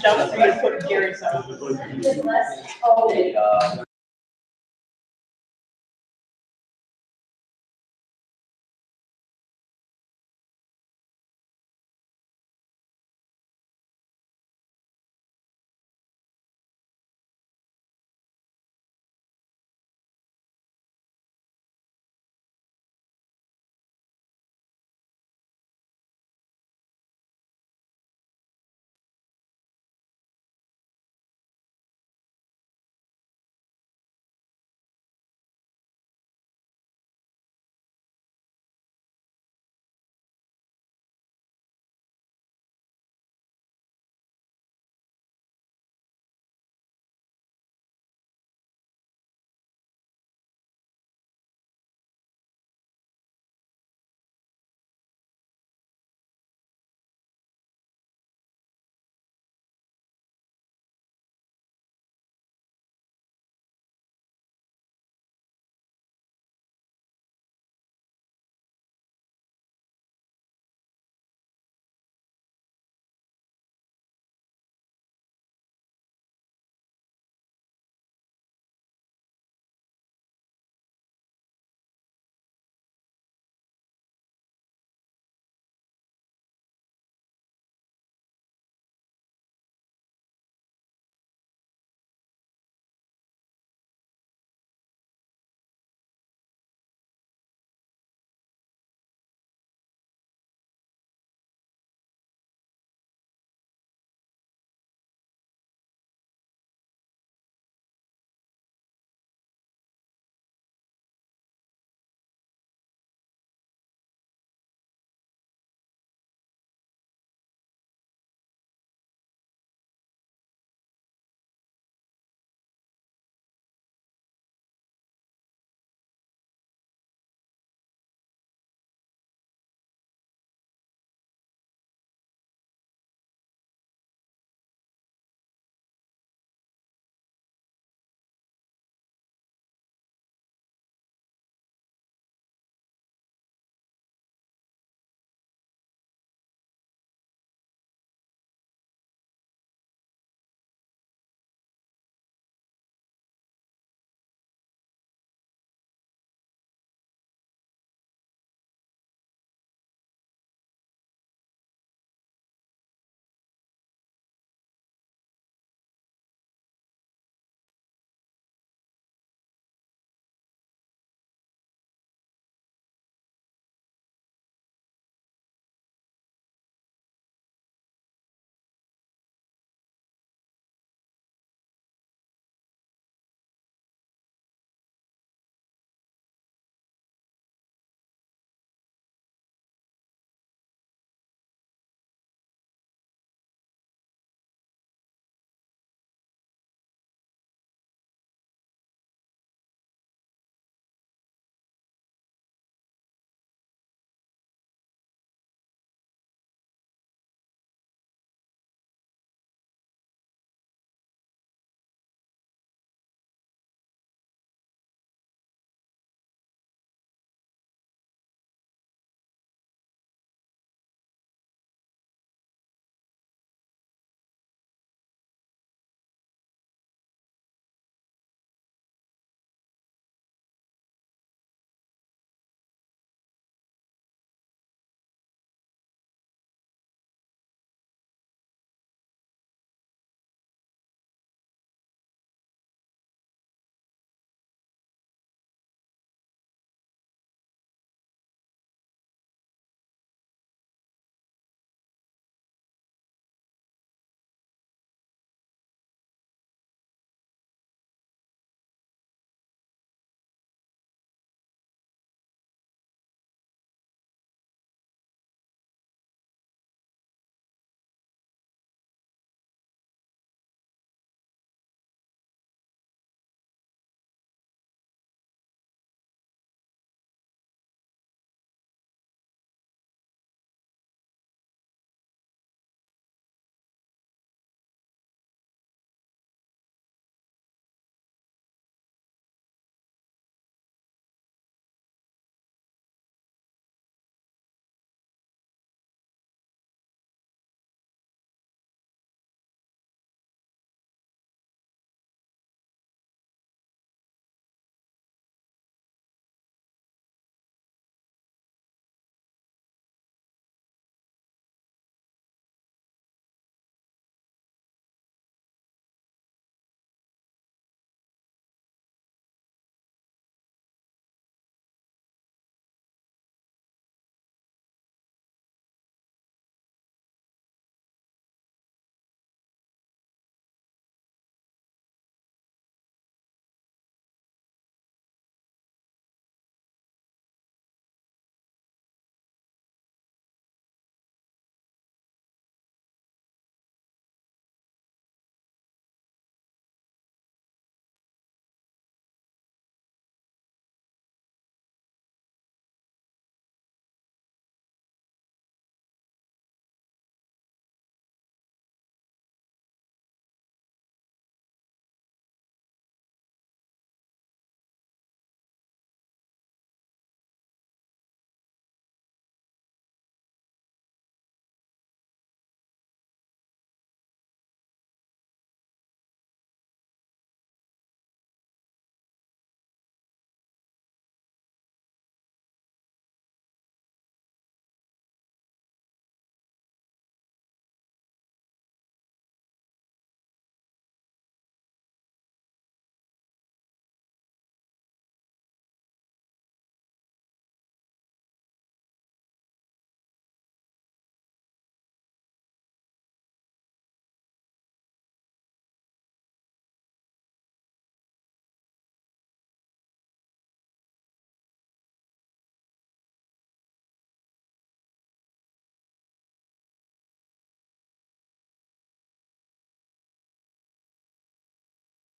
jump so you put Gary's on.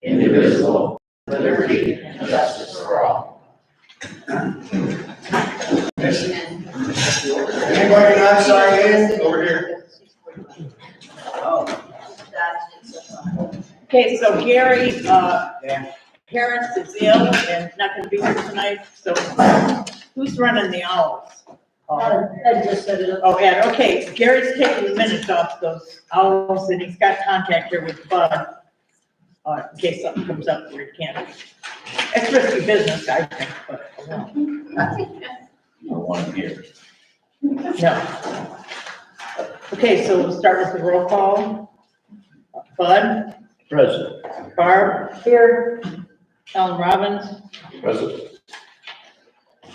indivisible, with liberty and justice for all. Anybody not signed in? Over here. Okay, so Gary, Harris is ill and not gonna be here tonight, so who's running the owls? I just set it up. Oh, Ed, okay, Gary's taking the minutes off those owls, and he's got contact here with Bud, in case something comes up where he can't. It's risky business, I think, but, No one here. no. Okay, so we'll start with the roll call. Bud, Present. Barb, Here. Ellen Robbins, Present.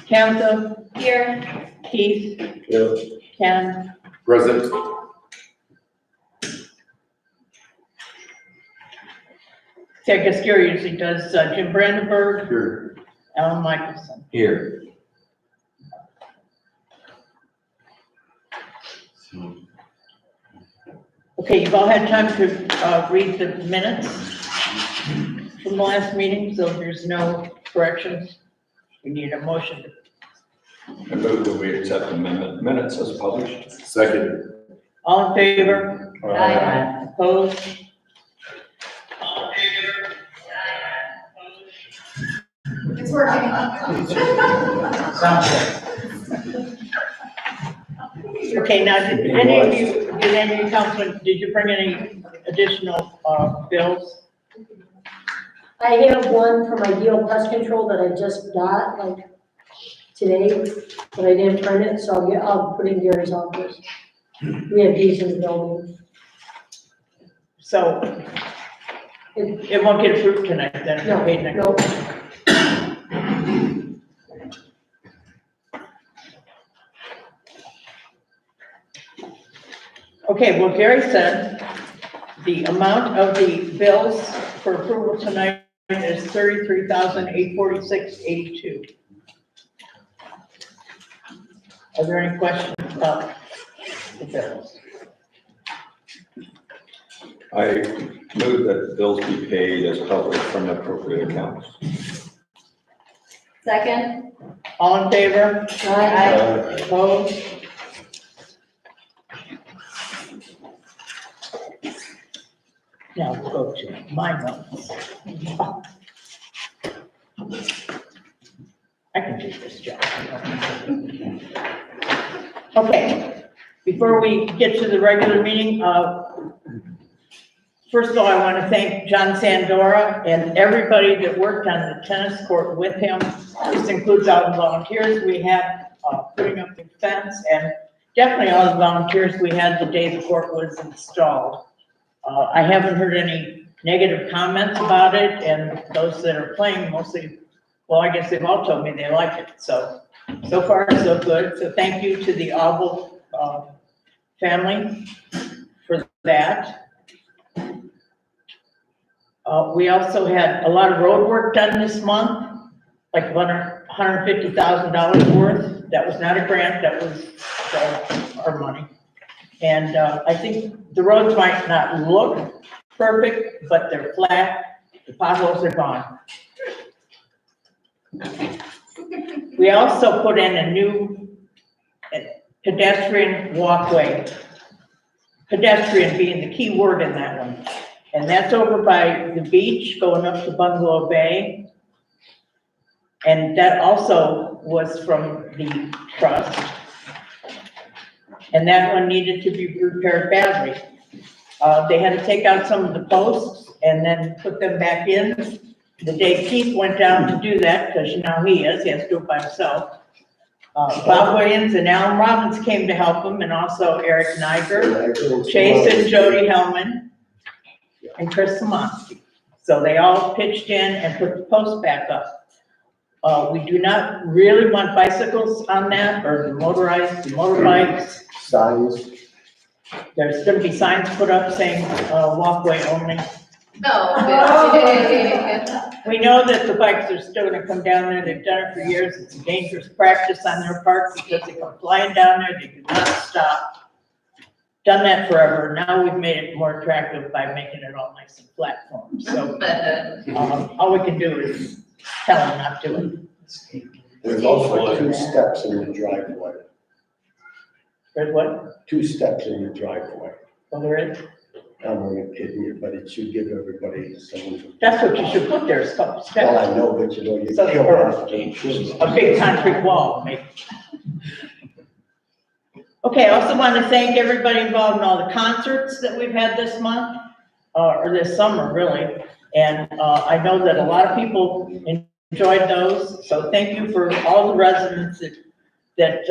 Kansas, Here. Keith, Yeah. Ken, Present. see, I guess Gary usually does, Jim Brandenburg, Here. Alan Michelson. Here. Okay, you've all had time to, read the minutes from the last meeting, so there's no corrections. We need a motion. I move that we accept the minutes as published. Second. All in favor? Aye. Opposed? It's working. Okay, now, did any of you councilmen, did you bring any additional, bills? I have one for my deal pest control that I just got, like, today, but I didn't print it, so I'll put it in Gary's office. We have these in the building. So, it won't get approved tonight, then, No, okay, next. no. Okay, well, Gary said the amount of the bills for approval tonight is $33,846.82. Are there any questions about the bills? I move that the bills be paid as published from the appropriate accounts. Second? All in favor? Aye. Opposed? Now we'll go to my notes. I can do this job. Okay, before we get to the regular meeting, first of all, I want to thank John Sandora and everybody that worked on the tennis court with him. This includes all the volunteers we had putting up the fence, and definitely all the volunteers we had the day the court was installed. I haven't heard any negative comments about it, and those that are playing mostly, well, I guess they've all told me they like it. So far, so good. So thank you to the Auble family for that. We also had a lot of road work done this month, like $150,000 worth. That was not a grant, that was our money. And I think the roads might not look perfect, but they're flat, the potholes are gone. We also put in a new pedestrian walkway. Pedestrian being the key word in that one. And that's over by the beach going up to Bungalow Bay. And that also was from the trust. And that one needed to be repaired badly. They had to take out some of the posts and then put them back in. The day Keith went down to do that, because you know how he is, he has to do it by himself. Bob Williams and Alan Robbins came to help him, and also Eric Niger, Chase and Jody Hellman, and Chris Samansky. So they all pitched in and put the post back up. We do not really want bicycles on that, or the motorbikes. Signs. There's gonna be signs put up saying, walkway only. Oh. We know that the bikes are still gonna come down there, they've done it for years, it's a dangerous practice on their part because they come flying down there, they do not stop. done that forever. Now we've made it more attractive by making it all nice and flat for them. So, all we can do is tell them not to do it. There's also 2 steps in the driveway, There's what? 2 steps in the driveway. Well, there is. I'm only kidding you, but it should give everybody some. That's what you should put there, is a couple Well, steps. I know, but you know, you So kill they're- off the. A big concrete wall, maybe. Okay, I also want to thank everybody involved in all the concerts that we've had this month, or this summer, really. And I know that a lot of people enjoyed those, so thank you for all the residents that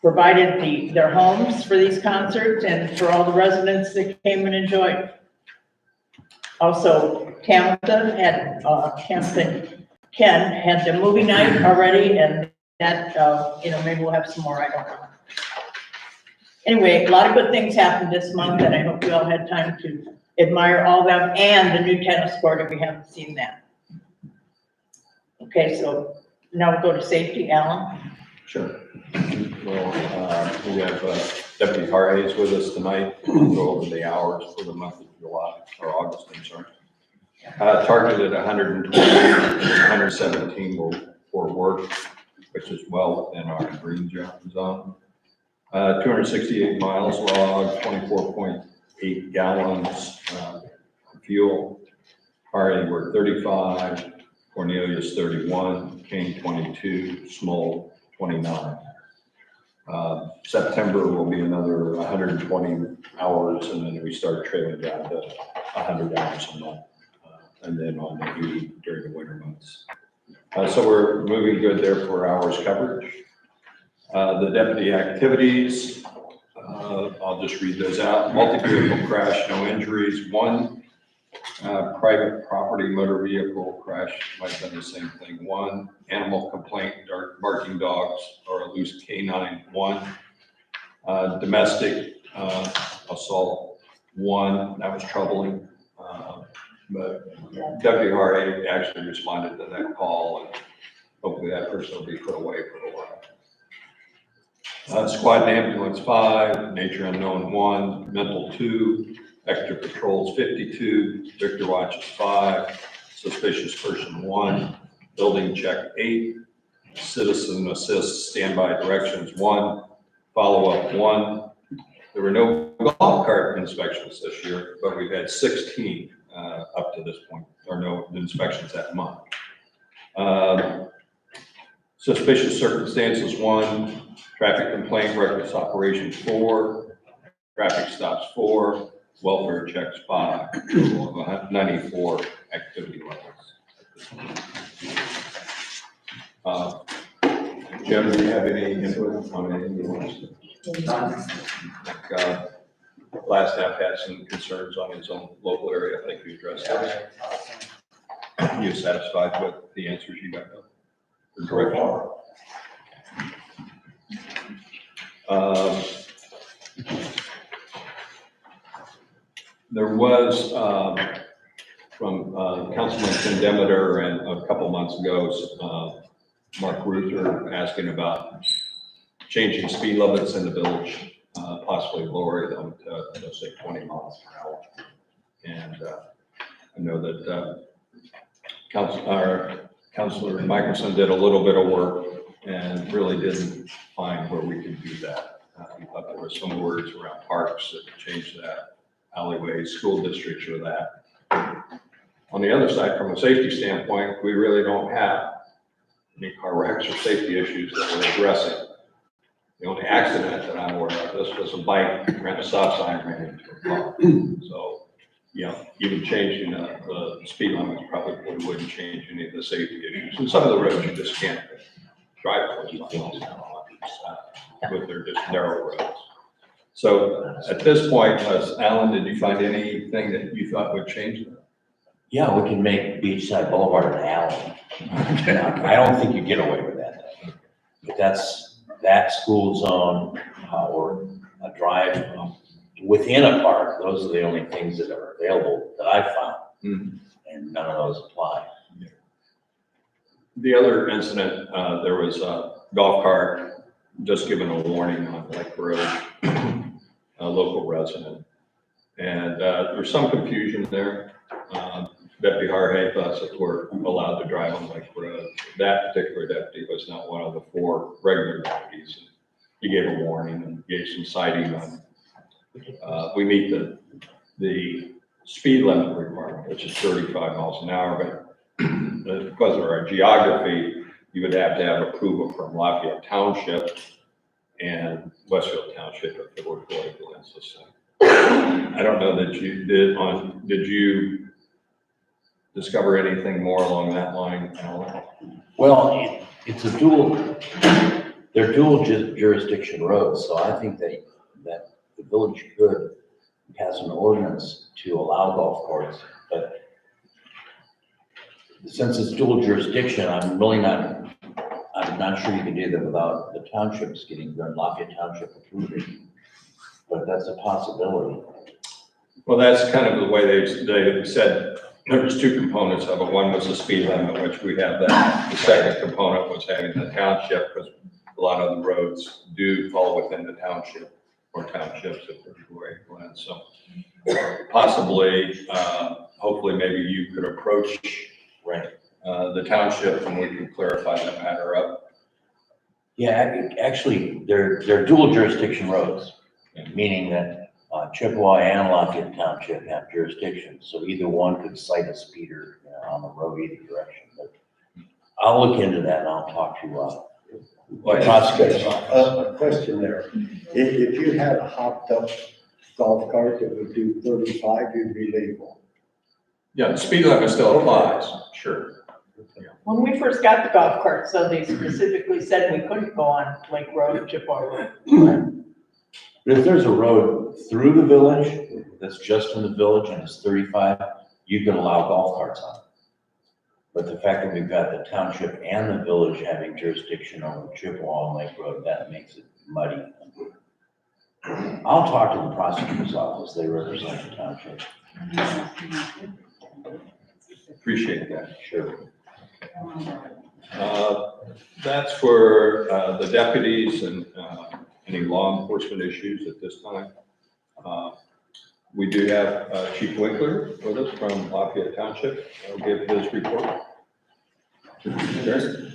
provided their homes for these concerts, and for all the residents that came and enjoyed. Also, Ken had the movie night already, and that, maybe we'll have some more, I don't know. Anyway, a lot of good things happened this month, and I hope we all had time to admire all of them, and the new tennis court if we haven't seen that. Okay, so now we'll go to safety, Alan. Sure. Well, we have Deputy Harhayes with us tonight. We'll go over the hours for the month of July, or August, I'm sorry. Targeted 120, 117 for work, which is well within our green zone. 268 miles logged, 24.8 gallons fuel. Hardy were 35, Cornelius 31, King 22, Small 29. September will be another 120 hours, and then we start trailing down to 100 hours a month, and then on the 80 during the winter months. So we're moving good there for hours coverage. The deputy activities, I'll just read those out. Multi-vehicle crash, no injuries. 1 private property motor vehicle crash, might have done the same thing. 1 animal complaint, barking dogs or a loose canine. 1 domestic assault. 1 that was troubling, but Deputy Hardy actually responded to that call, and hopefully that person will be put away for a while. Squad and ambulance 5, nature unknown 1, mental 2, extra patrols 52, Victor watches 5, suspicious person 1, building check 8, citizen assist standby directions 1, follow-up 1. There were no golf cart inspections this year, but we've had 16 up to this point, or no inspections that month. Suspicious circumstances 1, traffic complaint, reckless operation 4, traffic stops 4, welfare checks 5, total of 94 activity levels. Jim, do you have any input on anything you want to say? Last half had some concerns on his own local area. I think you addressed those. You satisfied with the answers you got? Correct. There was from Councilman Tim Demeter and a couple months ago, Mark Ruther asking about changing speed limits in the village, possibly lower them to, let's say, 20 miles per hour. And I know that Councilor Michelson did a little bit of work and really didn't find where we could do that. He thought there were some words around parks that changed that, alleyways, school districts or that. On the other side, from a safety standpoint, we really don't have any car wrecks or safety issues that we're addressing. The only accident that I'm aware of, this was a bike ran a stop sign, ran into a car. So, even changing the speed limits probably wouldn't change any of the safety issues. And some of the roads you just can't drive 25 miles an hour with their just narrow roads. So at this point, Alan, did you find anything that you thought would change that? Yeah, we can make Beachside Boulevard an alley. I don't think you get away with that. But that school zone, or a drive within a park, those are the only things that are available that I've found. Mm-hmm. And none of those apply. The other incident, there was a golf cart just given a warning on Lake Road. a local resident. And there's some confusion there. Deputy Harhay thought that we're allowed to drive on Lake Road. That particular deputy was not one of the 4 regular deputies. He gave a warning and gave some citing on, we meet the speed limit requirement, which is 35 miles an hour, but because of our geography, you would have to have approval from Lafayette Township and Westfield Township if it were political instance. I don't know that you did you discover anything more along that line, Alan? Well, it's a they're dual jurisdiction roads, so I think that the village could pass an ordinance to allow golf carts, but since it's dual jurisdiction, I'm not sure you can do that without the townships Lafayette Township approving, but that's a possibility. Well, that's kind of the way they said. There was 2 components of it. One was the speed limit, which we have that. The second component was having the township, because a lot of the roads do fall within the township or townships if there's a way. So possibly, hopefully, maybe you could approach the township and we can clarify that matter up. Yeah, actually, they're dual jurisdiction roads, meaning that Chippewa and Lafayette Township have jurisdiction, so either one could cite a speeder on the road either direction. But I'll look into that and I'll talk to the prosecutor's office. A question there. If you had a hopped up golf cart that would do 35, you'd be legal. Yeah, the speed limit still applies, sure. When we first got the golf cart, so they specifically said we couldn't go on Lake Road or Chippewa Road. But if there's a road through the village that's just in the village and it's 35, you can allow golf carts on it. But the fact that we've got the township and the village having jurisdiction over Chippewa and Lake Road, that makes it muddy. I'll talk to the prosecutor's office. They represent the township. Appreciate that. Sure. That's for the deputies and any law enforcement issues at this time. We do have Chief Winkler with us from Lafayette Township. I'll give his report. Jerry?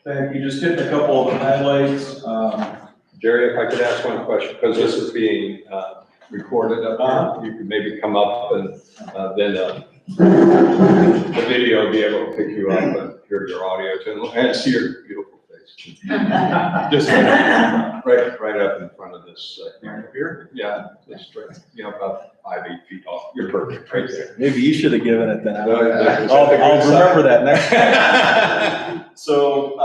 Thank you. Just hitting a couple of the highlights. Jerry, if I could ask one question, because this is being recorded up here, you could maybe come up and then the video will be able to pick you up and hear your audio too, and see your beautiful face. Just right up in front of this here. Yeah, just right, about 5-8 feet off. You're perfect right there. Maybe you should have given it then. No, I'll remember that next time. So,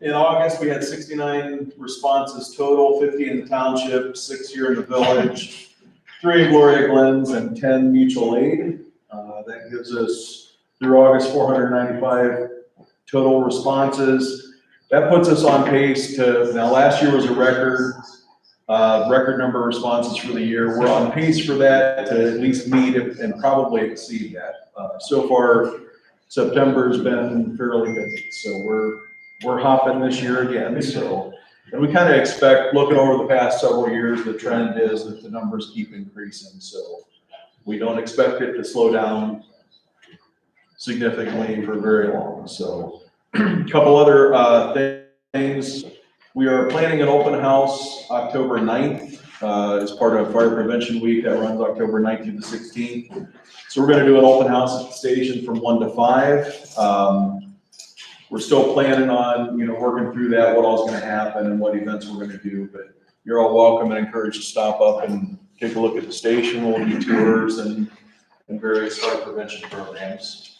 in August, we had 69 responses total, 50 in the township, 6 here in the village, 3 in Gloria Glens, and 10 mutual aid. That gives us, through August, 495 total responses. That puts us on pace to, now last year was a record number of responses for the year. We're on pace for that to at least meet and probably exceed that. So far, September's been fairly busy, so we're hopping this year again. So, and we kind of expect, looking over the past several years, the trend is that the numbers keep increasing. So we don't expect it to slow down significantly for very long. So a couple other things. We are planning an open house October 9th as part of Fire Prevention Week that runs October 9th through the 16th. So we're going to do an open house at the station from 1 to 5. We're still planning on, working through that, what all's going to happen and what events we're going to do, but you're all welcome and encouraged to stop up and take a look at the station. We'll do tours and various fire prevention programs.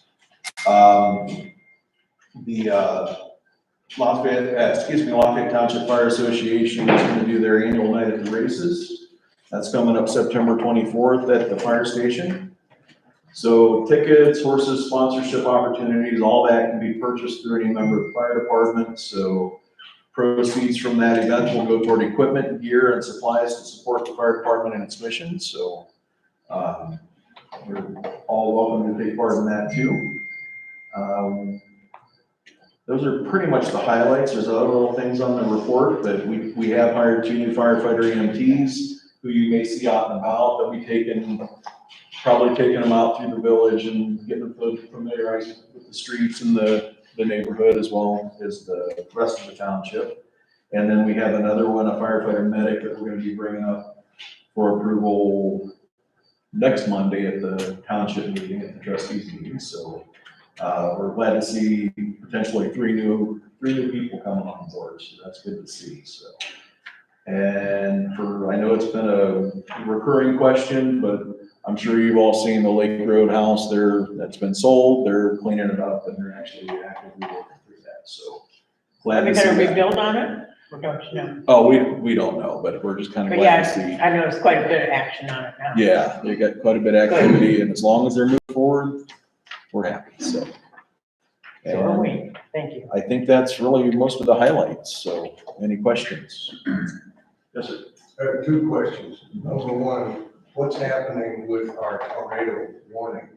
Lafayette Township Fire Association is going to do their annual night at the races. That's coming up September 24th at the fire station. So tickets, horses, sponsorship opportunities, all that can be purchased through any member of the fire department. So proceeds from that event will go toward equipment, gear, and supplies to support the fire department and its mission. So we're all welcome to take part in that too. those are pretty much the highlights. There's other little things on the report, but we have hired 2 new firefighter EMTs who you may see out and about. They'll be probably taking them out through the village and getting them familiarized with the streets and the neighborhood as well as the rest of the township. And then we have another one, a firefighter medic that we're gonna be bringing up for approval next Monday at the township meeting, at the trustees meeting. So we're glad to see potentially three new people coming on board, so that's good to see, so. And I know it's been a recurring question, but I'm sure you've all seen the Lake Road house there that's been sold. They're cleaning it up and they're actually actively working through that, so. Glad Are we to see gonna that. rebuild on it? Or don't you know? Oh, we don't know, but we're just kind of But glad to see. yeah, I know there's quite a bit of action on it now. Yeah, they got quite a bit of activity, and as long as they're moving forward, we're happy, so. So are we, thank you. I think that's really most of the highlights, so any questions? Yes, sir. I have 2 questions. Number one, what's happening with our tornado warning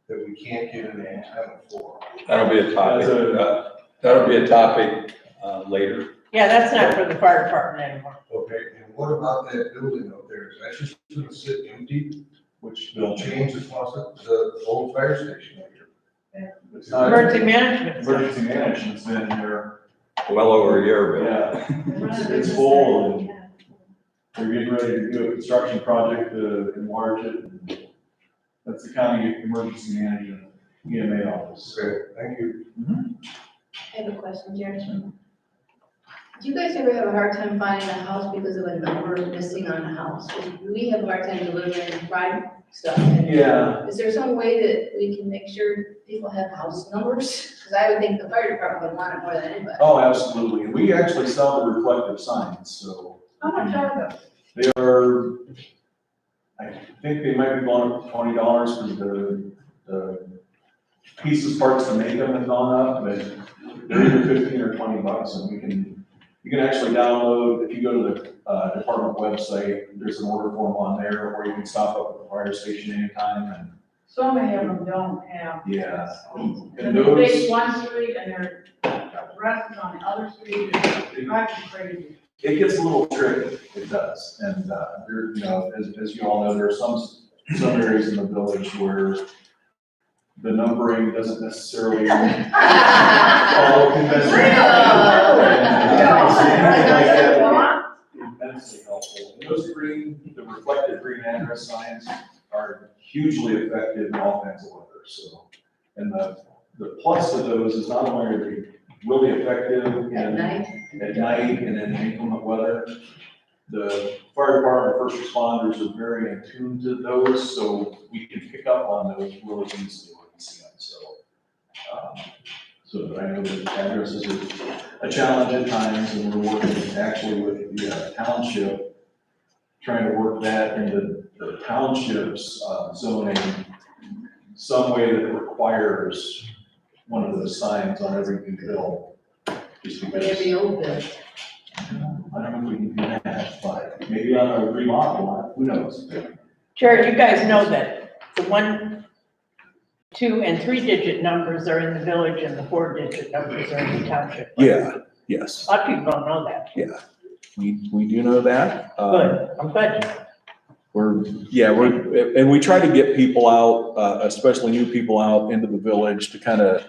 that we can't get an antenna for? That'll be a topic, later. Yeah, that's not for the fire department anymore. Okay, and what about that building up there? Is that just gonna sit empty, which will change the faucet, the old fire station up here? It's not- Emergency management. Emergency management's been there, Well over a year, Bill. yeah. It's full, and they're getting ready to do a construction project to enlarge it. That's the county emergency management, EMA office. Okay, thank you. I have a question, Jerry. Do you guys ever have a hard time finding a house because of a number missing on the house? We have a hard time delivering ride stuff. Yeah. Is there some way that we can make sure people have house numbers? Because I would think the fire department would want it more than anybody. Oh, absolutely, and we actually sell the reflective signs, so. How much are those? They are, I think they might be going up to $20 because the pieces, parts to make them have gone up, but they're either 15 or $20, and you can actually download, if you go to the department website, there's an order form on there, or you can stop up at the fire station anytime, and So many of them don't have. yeah. And And they those, take one street and their, the rest is on the other street, it's drives you crazy. it gets a little tricky, it does, and, there, you know, as you all know, there are some areas in the village where the numbering doesn't necessarily follow conventional. Immensely helpful. And those the reflective green address signs are hugely effective in all kinds of weather, so. And the plus of those is not only are they really effective At night? at night and in inclement weather, the fire department, first responders are very in tune to those, so we can pick up on those really easily when we see them, so. So I know that addresses are a challenge at times, and we're working actually with the township, trying to work that into the township's zoning, some way that requires one of those signs on every new bill. Just Like because, every old bill. I don't know if we can do that, but maybe on a remodel, who knows? Jared, you guys know that the 1, 2, and 3-digit numbers are in the village and the 4-digit numbers are in the township. Yeah, yes, A lot of people don't know that. we do know that. Good, I'm glad. And we try to get people out, especially new people out into the village to kind of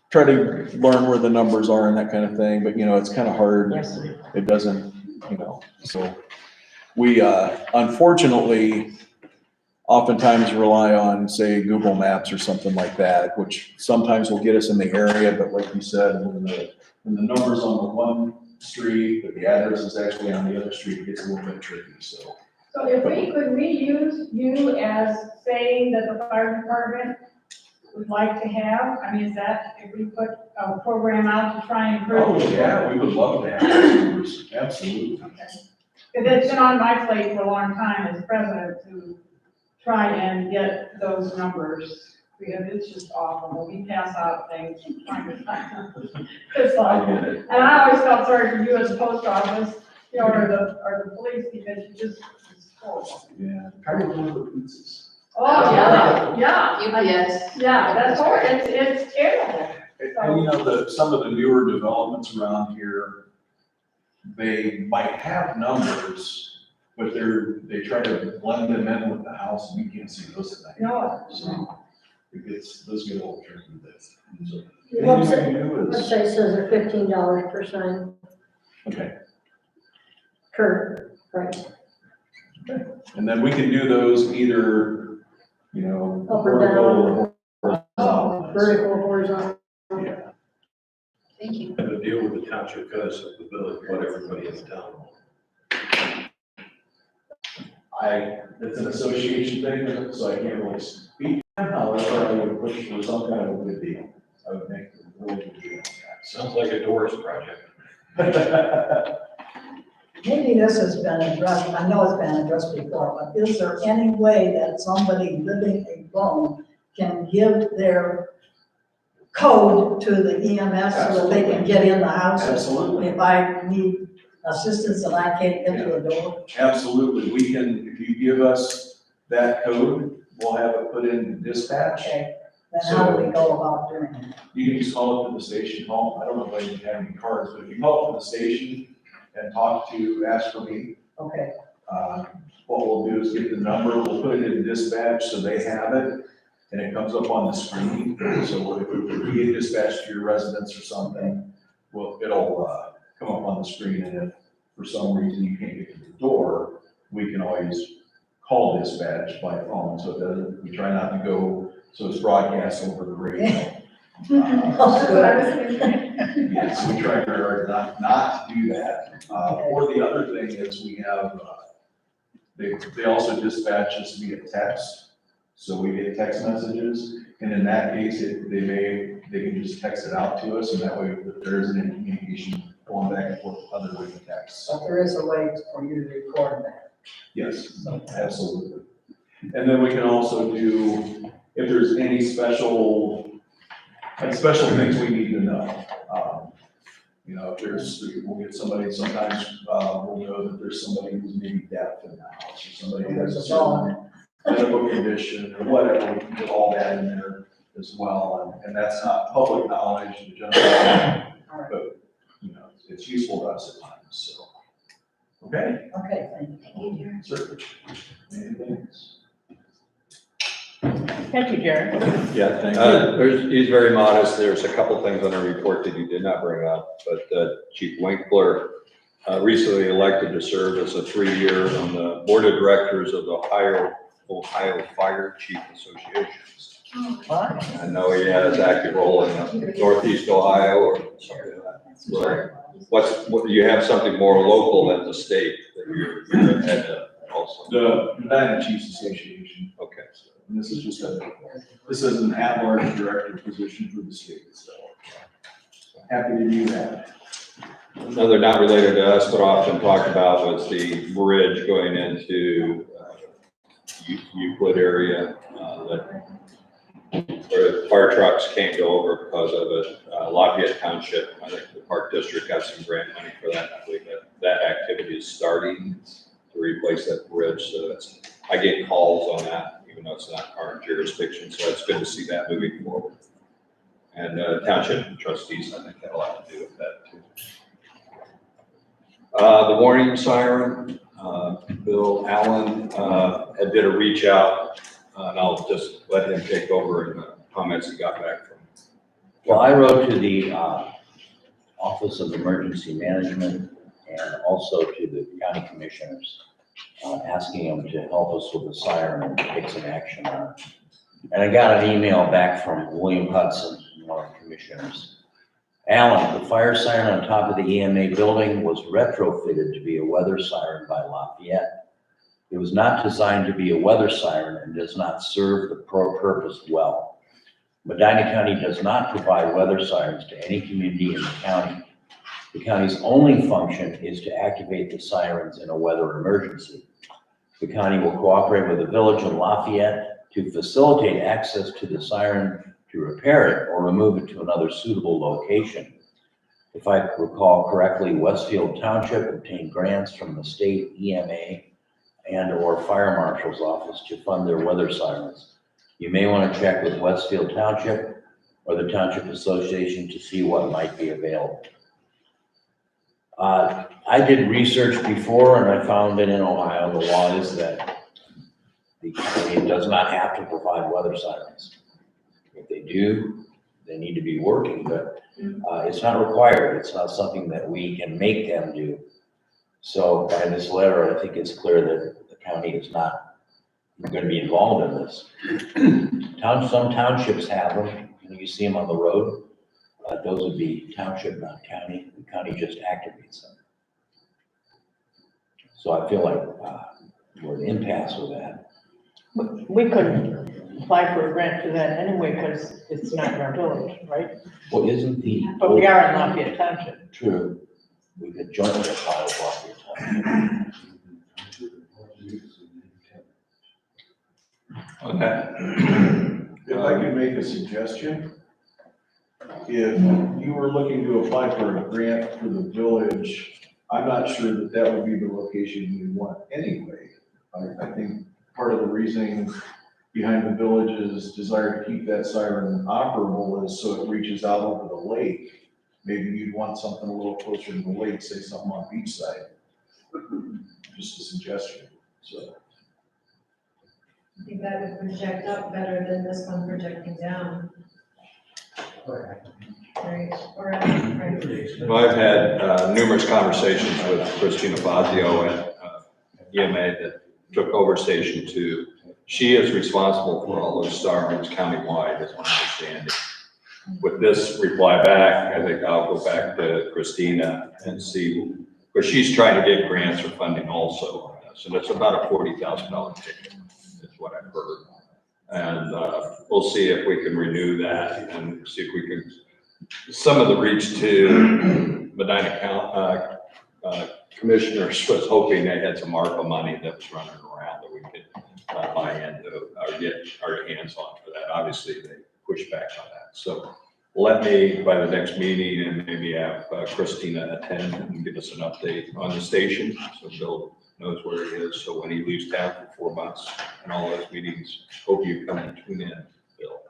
try to learn where the numbers are and that kind of thing, but you know, it's kind of hard. Yes. It doesn't, you know, so we, unfortunately, oftentimes rely on, say, Google Maps or something like that, which sometimes will get us in the area, but like you said, when the numbers on the one street, but the address is actually on the other street, it gets a little bit tricky, so. So could we use you as saying that the fire department would like to have? I mean, is that, if we put a program out to try and improve? Oh, yeah, we would love to have those numbers, absolutely. Because it's been on my plate for a long time as president to try and get those numbers, because it's just awful. When we pass out things and trying to find them. It's I awful. get it. And I always felt sorry for you as a post office, you know, or the police, because you just, it's horrible. Yeah, try to deliver pizzas. Oh, yeah, yeah. UPS. Yeah, that's horrible. It's terrible. And you know, some of the newer developments around here, they might have numbers, but they try to blend them in with the house, and you can't see those at night. No. So those get a little tricky with this. So The anything we do is, website says they're $15 per sign, okay. per price, And then we can do those either, you know, Up or vertical or horizontal. vertical or horizontal. Yeah. Thank you. Have a deal with the township because of the village, what everybody in the town wants. It's an association thing, so I can't really speak. However, I would push for some kind of a good deal. I would make a really good deal. Sounds like a Doris project. Maybe this has been addressed, I know it's been addressed before, but is there any way that somebody living alone can give their code to the EMS so that they can get in the house? Absolutely. If I need assistance and I can't get to the door? Absolutely. We can, if you give us that code, we'll have it put in dispatch. Okay, then how do we go about doing it? You can just call up to the station hall. I don't know if they have any cards, but if you call up to the station and ask for me, Okay, what we'll do is get the number, we'll put it in dispatch so they have it, and it comes up on the screen. So if we get dispatched to your residence or something, well, it'll come up on the screen, and if for some reason you can't get to the door, we can always call dispatch by phone, so it doesn't, we try not to go, so it's broadcast over the radio. That's what I was thinking. Yes, we try very hard not to do that. Or the other thing is we have, they also dispatch us via text. So we get text messages, and in that case, they can just text it out to us, and that way if there isn't any communication going back and forth other than text. but there is a way for you to record that. Yes, absolutely. And then we can also do, if there's any special things we need to know. You know, we'll get somebody, sometimes, we'll know that there's somebody who's maybe deaf in the house, or somebody who has a certain medical condition, or whatever, we can put all that in there as well, and that's not public knowledge in general, but, you know, it's useful to us at times, so. Okay? Okay, thank you. Thank you, Jared. Certainly. Anything else? Thank you, Jared. Yeah, Thank you. he's very modest. There's a couple things on the report that you did not bring up, but Chief Winkler recently elected to serve as a 3-year on the board of directors of the Ohio Fire Chief Associations. I know he has active role in Northeast Ohio or something like that. So you have something more local than the state that you're head of also? The United Chiefs Association. Okay. And this is an at-large director position for the state, so happy to do that. Another not related to us, but often talked about was the bridge going into Euclid area, where fire trucks can't go over because of it. Lafayette Township, I think the Park District got some grant money for that. I believe that activity is starting to replace that bridge, so I get calls on that, even though it's not our jurisdiction, so it's good to see that moving forward. And township trustees, I think, had a lot to do with that too. The warning siren, Bill Allen did a reach out, and I'll just let him take over in the comments he got back from. Well, I wrote to the Office of Emergency Management and also to the county commissioners, asking them to help us with the siren and take some action on it. And I got an email back from William Hudson, one of the commissioners. Alan, the fire siren on top of the EMA building was retrofitted to be a weather siren by Lafayette. It was not designed to be a weather siren and does not serve the purpose well. Medina County does not provide weather sirens to any community in the county. The county's only function is to activate the sirens in a weather emergency. The county will cooperate with the village of Lafayette to facilitate access to the siren, to repair it or remove it to another suitable location. If I recall correctly, Westfield Township obtained grants from the state EMA and/or fire marshal's office to fund their weather sirens. You may want to check with Westfield Township or the Township Association to see what might be available. I did research before and I found that in Ohio, the law is that the county does not have to provide weather sirens. If they do, they need to be working, but it's not required. It's not something that we can make them do. So by this letter, I think it's clear that the county is not going to be involved in this. Some townships have them, you see them on the road. Those would be township, not county. The county just activates them. So I feel like we're in impasse with that. We couldn't apply for a grant for that anyway, because it's not in our village, right? Well, isn't the. But we are in Lafayette Township. True. We could jointly apply with Lafayette Township. Okay. If I could make a suggestion, if you were looking to apply for a grant for the village, I'm not sure that that would be the location you want anyway. I think part of the reasoning behind the village's desire to keep that siren operable is so it reaches out over the lake. Maybe you'd want something a little closer to the lake, say something on beachside. Just a suggestion, so. I think that would project up better than this one projecting down. Right, or, right. Well, I've had numerous conversations with Christina Fazio at EMA that took over Station 2. She is responsible for all those sirens countywide, as my understanding. With this reply back, I think I'll go back to Christina and see, because she's trying to get grants or funding also on this, and it's about a $40,000 ticket, is what I've heard. And we'll see if we can renew that and see if we can, some of the reach to Medina commissioners was hoping they had some ARPA money that was running around that we could buy into or get our hands on for that. Obviously, they pushed back on that. So let me, by the next meeting, and maybe have Christina attend and give us an update on the station, so Bill knows where it is. So when he leaves town for 4 months and all those meetings, hope you come and tune in, Bill,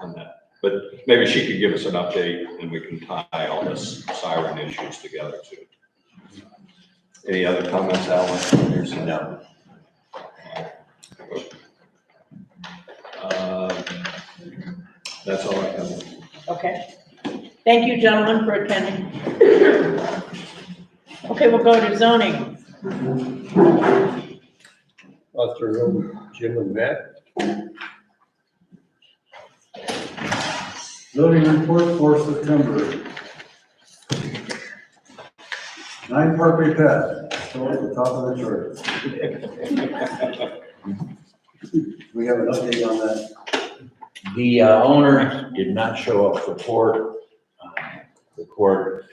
on that. But maybe she could give us an update and we can tie all this siren issues together too. Any other comments, Alan? There's no. That's all I have. Okay. Thank you, gentlemen, for attending. Okay, we'll go to zoning. I'll turn it over to Jim and Matt. Zoning report for September. 9 Parkway Path, still at the top of the chart. We have an update on that. The owner did not show up for court. The court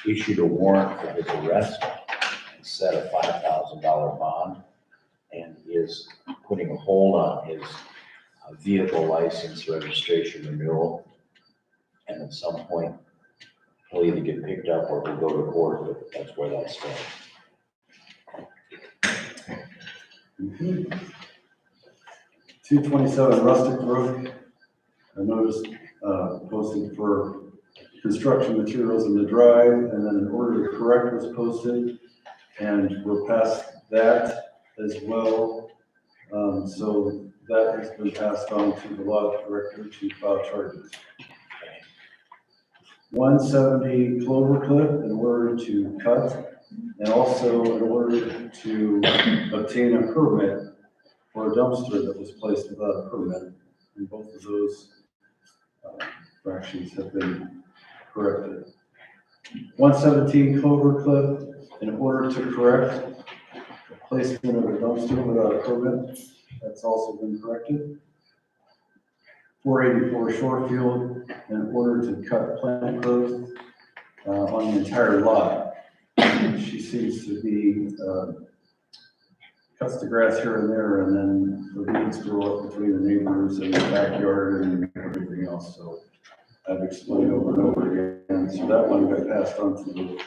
issued a warrant for his arrest and set a $5,000 bond and is putting a hold on his vehicle license registration renewal. And at some point, he'll either get picked up or he'll go to court, but that's where that stands. 227 Rustic Road. I noticed posted for construction materials in the drive, and then an order to correct was posted, and we're past that as well. So that has been passed on to the law director to file charges. 170 Clover Cliff, in order to cut, and also in order to obtain a permit for a dumpster that was placed without a permit. And both of those fractions have been corrected. 117 Clover Cliff, in order to correct the placement of a dumpster without a permit, that's also been corrected. 484 Shorefield, in order to cut plant growth on the entire lot. She seems to be, cuts the grass here and there, and then the weeds grow up between the neighbors and the backyard and everything else. So I've explained over and over again. So that one got passed on to the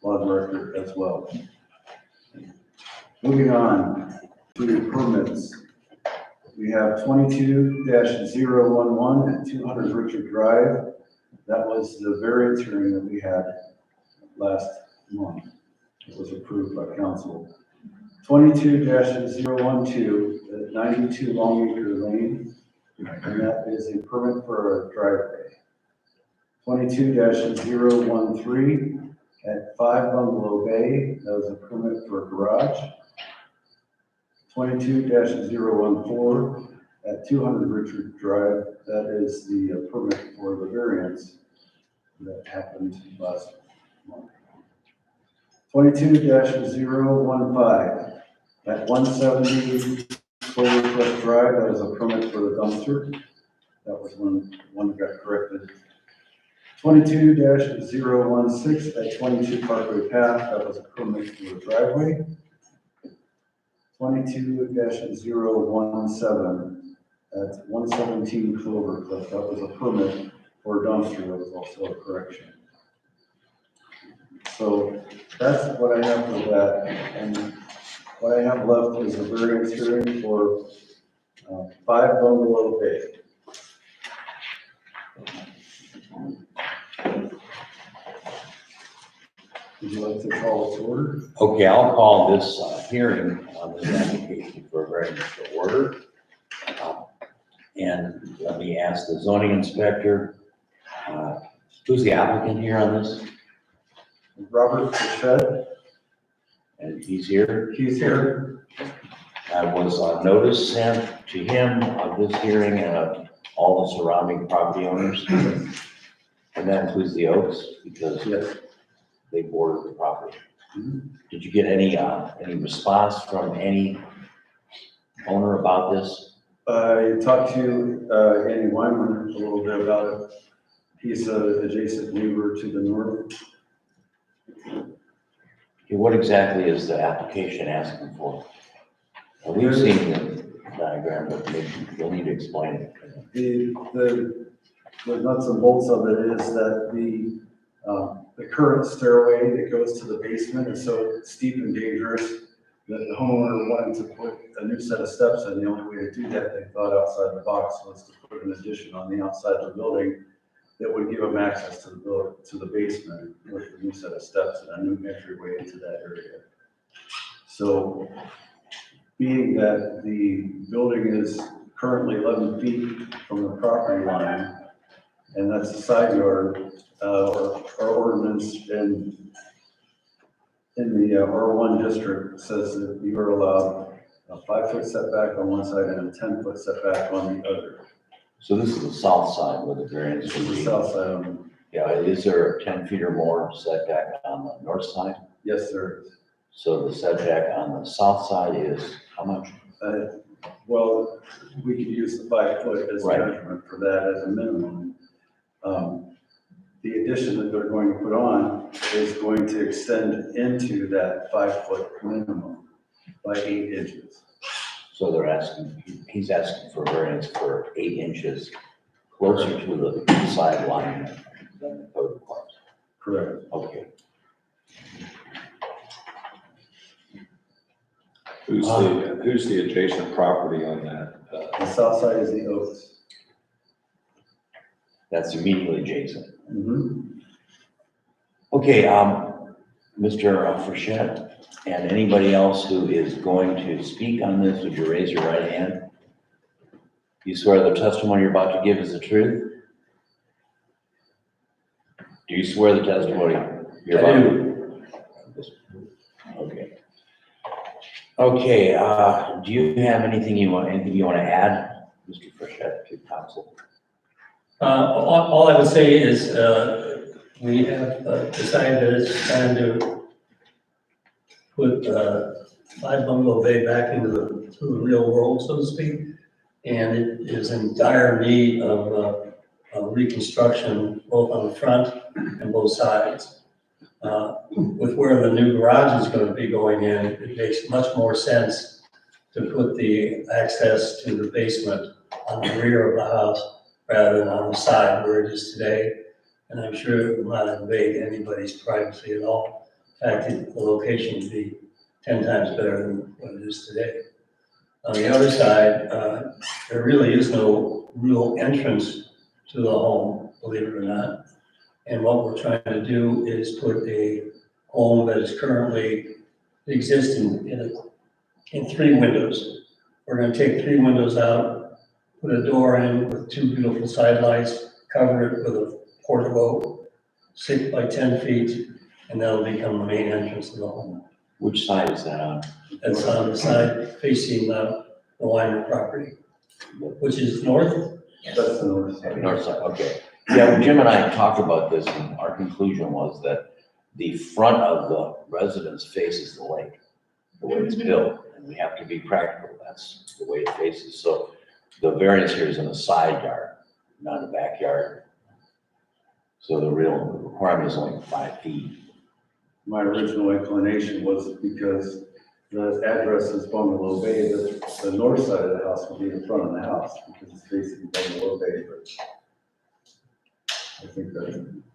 law director as well. Moving on to permits. We have 22-011 at 200 Richard Drive. That was the variance hearing that we had last month. It was approved by council. 22-012 at 92 Longacre Lane, and that is a permit for a driveway. 22-013 at 5 Bungalow Bay, that was a permit for a garage. 22-014 at 200 Richard Drive, that is the permit for the variance that happened last month. 22-015 at 170 Clovercrest Drive, that is a permit for the dumpster. That was one that got corrected. 22-016 at 22 Parkway Path, that was a permit for the driveway. 22-017 at 117 Clovercrest, that was a permit for a dumpster, that was also a correction. So that's what I have for that, and what I have left is a variance hearing for 5 Bungalow Bay. Would you like to call it to order? Okay, I'll call this hearing on this application for a variance to order. And let me ask the zoning inspector, who's the applicant here on this? Robert Fischett. And he's here. He's here. Was a notice sent to him of this hearing and of all the surrounding property owners. And that includes the Oaks, because Yes. they border the property. Did you get any response from any owner about this? I talked to Andy Weimer a little bit about it. He's an adjacent neighbor to the north. Okay, what exactly is the application asking for? Well, we've seen the diagram, but maybe you'll need to explain it. The nuts and bolts of it is that the current stairway that goes to the basement is so steep and dangerous that the homeowner wanted to put a new set of steps in. The only way to do that, they thought outside the box, was to put an addition on the outside of the building that would give them access to the basement with a new set of steps and a new entryway into that area. So being that the building is currently 11 feet from the property line, and that's a side yard, our ordinance in the R1 district says that you are allowed a 5-foot setback on one side and a 10-foot setback on the other. So this is the south side where the variance This would is the be. south side. Yeah, is there 10 feet or more setback on the north side? Yes, there is. So the setback on the south side is how much? Well, we could use the 5 foot as a Right. measurement for that as a minimum. The addition that they're going to put on is going to extend into that 5 foot minimum by 8 inches. So he's asking for variance for 8 inches closer to the sideline than the code requires. Correct. Okay. Who's the adjacent property on that? The south side is the Oaks. That's immediately adjacent. Mm-hmm. Okay, Mr. Frechette, and anybody else who is going to speak on this, would you raise your right hand? You swear the testimony you're about to give is the truth? Do you swear the testimony you're about to? Okay. Okay, do you have anything you want to add, Mr. Frechette, to council? All I would say is, we have decided that it's time to put 5 Bungalow Bay back into the real world, so to speak. And it is in dire need of reconstruction, both on the front and both sides. With where the new garage is going to be going in, it makes much more sense to put the access to the basement on the rear of the house rather than on the side where it is today. And I'm sure it will not invade anybody's privacy at all. In fact, the location would be 10 times better than what it is today. On the other side, there really is no real entrance to the home, believe it or not. And what we're trying to do is put a home that is currently existing in 3 windows. We're gonna take 3 windows out, put a door in with 2 beautiful side lights, cover it with a portico, 6 by 10 feet, and that'll become the main entrance to the home. Which side is that on? That's on the side facing the Weimer property, which is north. That's the north side. North side, okay. Yeah, when Jim and I talked about this, and our conclusion was that the front of the residence faces the lake, the way it's built, and we have to be practical, that's the way it faces. So the variance here is in the side yard, not the backyard. So the real requirement is only 5 feet. My original inclination was because the address is Bungalow Bay, that the north side of the house would be in front of the house, because it's facing Bungalow Bay, but I think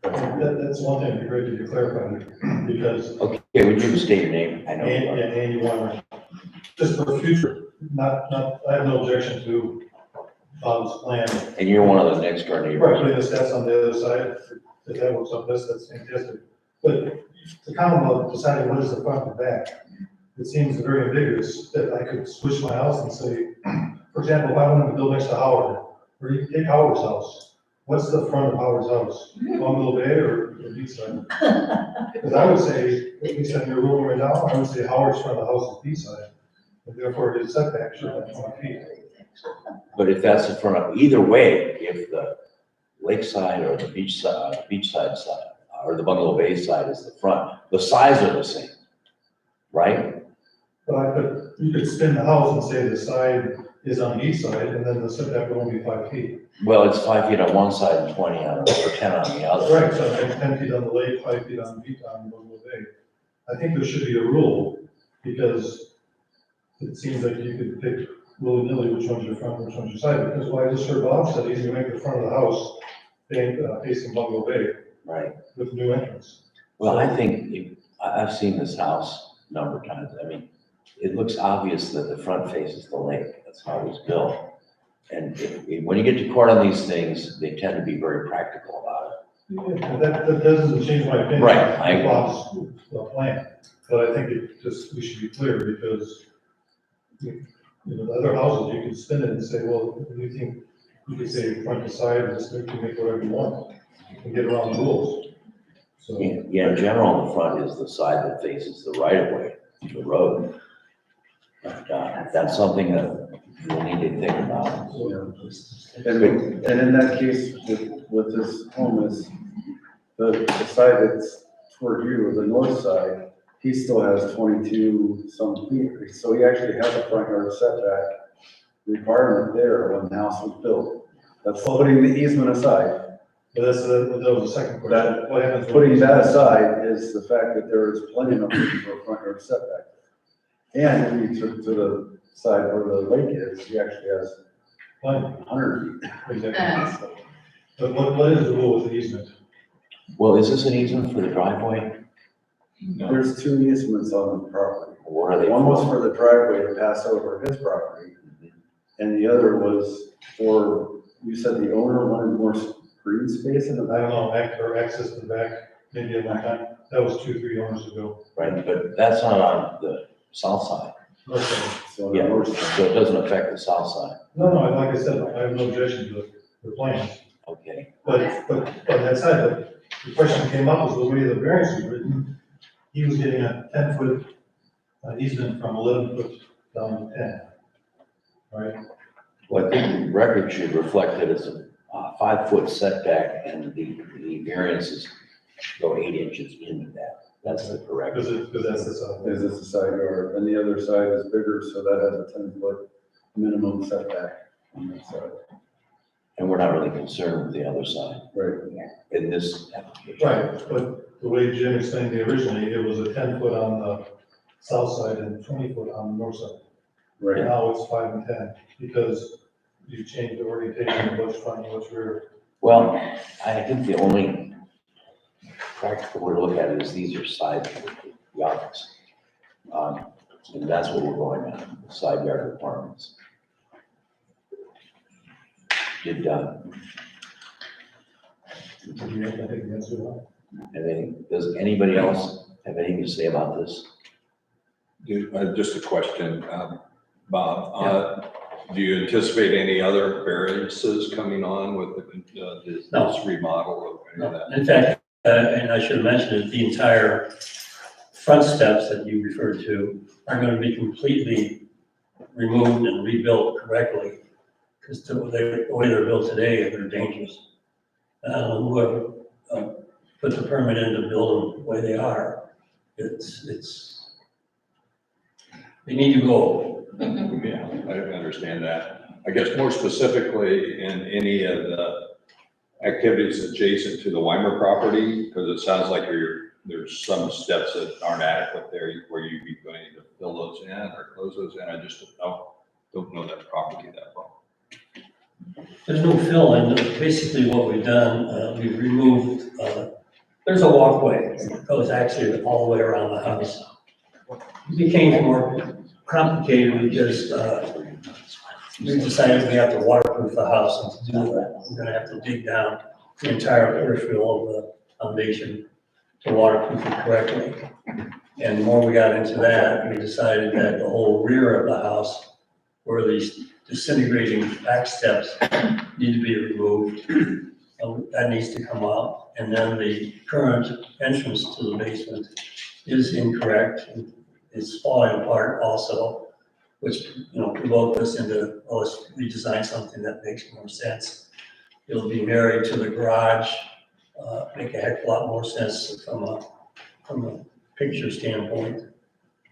That's one thing, it'd be great to clarify, because, Okay, would you state your name? I know you are. Andy Weimer, just for the future, I have no objection to Bob's plan. And you're one of the next door Right, neighbors. putting the steps on the other side, if that works out best, that's fantastic. But the comment about deciding what is the front and back, it seems very ambiguous that I could switch my house and say, for example, if I wanted to build next to Howard, or you take Howard's house, what's the front of Howard's house? Bungalow Bay or east side? Because I would say, at least on your ruling right now, I would say Howard's front of the house is east side, and therefore his setback should have 20 feet. But if that's the front of, either way, if the lakeside or the beachside side, or the Bungalow Bay side is the front, the sides are the same, right? But you could spin the house and say the side is on the east side, and then the setback will only be 5 feet. Well, it's 5 feet on one side and 20 on, or 10 on the other. Right, so it's 10 feet on the lake, 5 feet on the beach, on Bungalow Bay. I think there should be a rule, because it seems like you could pick willy-nilly which one's your front, which one's your side, because what I just heard Bob said, he's gonna make the front of the house facing Bungalow Bay Right. with new entrance. Well, I think, I've seen this house a number of times. I mean, it looks obvious that the front faces the lake. That's how it was built. And when you get to court on these things, they tend to be very practical about it. Yeah, that doesn't change my opinion. Right, I agree. Bob's plan, but I think we should be clear, because the other houses, you can spin it and say, well, you think, you could say front to side, just you can make whatever you want, and get around the rules. So, Yeah, in general, the front is the side that faces the right of way, the road. But, that's something that we'll need to think about. And in that case, with this home is, the side that's toward you, the north side, he still has 22 some feet, so he actually has a front yard setback requirement there when the house was built. That's putting the easement aside. but that was the second question. That, What happens? putting that aside is the fact that there is plenty of room for a front yard setback. And if you took to the side where the lake is, he actually has Fine, 100 feet. exactly. But what is the rule with the easement? Well, is this an easement for the driveway? There's 2 easements on the property. What are they? One was for the driveway to pass over his property, and the other was for, you said the owner wanted more green space in the I back? don't know, or access to the back, maybe at one time, that was 2-3 owners ago. Right, but that's not on the south side. Okay. So on the Yeah, north side. so it doesn't affect the south side. No, like I said, I have no objection to the plans, Okay. but on that side, but the question came up was the way the variance was written, he was getting a 10-foot easement from 11 foot down to 10. Right? Well, I think the record should reflect that it's a 5-foot setback and the variances go 8 inches into that. That's the correct. Because that's the side. Is this the side yard, and the other side is bigger, so that has a 10-foot minimum setback on that side. And we're not really concerned with the other side Right. in this application. Right, but the way Jim explained it originally, it was a 10-foot on the south side and 20-foot on the north side. Right. Now it's 5 and 10, because you changed the orientation of what's front and what's rear. Well, I think the only practical way to look at it is these are side yards. And that's what we're going on, side yard requirements. Get done. Does anybody else have anything to say about this? Just a question, Bob, do you anticipate any other variances coming on with this remodel or any of that? In fact, and I should have mentioned it, the entire front steps that you referred to are going to be completely removed and rebuilt correctly. Because the way they're built today, they're dangerous. Whoever put the permit in to build them the way they are, they need to go. Yeah, I understand that. I guess more specifically in any of the activities adjacent to the Weimer property, because it sounds like there's some steps that aren't adequate there where you'd be going to fill those in or close those in. I just don't know that property that well. There's no fill in. Basically what we've done, we've removed, there's a walkway that goes actually all the way around the house. It became more complicated because we decided we have to waterproof the house, and to do that, we're gonna have to dig down the entire peripheral of the foundation to waterproof it correctly. And the more we got into that, we decided that the whole rear of the house, where these disintegrating back steps need to be removed. That needs to come out. And then the current entrance to the basement is incorrect. It's falling apart also, which, provoked us into, let's redesign something that makes more sense. It'll be married to the garage, make a heck of a lot more sense from a picture standpoint.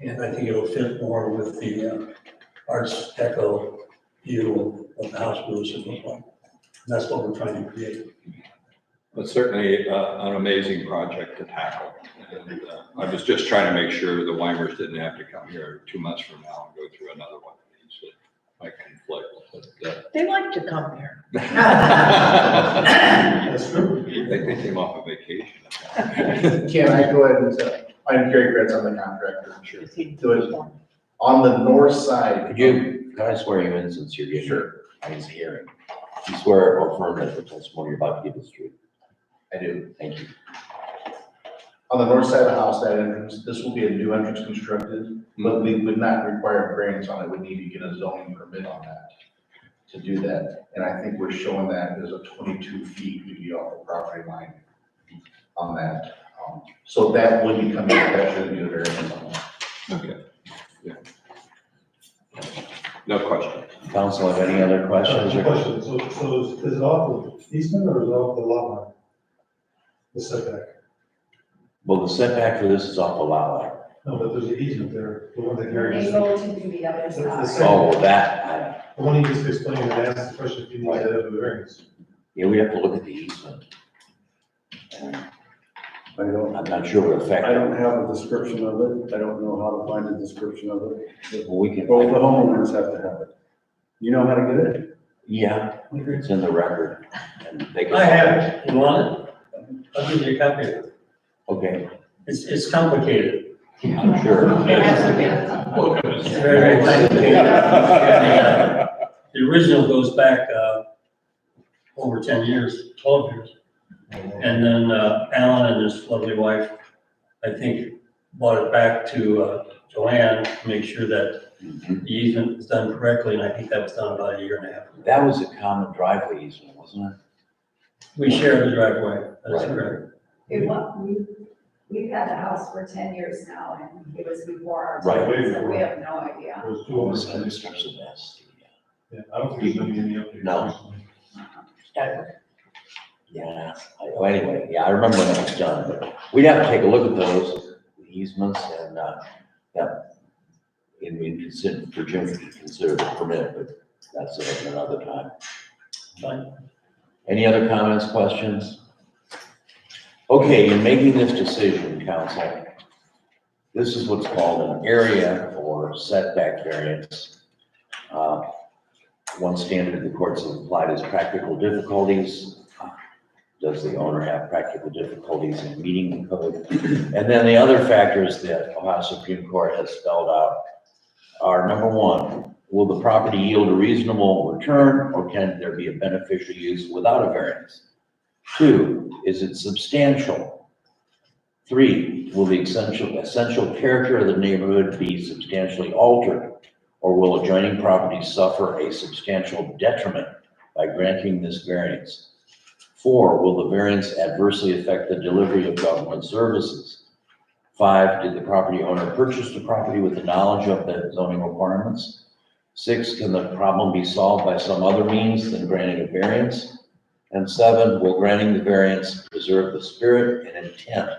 And I think it'll fit more with the Arts Deco view of the house really should look like. And that's what we're trying to create. But certainly an amazing project to tackle. And I was just trying to make sure the Weimers didn't have to come here 2 months from now and go through another one of these that might conflict. But, They like to come here. That's true. I think they came off a vacation. Can I go ahead and say, I'm Gary Gretz, I'm the contractor. Is he- Do it. On the north side. Can I swear you in since you're getting his hearing? You swear or affirm that the testimony you're about to give is true? I do. Thank you. On the north side of the house, that entrance, this will be a new entrance constructed, but we would not require a variance on it. We need to get a zoning permit on that to do that. And I think we're showing that as a 22 feet would be off the property line on that. So that would be coming, that should be a variance on that. Okay. Yeah. No question. Council, have any other questions? Question, so is it off the easement or is it off the lot line? The setback? Well, the setback for this is off the lot line. No, but there's an easement there, the one that carries. They go to the other The side. second- Oh, that, The one you just explained, and I asked the question if you need to have a variance. yeah, we have to look at the easement. And I'm not sure what effect. I don't have a description of it. I don't know how to find a description of it. Well, we can. Both the homeowners have to have it. You know how to get it? Yeah, it's in the record. And they can. I have it. You want it? I'll give you a copy of it. Okay, It's complicated. I'm sure. It has to be. It's very, very complicated. And, the original goes back, over 10 years, 12 years. And then, Alan and his lovely wife, I think, brought it back to, Joanne to make sure that the easement was done correctly, and I think that was done about a year and a half. That was a common driveway easement, wasn't it? We share the driveway, that's Right. correct. We've had the house for 10 years now, and it was before our Right. time, so we have no idea. There's two Oh, of it's them. gonna start with S. Yeah, I don't think there's gonna be any update. No. Yeah, well, anyway, yeah, I remember when it was done, but we'd have to take a look at those easements and, yeah. And we consider, for Jim to consider the permit, but that's it another time. Fine. Any other comments, questions? Okay, in making this decision, council, this is what's called an area or setback variance. One standard the courts have applied is practical difficulties. Does the owner have practical difficulties in meeting the code? And then the other factors that Ohio Supreme Court has spelled out are, number one, will the property yield a reasonable return, or can there be a beneficial use without a variance? 2, is it substantial? 3, will the essential character of the neighborhood be substantially altered, or will adjoining properties suffer a substantial detriment by granting this variance? 4, will the variance adversely affect the delivery of government services? 5, did the property owner purchase the property with the knowledge of the zoning requirements? 6, can the problem be solved by some other means than granting a variance? And 7, will granting the variance preserve the spirit and intent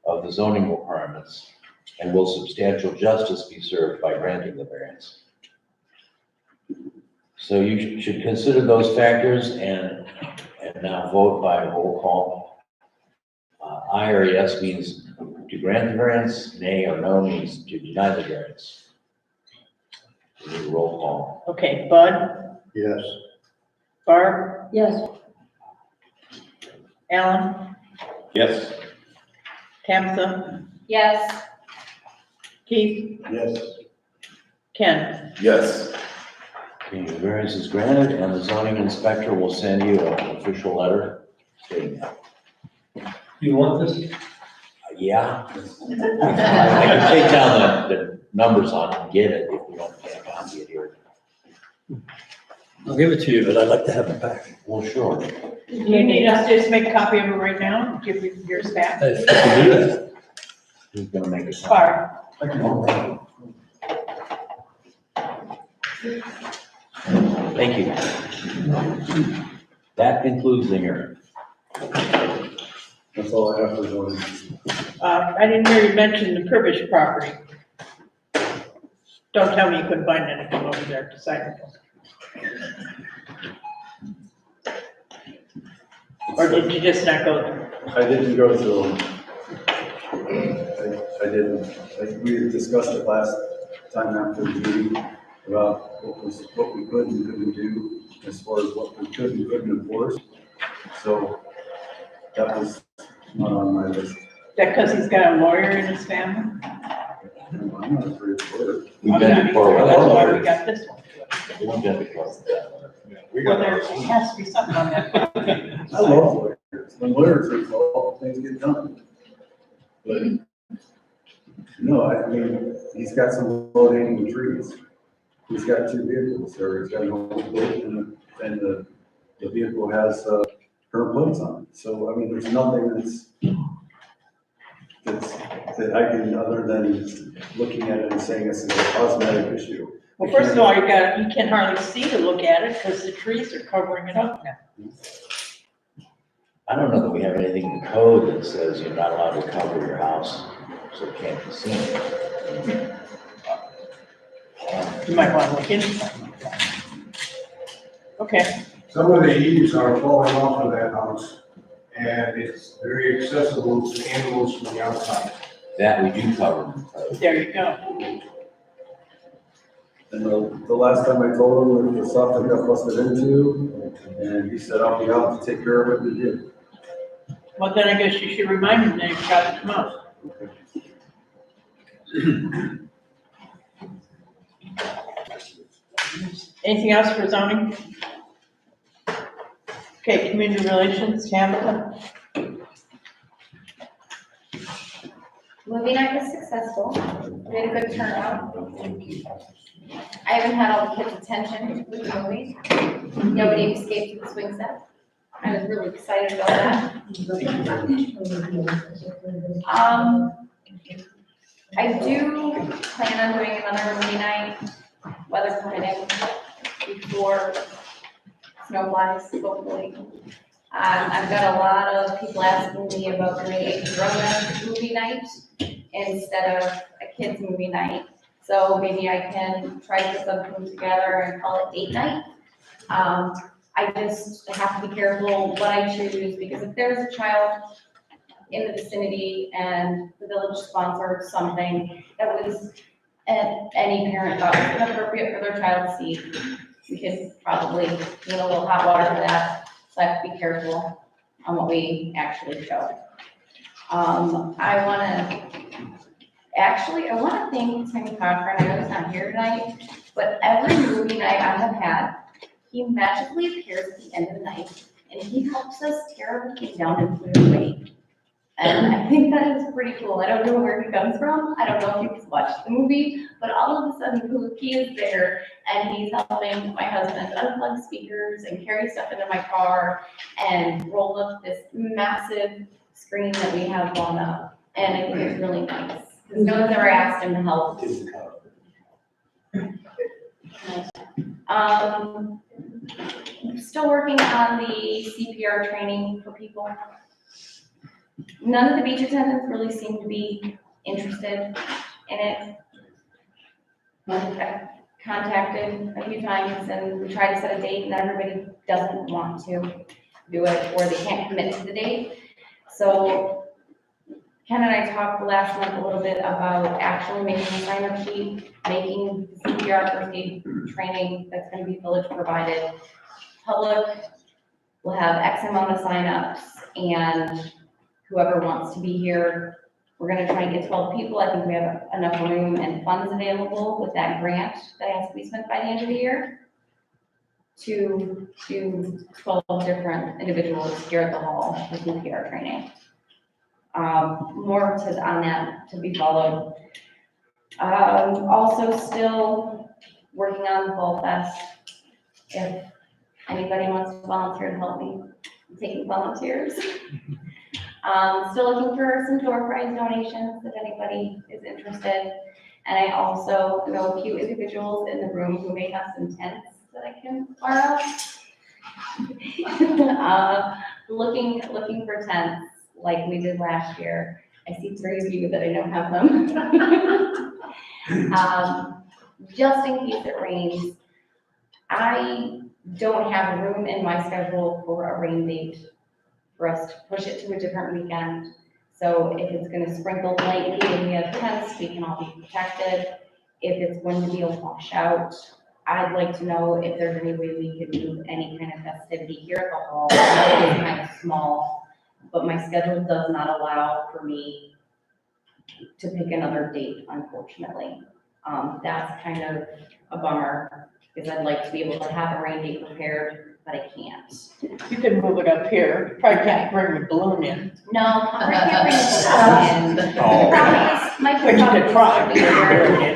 of the zoning requirements? And will substantial justice be served by granting the variance? So you should consider those factors and now vote by roll call. Aye or yes means to grant the variance, nay or no means to deny the variance. We need a roll call. Okay, Bud, Yes. Barb, Yes, Alan, Yes. Tabitha, Yes, Keith, Yes. Ken. Yes. Okay, the variance is granted, and the zoning inspector will send you an official letter stating that. You want this? Yeah. I can take down the numbers on it and get it if we can't copy it here. I'll give it to you, but I'd like to have it back. Well, sure. Do you need us to just make a copy of it right now, give it yours back? If you can do that. Who's gonna make it? Barb, Thank you. That concludes the hearing. That's all I have for zoning. I didn't hear you mention the Purvish property. Don't tell me you couldn't find anything over there to sign. Or did you just not go there? I didn't go through them. I didn't. We had discussed it last time after the meeting about what we could and couldn't do as far as what we could and couldn't enforce. So that was not on my list. That because he's got a lawyer in his family? I'm not afraid of it. We've been before. That's why we got this one. We've been before. Well, there has to be something on that. I love lawyers. When lawyers are involved, things get done. But, no, I mean, he's got some low-hanging trees. He's got 2 vehicles there. He's got an old boat and the vehicle has, current plates on it. So, I mean, there's nothing that I can, other than looking at it and saying this is a cosmetic issue. Well, first of all, you can hardly see to look at it because the trees are covering it up now. I don't know that we have anything in the code that says you're not allowed to cover your house so it can't be seen. You might want to look into something like that. Okay, Some of the eaves are falling off of that house, and it's very accessible to animals from the outside. That we do cover in the code. there you go. And the last time I told him the stuff that got busted into, and he said, I'll be out to take care of it, and he did. Well, then I guess you should remind him that he's got to come out. Anything else for zoning? Okay, community relations, Tabitha? movie night was successful. We had a good turnout. I haven't had all the kids' attention with the movie. Nobody escaped to the swing set. I was really excited about that. I do plan on doing another movie night, weather permitting, before snow flies, hopefully. I've got a lot of people asking me about doing a Corona movie night instead of a kids movie night. So maybe I can try to put something together and call it date night. I just have to be careful what I choose, because if there's a child in the vicinity and the village sponsored something that was, any parent thought was inappropriate for their child to see, we could probably need a little hot water for that. So I have to be careful on what we actually show. I wanna Actually, I want to thank Tim Cochran, I know he's not here tonight, but every movie night I have had, he magically appears at the end of the night, and he helps us tear everything down and put it away. And I think that is pretty cool. I don't know where he comes from, I don't know if he's watched the movie, but all of a sudden, he is there, and he's helping my husband unplug speakers and carry stuff into my car, and roll up this massive screen that we have blown up, and I think it's really nice. Because no one's ever asked him to help. Still working on the CPR training for people. None of the beach attendants really seem to be interested in it. I've contacted a few times and we tried to set a date and everybody doesn't want to do it or they can't commit to the date. So Ken and I talked last month a little bit about actually making a sign-up sheet, making CPR first aid training that's going to be village provided. Public will have X amount of sign-ups, and whoever wants to be here, we're going to try and get 12 people. I think we have enough room and funds available with that grant that has to be spent by the end of the year to do 12 different individuals here at the hall with CPR training. More on that to be followed. Also still working on the Fall Fest. If anybody wants to volunteer to help me, I'm taking volunteers. Still looking for some door prize donations if anybody is interested. And I also know a few individuals in the room who may have some tents that I can borrow. Looking for tents like we did last year. I see 3 of you that I know have them. Just in case it rains, I don't have room in my schedule for a rain date for us to push it to a different weekend. So if it's gonna sprinkle lightly and we have tents, we can all be protected. If it's going to be a washout, I'd like to know if there's any way we could do any kind of festivity here at the hall. It's kind of small, but my schedule does not allow for me to pick another date, unfortunately. That's kind of a bummer, because I'd like to be able to have a rain date prepared, but I can't. You can move it up here. You probably can't bring the balloon in. No, I can't bring the balloon in. Mike But would you could probably try.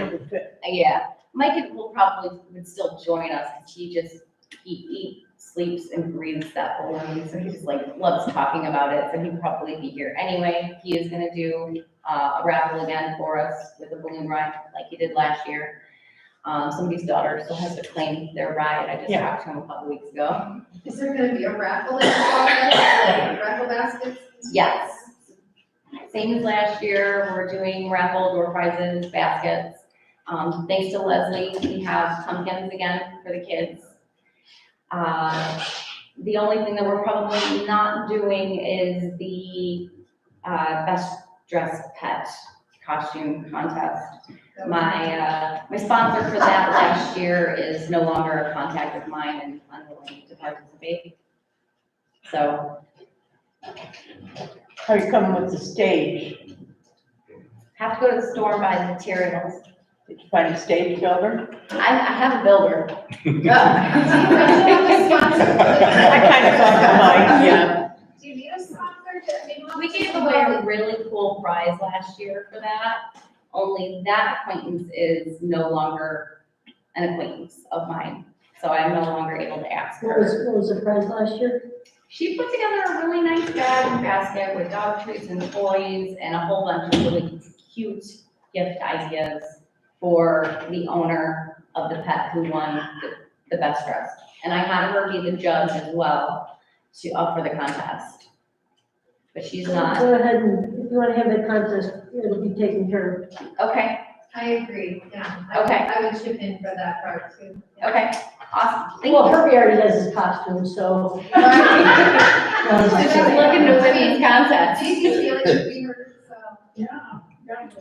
still be here. Yeah, Mike would still join us, because he eats, sleeps, and breathes that balloon, so he just like loves talking about it, so he'd probably be here anyway. He is gonna do a raffle again for us with a balloon ride, like he did last year. Somebody's daughter still has to claim their ride. I just talked to him a couple weeks ago. Is there gonna be a raffle in the raffle baskets? Yes. Same as last year, we're doing raffle, door prizes, baskets. Thanks to Leslie, we have pumpkins again for the kids. The only thing that we're probably not doing is the best dressed pet costume contest. My sponsor for that last year is no longer a contact of mine and unwilling to participate. So. How are you coming with the stage? Have to go to the store and buy the materials. Did you find a stage builder? I have a builder. I kind of thought you might, yeah. Do you need a sponsor? We gave away a really cool prize last year for that, only that acquaintance is no longer an acquaintance of mine, so I'm no longer able to ask What her. was the prize last year? She put together a really nice bag and basket with dog treats and toys and a whole bunch of really cute gift ideas for the owner of the pet who won the best dressed. And I had her be the judge as well for the contest. But she's not. Go ahead and, if you wanna have that contest, it'll be taken care of. Okay, I agree, yeah. Okay. I would chip in for that part too. okay, awesome, thank Well, you. Herbie already has his costume, so. She's looking to win these contests. Maybe feeling should be heard, so. Yeah.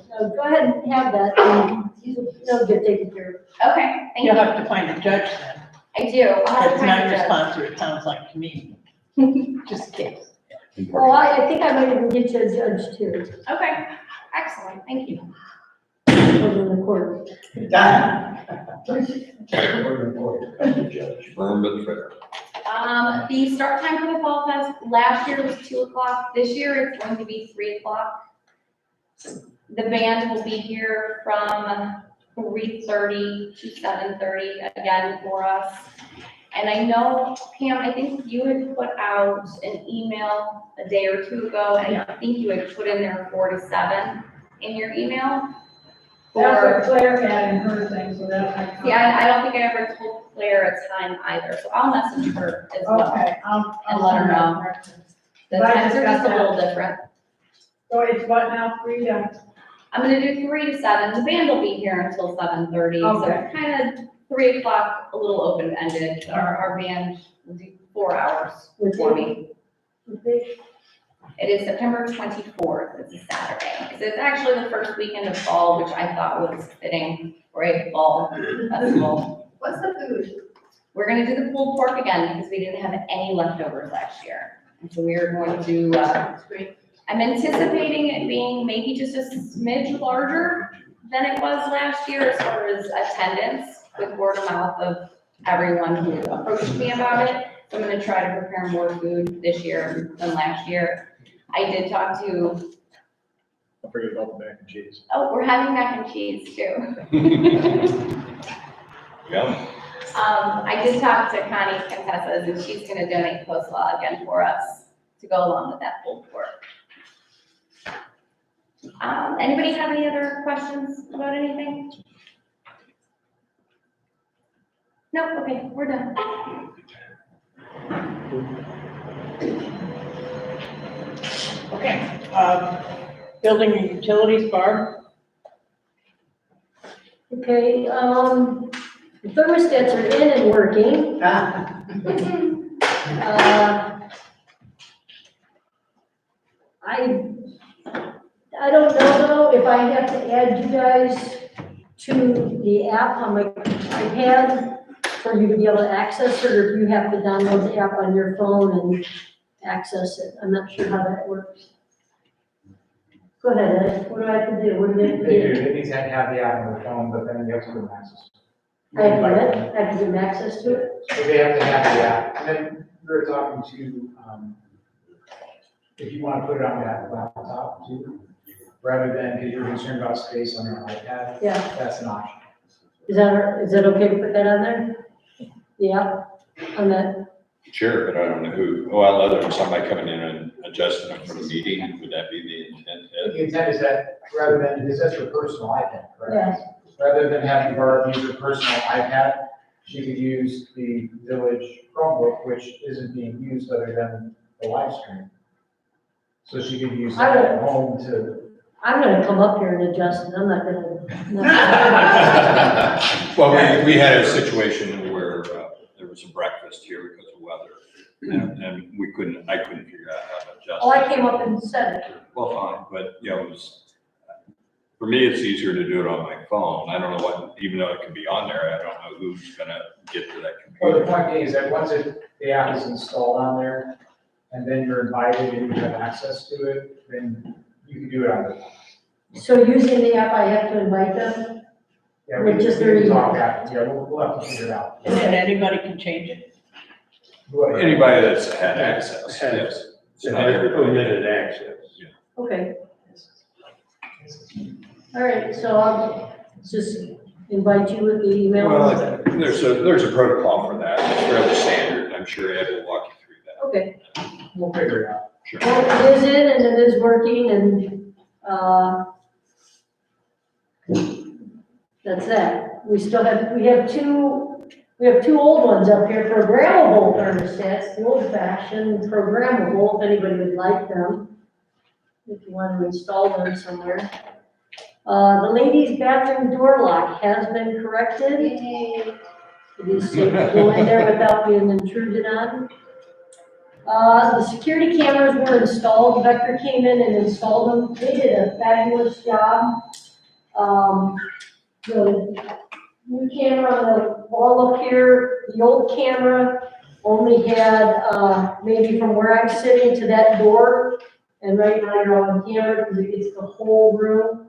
So go ahead and have that, and it'll get taken care of. Okay, thank You'll you. have to find a judge then. I do. I'll have to It's find not a your judge. sponsor, it sounds like to me. Just in case. Well, I think I might even get you a judge too. Okay, excellent, thank you. in the court. Firm but fair. The start time for the Fall Fest, last year was 2:00, this year it's going to be 3:00. The band will be here from 3:30 to 7:30 again for us. And I know, Pam, I think you had put out an email a day or two ago, and I think you had put in there 4 to 7 in your email. That's what Claire had in her thing, so that's my. Yeah, I don't think I ever told Claire a time either, so I'll message her as well. Okay, And let her know. The But I times just are got just a that. little different. So it's what now, 3 to? I'm gonna do 3 to 7, the band will be here until 7:30, so Okay. it's kind of 3:00, a little open-ended. Our band will do 4 hours for me. It is September 24th, it's a Saturday. So it's actually the first weekend of fall, which I thought was fitting for a fall festival. What's the food? We're gonna do the pulled pork again because we didn't have any leftovers last year. And so we are going to, I'm anticipating it being maybe just a smidge larger than it was last year as far as attendance with word of mouth of everyone who approached me about it. So I'm gonna try to prepare more food this year than last year. I did talk to, Don't forget about the mac and cheese. oh, we're having mac and cheese too. Yeah. I did talk to Connie Contessa's and she's gonna donate coleslaw again for us to go along with that pulled pork. Anybody have any other questions about anything? No, okay, we're done. Okay, building and utilities, Barb? Okay, the thermostats are in and working. I don't know though if I have to add you guys to the app on my iPad for you to be able to access it, or if you have to download the app on your phone and access it. I'm not sure how that works. Go ahead, Ed. What do I have to do? What do they have to They do? do, they need to have the app on their phone, but then you have to give them access. I have to what? I have to give them access to it? So they have to have the app, and then we were talking to, if you want to put it on that laptop too, rather than, because you're concerned about space on your iPad, Yeah. that's an option. Is that okay to put that on there? Yeah, on that. Sure, but I don't know who, well, other than somebody coming in and adjusting it for the meeting, would that be the intent? The intent is that rather than, because that's your personal iPad, correct? Yes. Rather than having Barb use her personal iPad, she could use the village Chromebook, which isn't being used other than the live stream. So she could use that at home to. I'm gonna come up here and adjust it, I'm not gonna. Well, we had a situation where there was some breakfast here because of weather, and I couldn't figure out how to adjust. Oh, I came up and said it. Well, fine, but, you know, for me, it's easier to do it on my phone. I don't know what, even though it can be on there, I don't know who's gonna get to that Well, the computer. point being is that once the app is installed on there, and then you're invited and you have access to it, then you can do it on the phone. So using the app, I have to invite them? Yeah, we With just we their can talk email. after, yeah, we'll have to figure it out. And then anybody can change it? Anybody that's had access, yes. So not everybody. Permitted access. Okay. All right, so I'll just invite you with the email? Well, there's a protocol for that. It's fairly standard. I'm sure Ed will walk you through that. Okay. We'll figure it out. Sure. Well, it is in and it is working and, that's that. We have two old ones up here, programmable thermostats, the old fashioned programmable, if anybody would like them. If you want to install them somewhere. The ladies' bathroom door lock has been corrected. It is safe to go in there without being intruded on. The security cameras were installed. Vector came in and installed them. They did a fabulous job. The new camera on the wall up here, the old camera only had, maybe from where I'm sitting to that door. And right now you're on camera because it gets the whole room.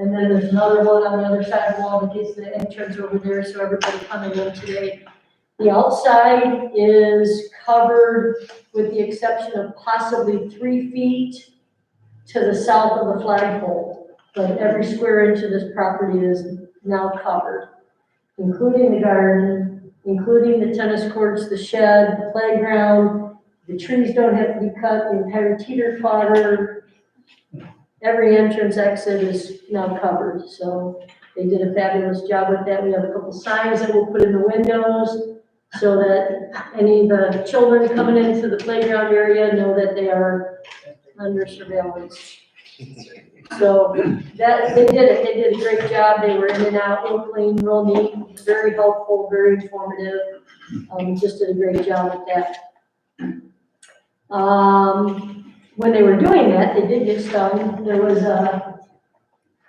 And then there's another one on the other side of the wall that gets the entrance over there, so everybody coming in today. The outside is covered with the exception of possibly 3 feet to the south of the flagpole. But every square inch of this property is now covered, including the garden, including the tennis courts, the shed, the playground. The trees don't have to be cut, the entire teeter totter. Every entrance exit is now covered, so they did a fabulous job with that. We have a couple signs that we'll put in the windows so that any of the children coming into the playground area know that they are under surveillance. So that, they did a great job. They were in and out, real clean, real neat, very helpful, very informative. Just did a great job with that. When they were doing that, they did get stung. There was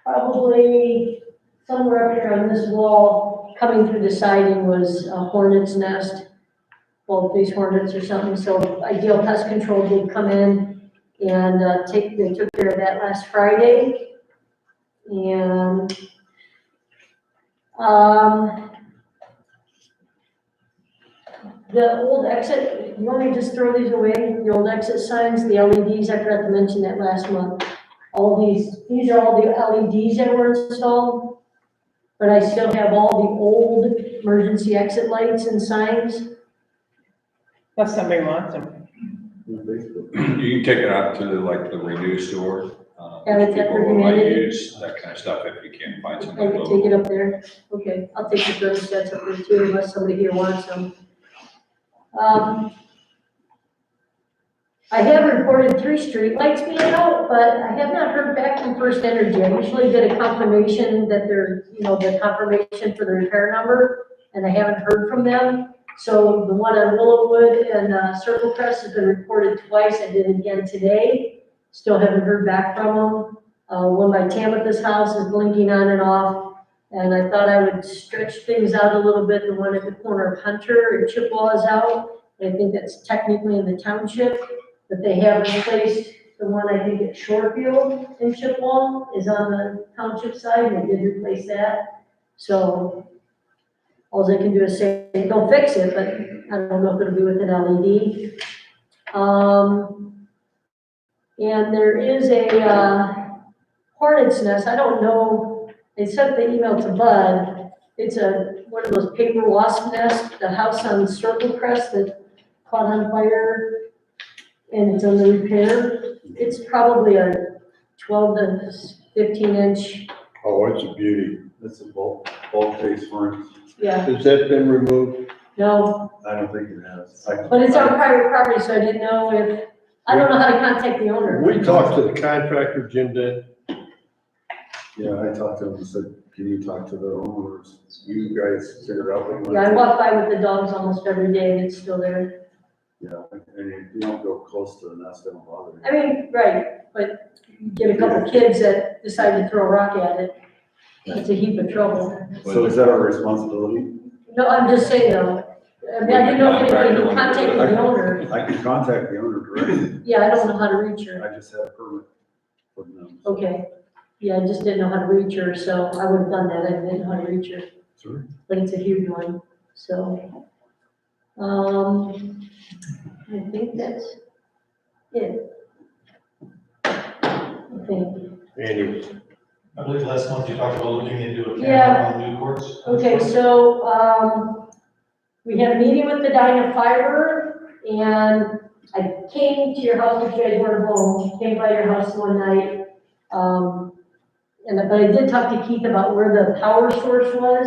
probably somewhere up here on this wall, coming through the siding was a hornet's nest, both these hornets or something. So Ideal Pest Control did come in and they took care of that last Friday. And the old exit, you want me to just throw these away? The old exit signs, the LEDs, I forgot to mention that last month. All these are all the LEDs that were installed, but I still have all the old emergency exit lights and signs. If somebody wants them. You can take it out to like the renew store. Habitat People for will might Humanity. use that kind of stuff if you can't find I something can local. take it up there. Okay, I'll take the thermostats up there too, unless somebody here wants them. I have reported 3 street lights being out, but I have not heard back from First Energy. I usually get a confirmation that they're, the confirmation for the repair number, and I haven't heard from them. So the one on Willowwood and Circle Crest has been reported twice. I did it again today. Still haven't heard back from them. One by Tamitha's house is blinking on and off. And I thought I would stretch things out a little bit. The one at the corner of Hunter and Chippewa is out. I think that's technically in the township, but they have replaced the one I think at Shorefield in Chippewa is on the township side. They did replace that. So all they can do is say, they'll fix it, but I don't know if it'll be with an LED. And there is a hornet's nest. I don't know. They sent the email to Bud. It's one of those paper wasp nests, the house on Circle Crest that caught on fire, and it's under repair. It's probably a 12 to 15 inch. Oh, it's a beauty. It's a bulk face horn. Yeah, Has that been removed? no, I don't think it has. but it's on private property, so I didn't know I don't know how to contact the owner. We talked to the contractor, Jim did. Yeah, I talked to him and said, can you talk to the owners? You guys figured out what you Yeah, I want. walk by with the dogs almost every day, and it's still there. Yeah, and you don't go close to the nest, they don't bother you. I mean, right, but you get a couple kids that decide to throw a rock at it, it's a heap of trouble. So is that our responsibility? No, I'm just saying though, I mean, I didn't know if anybody had contacted the owner. I can contact the owner directly. Yeah, I don't know how to reach her. I just had a permit from them. Okay, yeah, I just didn't know how to reach her, so I would have done that, I didn't know how to reach her. Sure. But it's a huge one, so. I think that's it. I think. Andy. I believe last month you talked about looking into a Yeah. camera on new courts. Okay, so, we had a meeting with the Dyna Fiber, and I came to your house, if you guys weren't home, came by your house one night. But I did talk to Keith about where the power source was.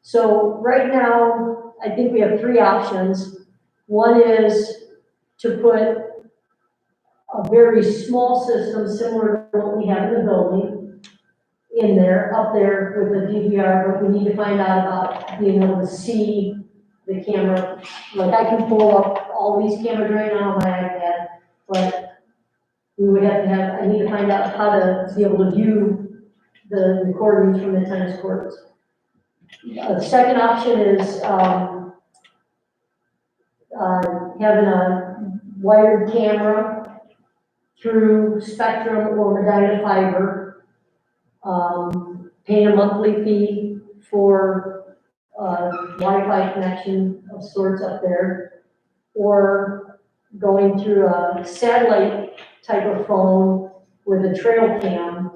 So right now, I think we have 3 options. One is to put a very small system similar to what we have in the building in there, up there with the DVR, but we need to find out about being able to see the camera. Like I can pull up all these cameras right now on my iPad, but we would have to I need to find out how to be able to view the recordings from the tennis courts. The second option is having a wired camera through Spectrum or Medina Fiber paying a monthly fee for Wi-Fi connection of sorts up there, or going through a satellite type of phone with a trail cam,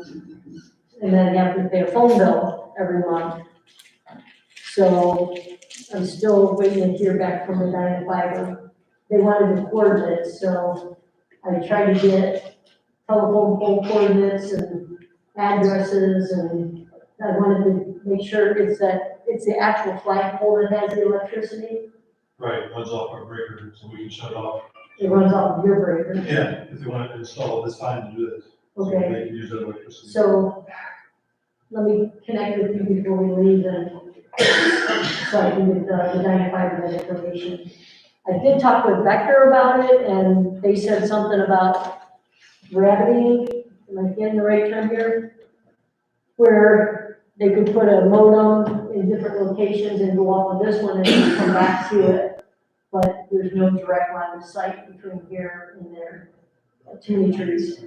and then have to pay a phone bill every month. So I'm still waiting to hear back from the Dynafiber. They wanted the coordinates, so I tried to get telephone pole coordinates and addresses, and I wanted to make sure it's the actual flagpole that has the electricity. Right, runs off our breaker, so we can shut off. It runs off of your breaker. Yeah, if you want to install this time to do this. So Okay. they can use that electricity. So let me connect with you before we leave, and so I can get the Dynafiber that information. I did talk with Vector about it, and they said something about gravity, am I getting the right term here? Where they could put a modem in different locations and go off of this one and then come back to it. But there's no direct line of sight between here and there. Too many trees.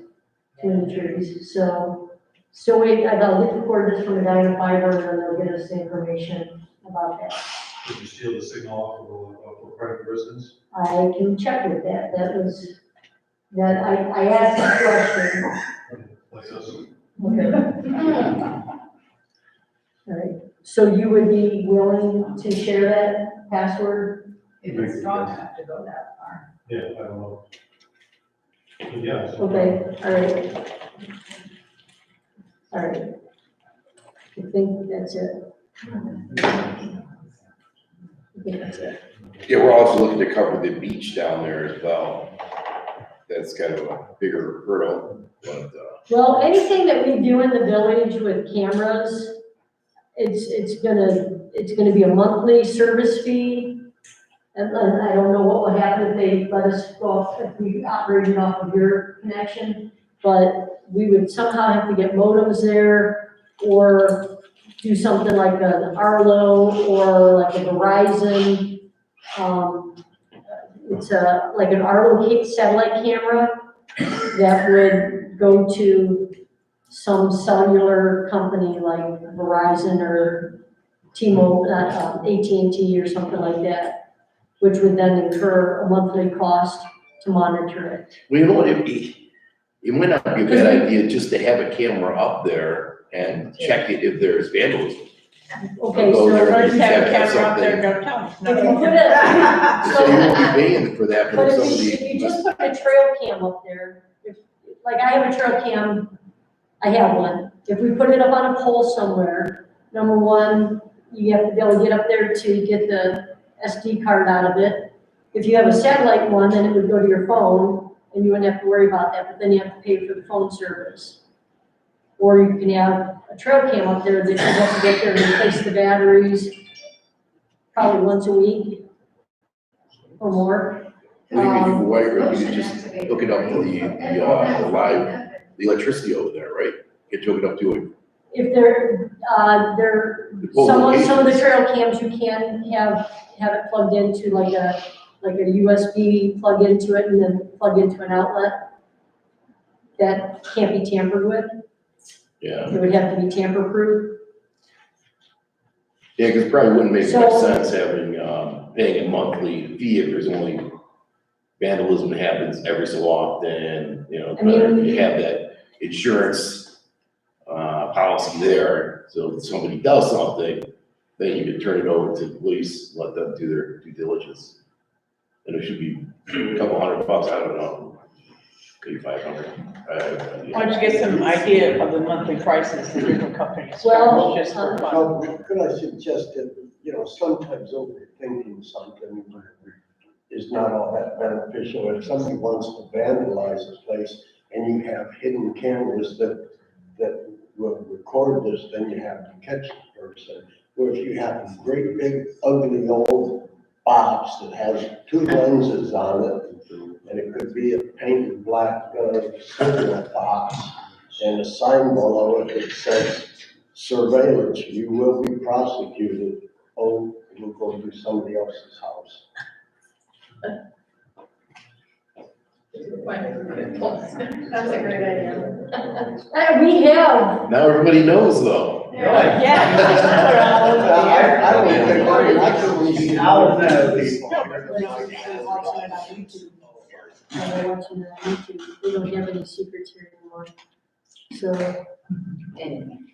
So, still wait, I'll get the coordinates from the Dynafiber, and then they'll get us the information about that. Did you steal the signal off of private residence? I can check with that, I asked the question. Like us? Okay. All right, so you would be willing to share that password? If it's strong enough to go that far. Yeah, I don't know. But yeah. so- Okay, all right. All right. I think that's it. I think that's it. Yeah, we're also looking to cover the beach down there as well. That's kind of a bigger hurdle, but, Well, anything that we do in the village with cameras, it's gonna be a monthly service fee. And I don't know what will happen if they let us go off, if we operated off of your connection, but we would somehow have to get modems there, or do something like an Arlo or like a Verizon. It's like an Arlo satellite camera that would go to some cellular company like Verizon or T-Mobile, AT&T or something like that, which would then incur a monthly cost to monitor it. well, you know what, it might not be a bad idea just to have a camera up there and check it if there's vandalism. Okay, Go so there and Let's you have a check camera up there, something. don't tell us. if you No. put it, So you won't be paying for that, but but if if somebody. you just put a trail cam up there, like I have a trail cam, I have one. If we put it up on a pole somewhere, number one, you have to be able to get up there to get the SD card out of it. If you have a satellite one, then it would go to your phone, and you wouldn't have to worry about that, but then you have to pay for the phone service. Or you can have a trail cam up there that you have to get there and replace the batteries probably once a week or more. Well, even if you wire, you can just hook it up to the electricity over there, right? Get hook it up to it. If some of the trail cams, you can have it plugged into like a USB, plug into it and then plug into an outlet. That can't be tampered with. Yeah, It would have to be tamper proof. yeah, because it probably wouldn't make So- much sense having, paying a monthly fee if there's only vandalism happens every so often, you know. I mean- If you have that insurance, policy there, so if somebody does something, then you can turn it over to the police, let them do their due diligence. And it should be a couple $100, I don't know, maybe 500. I have no idea. Why don't you get some idea of the monthly prices the different companies Well, charge just for fun? Could I suggest that, sometimes overthinking something is not all that beneficial. If somebody wants to vandalize a place and you have hidden cameras that will record this, then you have to catch the person. Or if you have a great big ugly old box that has 2 lenses on it, and it could be a painted black cigarette box, and a sign below it that says surveillance, you will be prosecuted. Oh, you'll go to somebody else's house. That's a great idea. We have, Now everybody knows though. Yeah. I don't think, I can leave out of that. when they're watching it on YouTube, we don't have any secrets here anymore. So,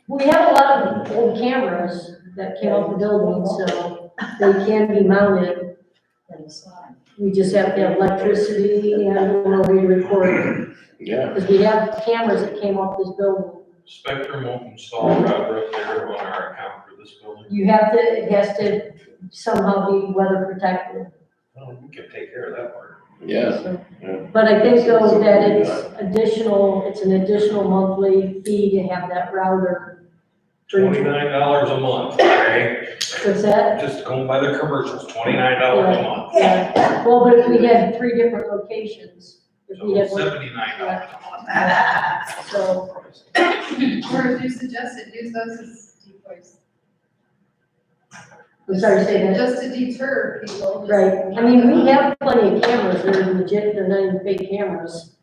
we have a lot of old cameras that came off the building, so they can be mounted. We just have to have electricity and a way to record it. Yeah. Because we have cameras that came off this building. Spectrum won't install a router up there on our account for this building. You have to, it has to somehow be weather protected. Well, we can take care of that part. Yeah. But I think though that it's an additional monthly fee to have that router. $29 a month, okay? What's that? Just going by the commercials, $29 a month. Yeah, well, but if we had 3 different locations, if we had one. $79 a month. So, Or if you suggested use those as decoys. I'm sorry, say that. Just to deter people. Right, I mean, we have plenty of cameras, they're legit, they're not even fake cameras,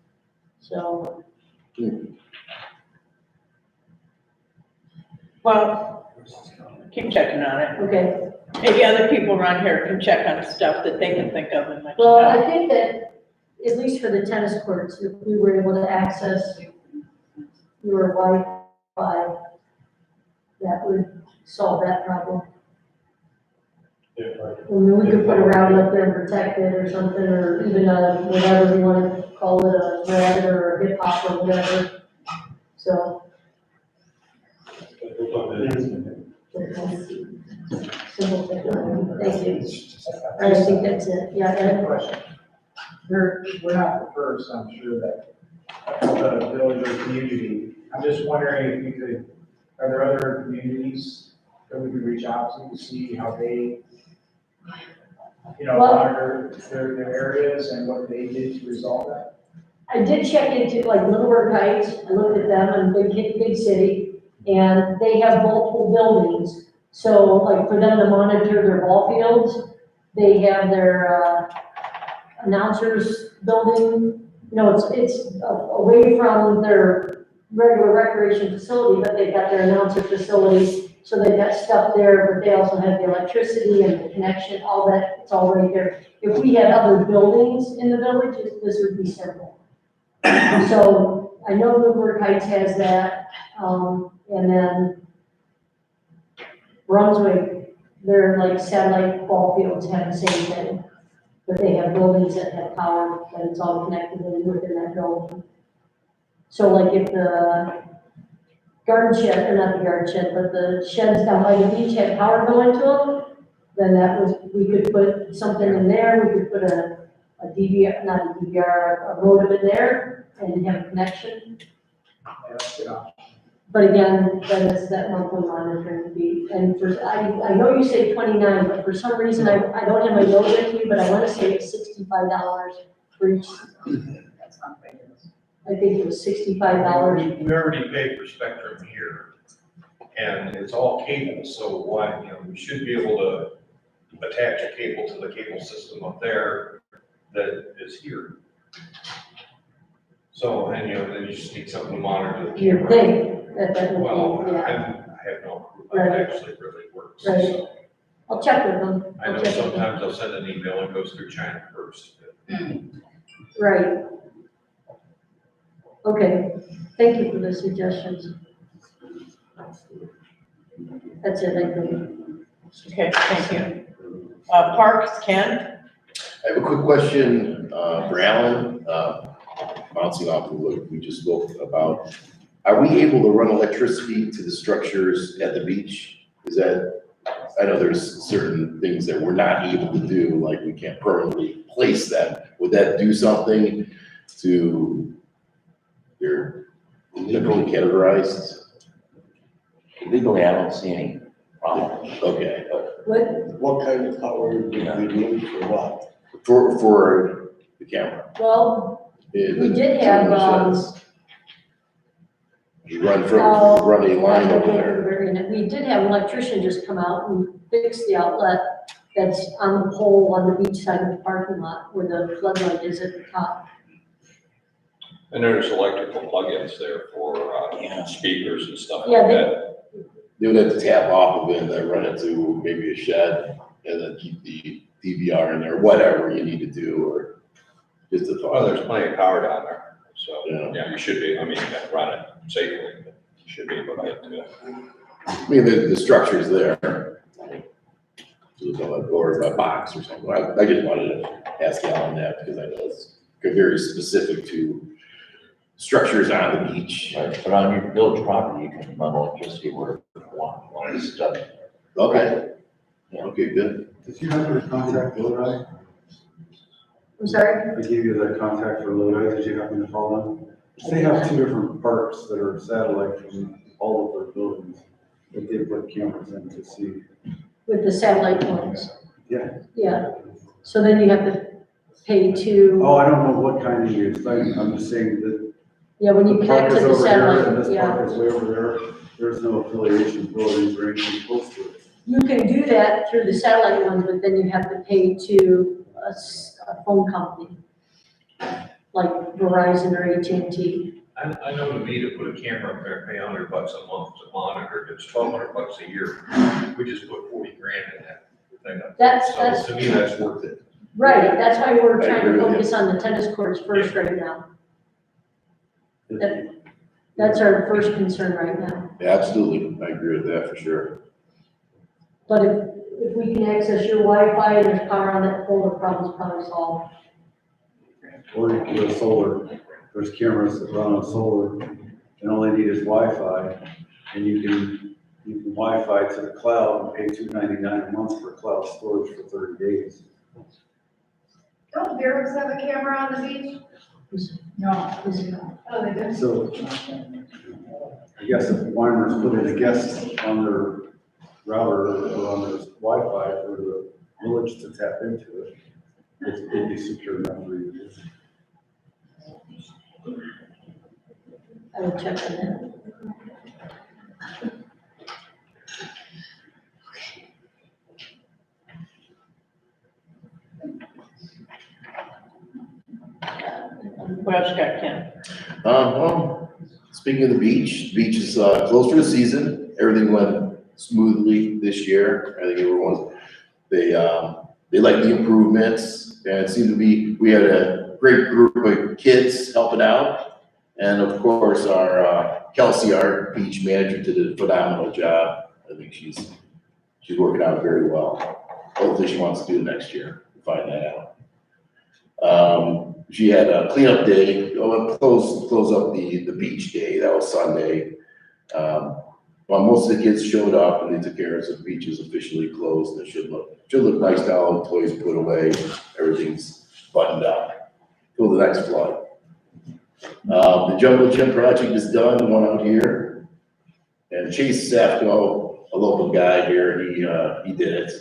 so. Well, keep checking on it. Okay, Maybe other people around here can check on stuff that they can think of and let you well, know. I think that, at least for the tennis courts, if we were able to access your Wi-Fi, that would solve that problem. I mean, we could put a router up there and protect it or something, or even whatever we want to call it, a rabbit or a hip hop or whatever, so. Simple technology, thank you. I think that's it, yeah, and Question. We're not the first, I'm sure, that the village or community. I'm just wondering if you could, are there other communities that we could reach out to see how they, Well- monitor their areas and what they did to resolve that? I did check into like Middleburg Heights, I looked at them in big city, and they have multiple buildings. So like for them to monitor their ball fields, they have their announcers building. It's away from their regular recreation facility, but they've got their announcer facility. So they've got stuff there, but they also have the electricity and the connection, all that, it's all right there. If we had other buildings in the village, this would be simple. So I know Middleburg Heights has that, and then Brunswick, their like satellite ball fields have the same thing. But they have buildings that have power, that it's all connected in within that building. So like if the garden shed, or not the garden shed, but the sheds down by the beach had power going to them, then we could put something in there, we could put a DVR, not a DVR, a modem in there and have a connection. But again, then it's that monthly monitoring fee. And I know you say 29, but for some reason, I don't have my notes with me, but I want to say it's $65 for each. That's not fair. I think it was $65. We already pay for spectrum here, and it's all cable, so why, we should be able to attach a cable to the cable system up there that is here. So, and then you just need something to monitor the You camera. think that would Well, be, yeah. I have no clue how it actually really works. Right. So, I'll check with them. I know sometimes I'll send an email and it goes through China first. Right. Okay, thank you for the suggestions. That's it, I think. Okay, thank you. Parks, Ken? I have a quick question, for Alan, bouncing off of what we just spoke about. Are we able to run electricity to the structures at the beach? I know there's certain things that we're not able to do, like we can't permanently place them. Would that do something to your legally categorized? Legally, I don't see any problem. Okay, What kind of power would we need for what? for the camera. Well, we did have, You run a line over there. we did have an electrician just come out and fix the outlet that's on the pole on the beach side of the parking lot where the floodlight is at the top. And there's electrical plugins there for, speakers and stuff Yeah, like they- that. They would have to tap off of it and then run it to maybe a shed and then keep the DVR in there, whatever you need to do, or just a Well, thought. there's plenty of power down there, so, Yeah. yeah, you should be, I mean, you gotta run it safely, but you should be able to get to it. I mean, the structure's there. So it's like, or a box or something. I just wanted to ask you on that because I know it's very specific to structures on the beach. Right, but on your village property, you can run electricity wherever you want, as long as it's done. Okay. Yeah. Okay, good. Did you have your contact Lodi? I'm sorry? I gave you the contact for Lodi, did you happen to call them? They have two different parks that are satellite from all of their buildings, that they put cameras in to see. With the satellite ones? Yeah. Yeah, so then you have to pay to, Oh, I don't know what kind you use, I'm just saying that yeah, when you the park connect to is the over here and satellite, this yeah. park is way over there. There's no affiliation buildings or anything close to it. You can do that through the satellite ones, but then you have to pay to a phone company, like Verizon or AT&T. I know to me to put a camera up there, pay $100 a month to monitor, it's $1,200 a year. We just put 40 grand in that thing up. That's- So that's- to me, that's worth it. Right, that's why we're I trying agree to with you. focus on the tennis courts first right now. That's our first concern right now. Yeah, absolutely. I agree with that for sure. But if we can access your Wi-Fi and there's power on that pole, the problem's probably solved. Or you can go solar, there's cameras that run on solar, and all they need is Wi-Fi, and you can Wi-Fi to the cloud and pay $299 a month for cloud storage for 30 days. Don't Barracks have a camera on the beach? No, Oh, they do? So I guess if Weimer's put in a guest on their router or on their Wi-Fi for the village to tap into it, it'd be secure enough for you. I will check on that. What else you got, Ken? Well, speaking of the beach is close for the season. Everything went smoothly this year. I think everyone, they like the improvements, and it seemed to be, we had a great group of kids helping out. And of course, our Kelsey, our beach manager, did a phenomenal job. I think she's working out very well. Hopefully she wants to do it next year. We'll find that out. She had a cleanup day, close up the beach day. That was Sunday. Well, most of the kids showed up and they took care of it. So the beach is officially closed. It should look nice now. Toys put away. Everything's buttoned up till the next flood. The jungle gym project is done. The one out here, and Chase Safko, a local guy here, he did it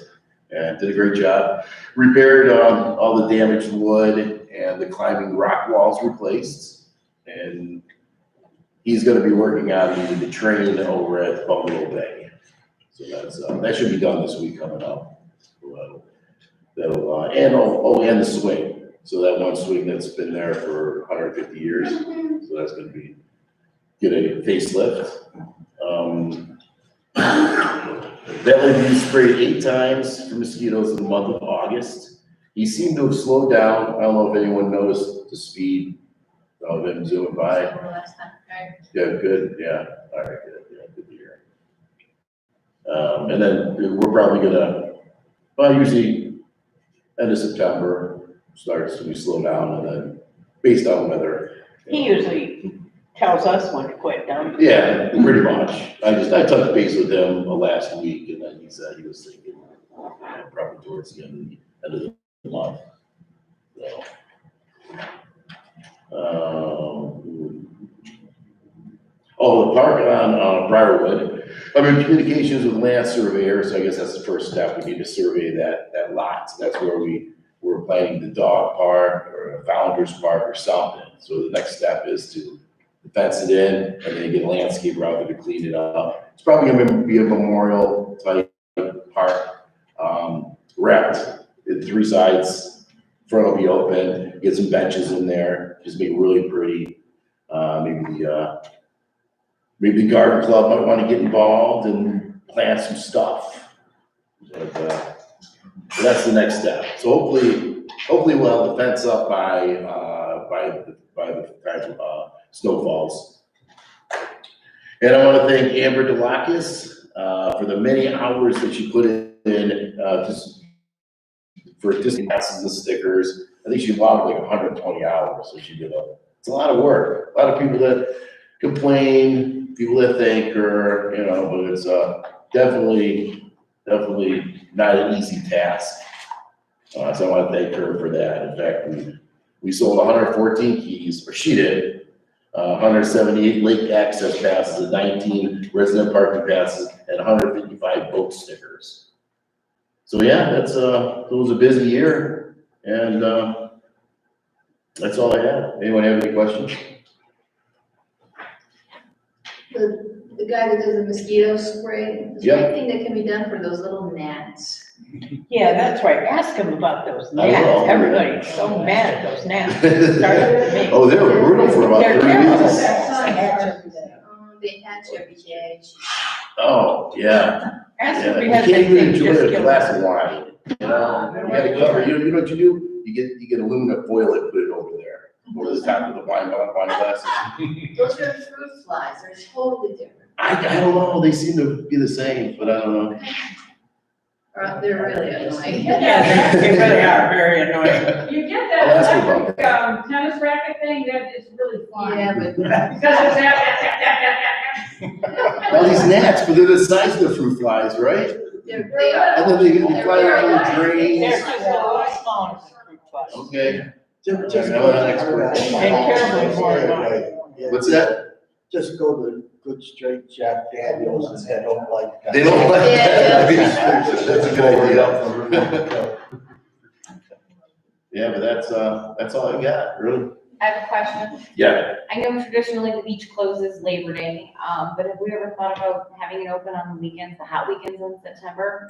and did a great job. Repaired all the damaged wood and the climbing rock walls replaced. And he's gonna be working on the train over at Bungalow Bay. So that should be done this week coming up. And the swing. So that one swing that's been there for 150 years. So that's gonna get a facelift. Valley View sprayed 8 times for mosquitoes in the month of August. He seemed to have slowed down. I don't know if anyone noticed the speed of him zooming by. Yeah, good, yeah, all right, good, yeah, good to hear. And then we're probably gonna, usually end of September starts to slow down, and then based on weather. He usually tells us when to quit, don't he? Yeah, pretty much. I touched base with him last week, and then he said he was thinking probably towards the end of the month. So. The park on Briarwood. I'm in communications with land surveyors, so I guess that's the first step. We need to survey that lot. That's where we're planning the dog park or a founder's park or something. So the next step is to fence it in and then get a landscaper out there to clean it up. It's probably gonna be a memorial type park, wrapped in 3 sides. Front will be open, get some benches in there, just make it really pretty. Maybe the garden club might want to get involved and plant some stuff. But that's the next step. So hopefully we'll have the fence up by the time snow falls. And I want to thank Amber Delakis for the many hours that she put in just for distant passes and stickers. I think she logged like 120 hours, so she did it's a lot of work. A lot of people that complain, people that thank her, but it's definitely not an easy task. So I want to thank her for that. In fact, we sold 114 keys, or she did. 178 lake access passes, and 19 resident parking passes, and 155 boat stickers. So yeah, it was a busy year, and that's all I have. Anyone have any questions? The guy that does the mosquito spray, is there anything that can be done for those little gnats? Yeah, that's right. Ask him about those I will. gnats. Everybody's so mad at those gnats. Started with me. Oh, they were brutal for about They're 30 terrible. minutes. They hatch every day. Oh, yeah. Ask Yeah, if he you has can't even anything, enjoy just a give glass him. of wine, you gotta cover, you know what you do? You get aluminum foil and put it over there, over the top of the wine glasses. Those are fruit flies, they're totally different. I don't know, they seem to be the same, but I don't know. They're really annoying. Yeah, they really are very annoying. You get I'll that ask her about electric, tennis racket thing, that is really fun. Yeah, but. Because it's that. Well, these gnats, but they're the size of the fruit flies, right? They are. And then they fly around the They're drains. just a little smaller than fruit flies. Okay. Just I'm not an expert. And terribly more annoying. What's that? Just go to good straight Jack Daniels and they don't like that. They don't like that. That's a good idea. Yeah, but that's all I got, really. I have a question. Yeah. I know traditionally the beach closes Labor Day, but have we ever thought about having it open on the weekends, the hot weekends in September?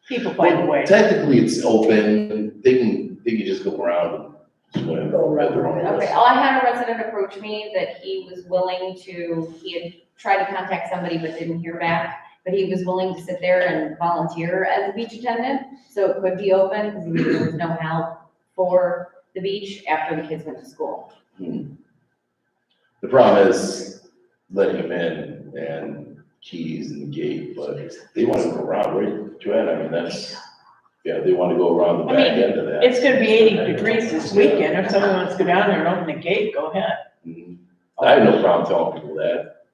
People find a way. Technically, it's open. They can just go around and swim at their own Okay, risk. I had a resident approach me that he was willing to, he had tried to contact somebody but didn't hear back, but he was willing to sit there and volunteer as a beach attendant, so it could be open, because he knew there was no help for the beach after the kids went to school. The problem is letting them in and keys and the gate, but they want to go around, right, Joanne? I mean, they want to go around the I back mean, end of that. It's gonna be 80 degrees this weekend. If someone wants to go down there and open the gate, go ahead. I have no problem telling people that,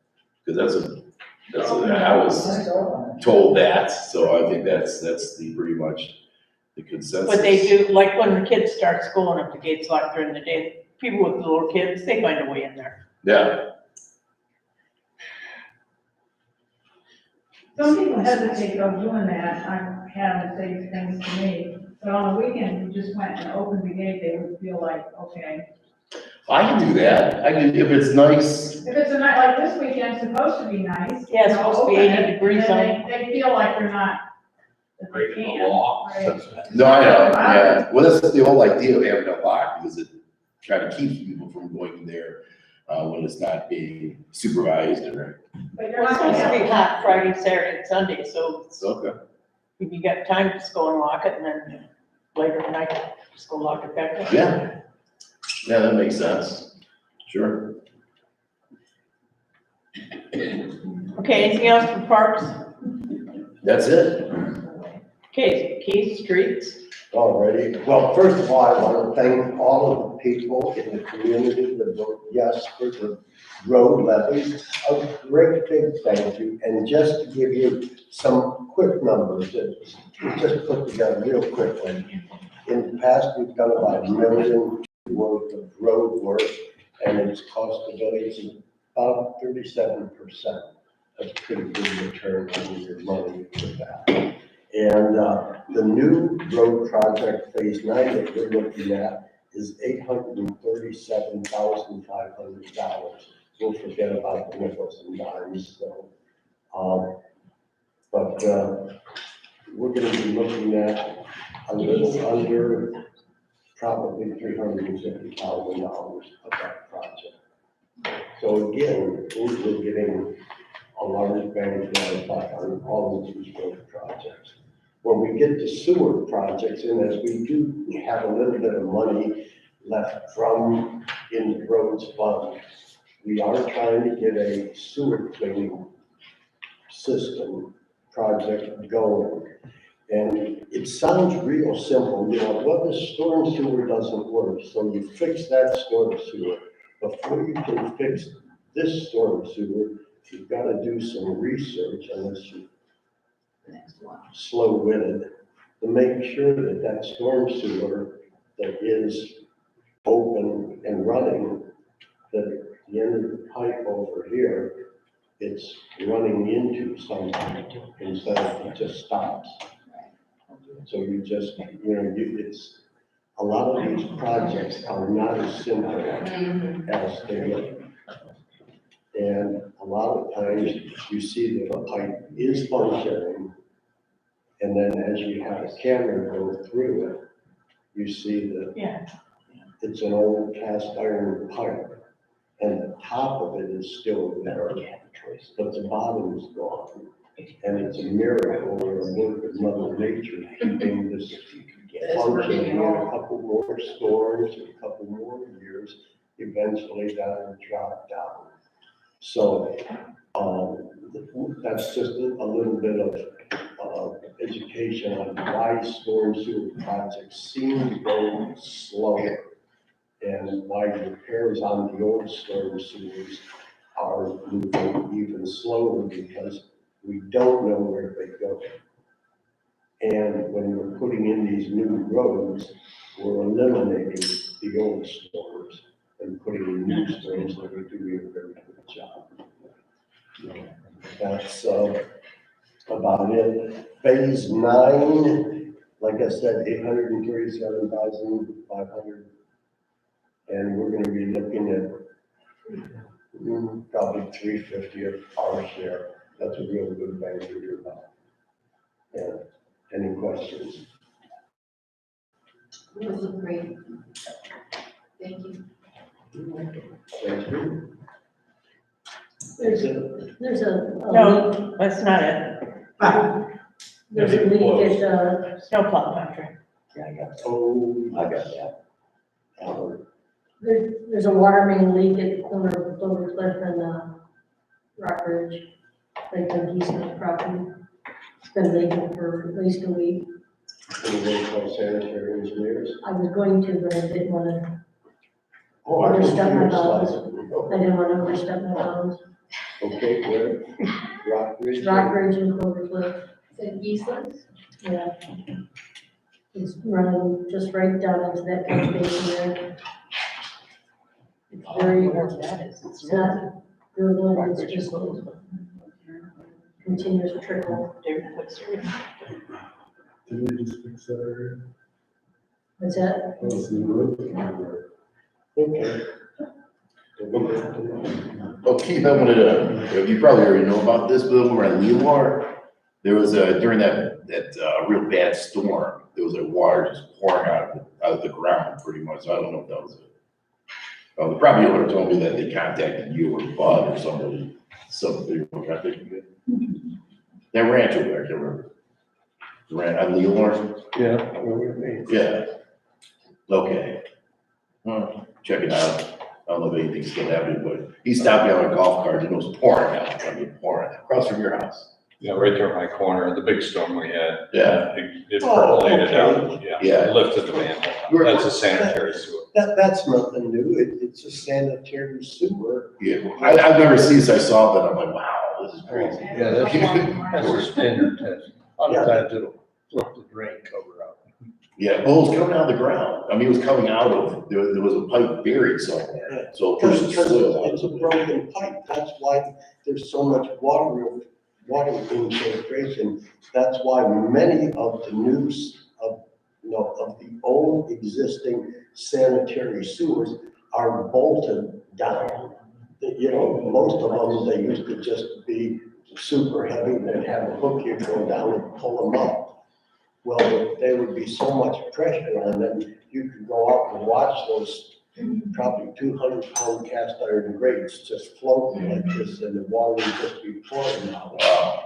because I was told that, so I think that's pretty much the consensus. But they do, like when the kids start school and if the gate's locked during the day, people with little kids, they find a way in there. Yeah. Some people hesitate about doing that, I had them say things to me, but on the weekend, you just went and opened the gate, they would feel like, okay. I can do that. If it's nice. If it's a night like this weekend, it's supposed to be nice. Yeah, it's you know, supposed to be open 80 it, degrees and then they feel like they're not, that they can, right? No, I know, yeah. Well, that's the whole idea of having it locked, because it trying to keep people from going in there when it's not being supervised or. But you're It's not gonna supposed to be have. hot Friday, Saturday, and Sunday, so Okay. if you got time, just go and lock it, and then later tonight, just go lock it back up. Yeah. Yeah, that makes sense. Sure. Okay, anything else for parks? That's it. Okay, Keith, streets. Already. Well, first of all, I want to thank all of the people in the community that voted yes for the road levies. A great big thank you. And just to give you some quick numbers, just put together real quickly. In the past, we've done about $1 million worth of road work, and it's cost the village about 37%. That's a pretty good return on your money with that. And the new road project, phase 9, that we're looking at is $837,500. We'll forget about the nickels and dimes, so. But we're gonna be looking at a little under probably $350,000 of that project. So again, we're getting a large bang for our buck on all of these road projects. When we get to sewer projects, and as we do have a little bit of money left from in the roads fund, we are trying to get a sewer cleaning system project going. And it sounds real simple, you know, well, the storm sewer doesn't work, so you fix that storm sewer. Before you can fix this storm sewer, you've got to do some research, unless you're slow-witted, to make sure that that storm sewer that is open and running, that at the end of the pipe over here, it's running into something instead of it just stops. So you just, you know, it's, a lot of these projects are not as simple as they look. And a lot of times you see that a pipe is functioning, and then as you have a camera go through it, you see that it's an old cast iron pipe, and the top of it is still there, but the bottom is gone. And it's a miracle or a work of Mother Nature keeping this functioning. In a couple more storms, a couple more years, eventually that'll drop down. So, that's just a little bit of education on why storm sewer projects seem to go slower, and why repairs on the old storm sewers are moving even slower, because we don't know where they go. And when we're putting in these new roads, we're eliminating the old storms and putting in new storms that are doing a very good job. That's about it. Phase 9, like I said, 837,500. And we're gonna be looking at probably 350 of our share. That's a real good bang for your buck. Yeah, any questions? This is great. Thank you. Thank you. There's a. No, that's not it. There's a leak at, Snowplow country. Yeah, I got that. Oh, I got that. there's a water main leak at Clover Cliff and, Rockridge, like the Geeson property. It's been leaking for at least a week. Any work on sanitary engineers? I was going to, but I didn't wanna Oh, I overstep my can bounds. slice I didn't wanna overstep my bounds. Okay, where? Rockridge? Rockridge and Clover Cliff, Is it useless? yeah. It's running just right down into that catch basin there. It's very, it's not good, it's just a continuous trickle. Did we just fix that area? What's that? What's the roof? Okay. Oh, Keith, I wanted to, you probably already know about this, but over at Leeward, there was during that real bad storm, there was water just pouring out of the ground pretty much. So I don't know if that was it. The property owner told me that they contacted you or Bud or somebody contacted you. That ranch over there, I can't remember. The ranch on Leeward? Yeah, where we meet. Yeah. Okay. Check it out. I don't know if anything's still happening, but he stopped me on a golf cart and it was pouring out. I mean, pouring across from your house. Yeah, right there in my corner, the big storm we had. Yeah. It percolated out, Yeah. It lifted the manhole. That's a sanitary sewer. That's nothing new, it's a sanitary sewer. Yeah, I've never seen this. I saw that. I'm like, wow, this is crazy. Yeah, that's a standard test. A lot of times it'll flip the drain cover out. Yeah, well, it was coming out of the ground. I mean, it was coming out of, there was a pipe buried somewhere. So it pushed the soil out. It's a broken pipe, that's why there's so much water infiltration. That's why many of the of the old existing sanitary sewers are bolted down. You know, most of them, they used to just be super heavy, they'd have a hook you go down and pull them up. Well, there would be so much pressure on them, you could go out and watch those probably 200-pound cast iron grates just floating like this and the water would just be pouring out.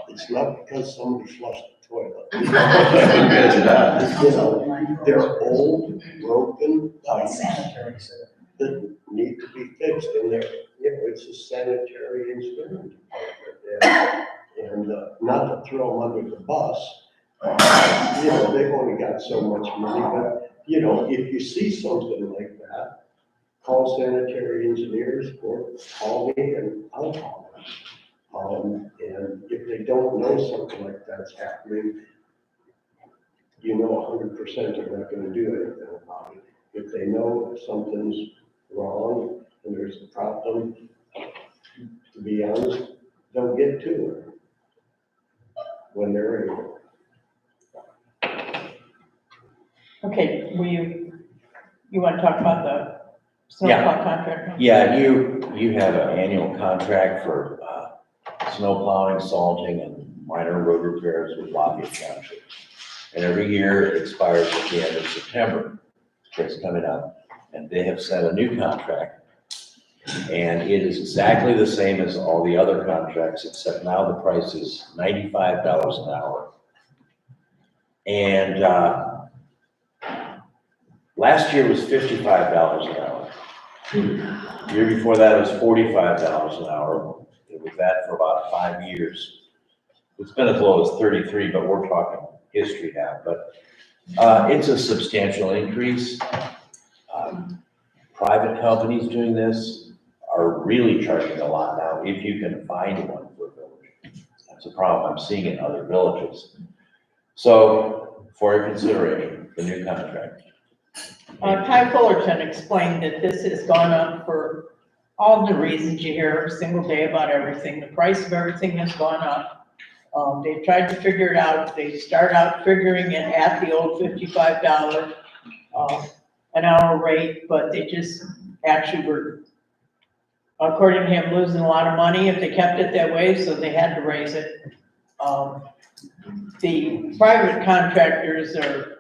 It's not because somebody flushed the toilet. Imagine that. You know, they're old, broken pipes Sanitary. that need to be fixed, and they're, you know, it's a sanitary engineering department. And not to throw them under the bus, you know, they've only got so much money, but, you know, if you see something like that, call sanitary engineers or call me and I'll call them. And if they don't know something like that's happening, you know 100% they're not gonna do anything about it. If they know something's wrong and there's a problem, to be honest, they'll get to it when they're able. Okay, you want to talk about the snowplow contract? Yeah, you have an annual contract for, snow plowing, salting, and minor road repairs with Lafayette Township. And every year it expires at the end of September. It's coming up, and they have set a new contract. And it is exactly the same as all the other contracts, except now the price is $95 an hour. And, last year was $55 an hour. The year before that, it was $45 an hour. It was that for about 5 years. It's been as low as 33, but we're talking history now. But it's a substantial increase. Private companies doing this are really charging a lot now, if you can find one for a village. That's a problem. I'm seeing it in other villages. So, for your consideration, the new contract. Ty Fullerton explained that this has gone up for all the reasons you hear every single day about everything. The price of everything has gone up. They tried to figure it out. They start out figuring it at the old $55 an hour rate, but they just actually were, according to him, losing a lot of money if they kept it that way, so they had to raise it. The private contractors are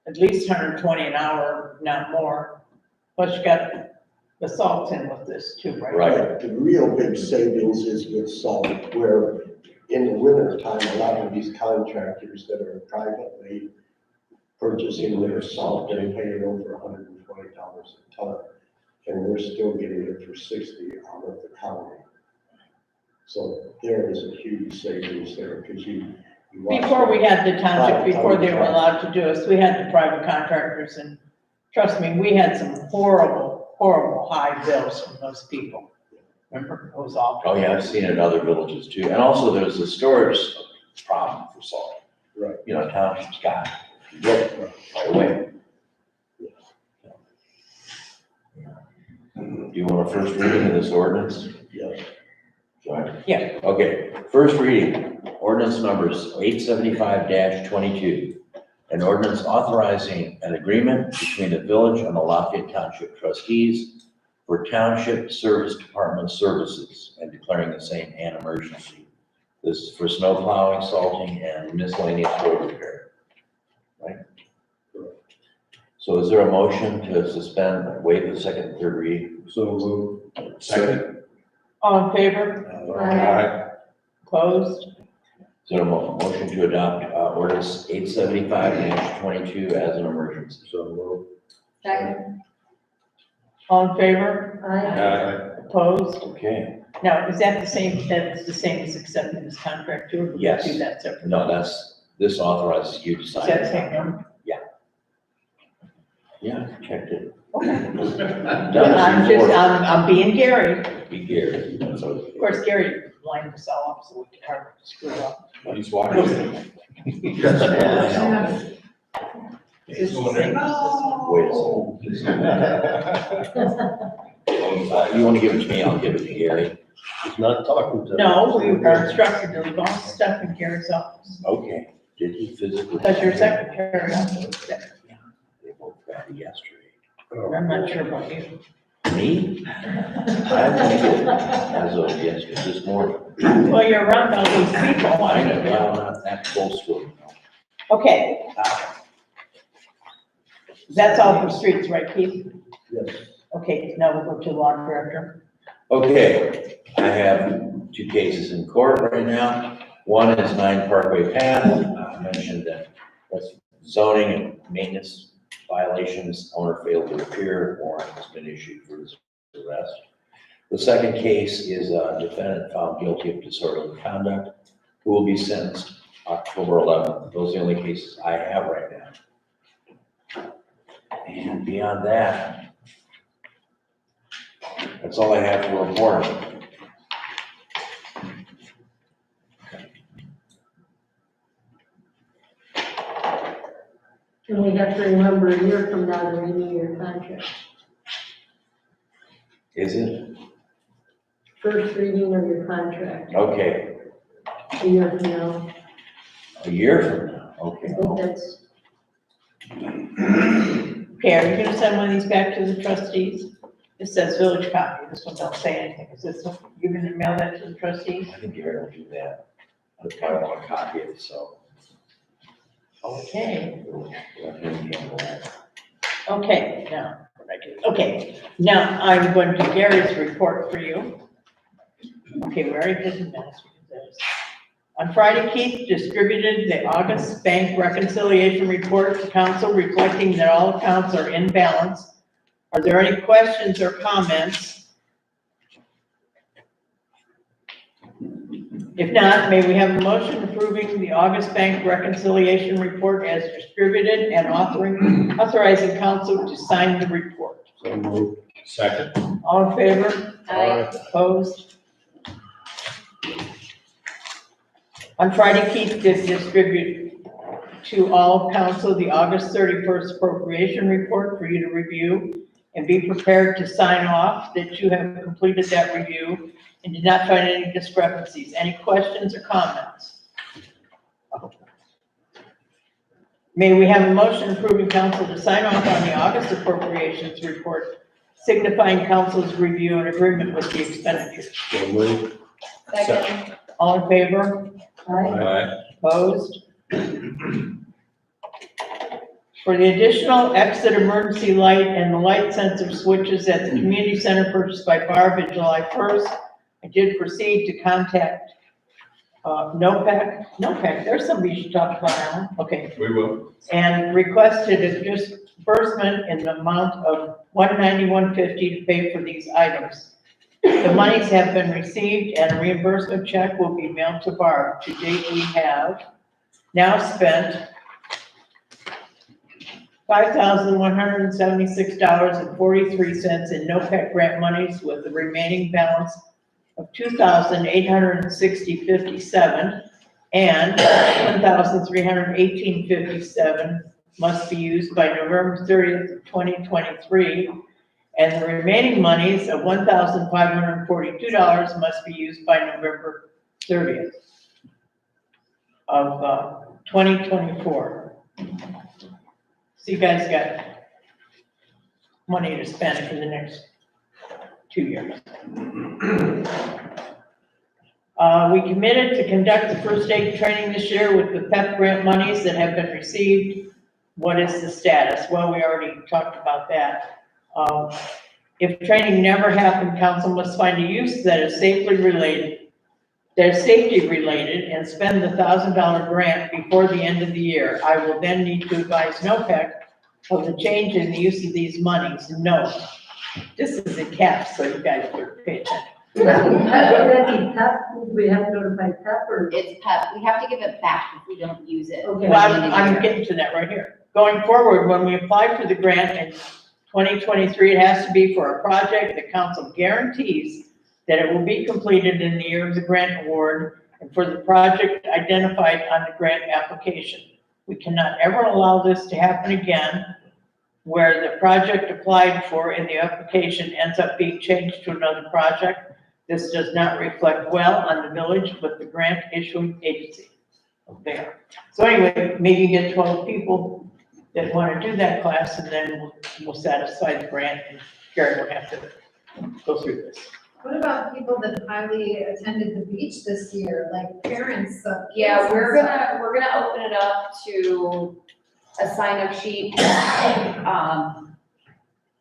at least 120 an hour, not more. Plus you got the salt in with this too, right? Right. The real big savings is with salt, where in the winter time, a lot of these contractors that are privately purchasing their salt, they're paying over $120 a ton. And we're still getting it for 60 out of the county. So there is a huge savings there, because you watch Before we had the township, private before they were contractors. allowed to do us, we had the private contractors, and trust me, we had some horrible, horrible high bills from those people. Remember, it was awful. Oh, yeah, I've seen it in other villages too. And also there's a storage problem for salt. Right. You know, townships got it right away. Do you want a first reading of this ordinance? Yes. Sorry. Yeah. Okay, first reading, ordinance numbers 875-22. An ordinance authorizing an agreement between the village and the Lafayette Township trustees for township service department services and declaring the same an emergency. This is for snow plowing, salting, and miscellaneous road repair. Right? So is there a motion to suspend, waive the second and third reading? So move. Second. All in favor? Aye. Opposed? Is there a motion to adopt ordinance 875-22 as an emergency? So moved. Second. All in favor? Aye. Opposed? Okay, Now, is that the same, that's the same as accepting this contract too? Or do we Yes. Do that separately? no, this authorizes you to Is sign. that the same number? Yeah, I checked it. I'm Done just, before. I'm being Gary. Be Gary. So, Of course, Gary lined us all up so we could hardly screw up. He's watching. It's the same as Wait a second. You want to give it to me, I'll give it to Gary. He's not talking to. No, we are instructed to leave all the stuff in Gary's office, Okay, did he physically? because your secretary also was there. They both got it yesterday. I'm not sure about you. Me? I only did it as of yesterday, this morning. Well, you're around all these people. I know, well, not that close to it. Okay. That's all for streets, right, Keith? Yes. Okay. Okay, now we'll go to law director. Okay, I have 2 cases in court right now. One is 9 Parkway Path. I mentioned that that's zoning and maintenance violations. Owner failed to appear. Warrant has been issued for his arrest. The second case is a defendant found guilty of disorderly conduct who will be sentenced October 11th. Those are the only cases I have right now. And beyond that, that's all I have to report. And we have to remember a year from now to renew your contract. Is it? First reading of your contract, Okay, a year from now. a year from now, I okay. think that's, Okay, are you gonna send one of these back to the trustees? It says village copy, this one don't say anything, is this, you gonna mail that to the trustees? I think Gary will do that. I probably want to copy it, so. Okay, let him handle that. okay, now, what I do, okay, now I'm going to Gary's report for you. Okay, we already did the minutes, we did this. On Friday, Keith distributed the August bank reconciliation report to council reflecting that all accounts are in balance. Are there any questions or comments? If not, may we have a motion approving the August bank reconciliation report as distributed and authorizing council to sign the report? So moved. Second. All in favor? Aye. Opposed? On Friday, Keith did distribute to all council the August 31st appropriation report for you to review and be prepared to sign off that you have completed that review and did not find any discrepancies. Any questions or comments? May we have a motion approving council to sign off on the August appropriations report, signifying council's review and agreement with the expenditures? So moved. Second. All in favor? Aye. Opposed? For the additional exit emergency light and the light sensor switches at the community center purchased by Barb in July 1st, I did proceed to contact NOPEC, there's somebody you should talk about, Alan, okay, We will. and requested a disbursement in the amount of $191.50 to pay for these items. The monies have been received and a reimbursement check will be mailed to Barb. To date, we have now spent $5,176.43 in NOPEC grant monies, with the remaining balance of $2,860.57 and $1,318.57 must be used by November 30th, 2023. And the remaining monies of $1,542 must be used by November 30th of 2024. So you guys got money to spend for the next 2 years. We committed to conduct the first aid training this year with the PEP grant monies that have been received. What is the status? Well, we already talked about that. If training never happened, council must find a use that is safety related and spend the $1,000 grant before the end of the year. I will then need to advise NOPEC of the change in the use of these monies. Note, this is in caps, so you guys better pay attention. would that be PEP? We have to notify PEP or? It's PEP. We have to give it back if we don't use it. Okay. Well, I'm getting to that right here. Going forward, when we apply for the grant in 2023, it has to be for a project that council guarantees that it will be completed in the year of the grant award and for the project identified on the grant application. We cannot ever allow this to happen again, where the project applied for in the application ends up being changed to another project. This does not reflect well on the village with the grant issuing agency there. So anyway, maybe get 12 people that want to do that class, and then we'll satisfy the grant, and Gary will have to go through this. What about people that highly attended the beach this year, like parents of? Yeah, we're gonna open it up to a sign-up sheet.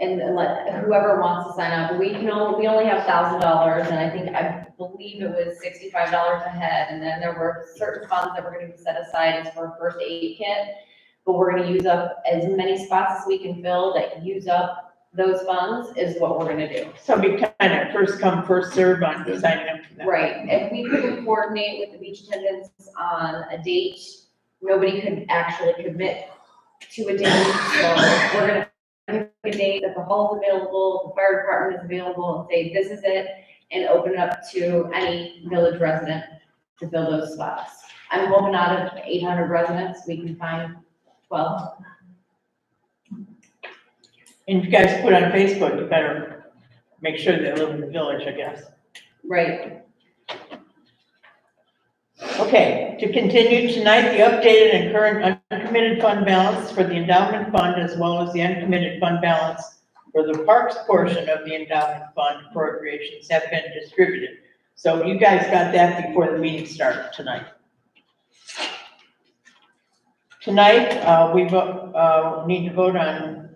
and let whoever wants to sign up, we only have $1,000, and I believe it was $65 a head, and then there were certain funds that were gonna be set aside as for a first aid kit, but we're gonna use up as many spots as we can fill that use up those funds is what we're gonna do. So be kind of first come, first serve on signing up for that. Right, if we couldn't coordinate with the beach attendants on a date, nobody could actually commit to a date, so we're gonna pick a date that the hall's available, the fire department is available, and say, this is it, and open it up to any village resident to fill those spots. I'm hoping out of 800 residents, we can find 12. And if you guys put on Facebook, you better make sure they live in the village, I guess. Right. Okay, to continue tonight, the updated and current uncommitted fund balance for the endowment fund as well as the uncommitted fund balance for the parks portion of the endowment fund appropriations have been distributed. So you guys got that before the meeting started tonight. Tonight, we need to vote on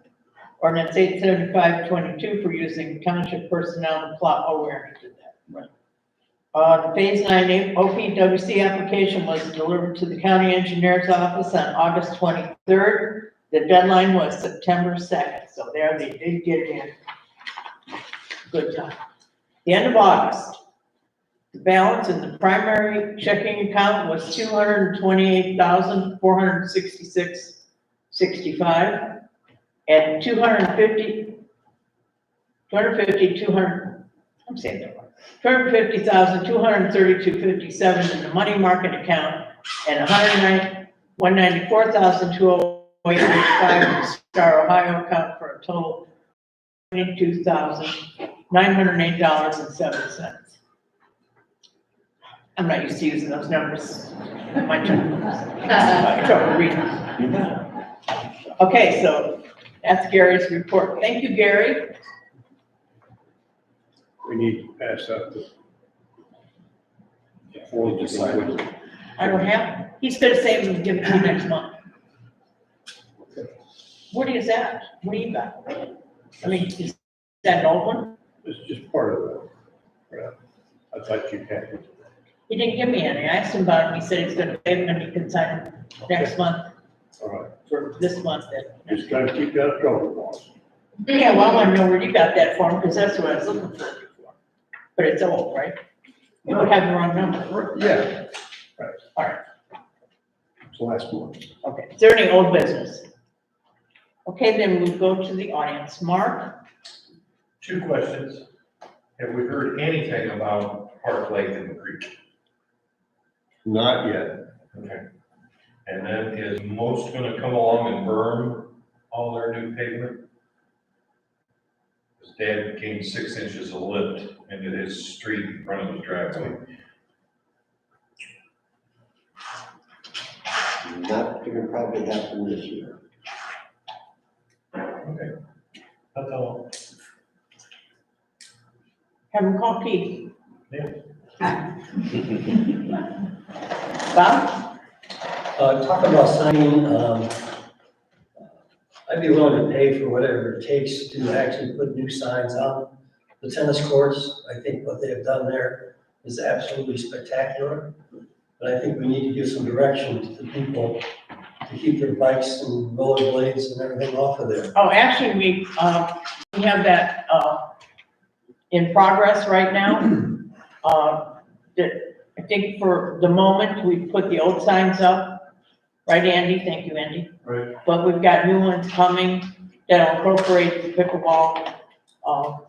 ordinance 87522 for using township personnel to plot, oh, we already did that, right. The Phase 9 OPWC application was delivered to the county engineer's office on August 23rd. The deadline was September 2nd, so there they did get it in. Good time. The end of August, the balance in the primary checking account was $228,466.65, and 250,232.57 in the money market account, and 194,208.85 in the Star Ohio account, for a total of $22,908.07. I'm not used to using those numbers. My turn. Trouble reading. Okay, so that's Gary's report. Thank you, Gary. We need to pass out the. Before we decide. I don't have, he's gonna save them and give it to you next month. What is that? What do you got? I mean, is that an old one? It's just part of the, I thought you had it. He didn't give me any. I asked him about it. He said he's gonna save them and he can sign them next month, All right, for this month then. just gotta keep that trouble, boss. Yeah, well, I wanna know where you got that from, because that's what I was looking for before. But it's old, right? You don't have the wrong number. Yeah, All right, it's last month. okay. Is there any old business? Okay, then we'll go to the audience. Mark? 2 questions. Have we heard anything about Park Lake and the creek? Not yet. Okay. And then is Most gonna come along and berm all their new pavement? His dad gained 6 inches of lift into his street in front of his driveway. Not gonna probably happen this year. Okay. That's all. Have him call Keith. Yeah. Bob? Talk about signing, I'd be willing to pay for whatever it takes to actually put new signs on the tennis courts. I think what they have done there is absolutely spectacular. But I think we need to give some direction to the people to keep their bikes and rollerblades and everything off of there. Oh, actually, we have that, in progress right now. I think for the moment, we put the old signs up, right, Andy? Thank you, Andy. Right. But we've got new ones coming that'll incorporate the pickleball,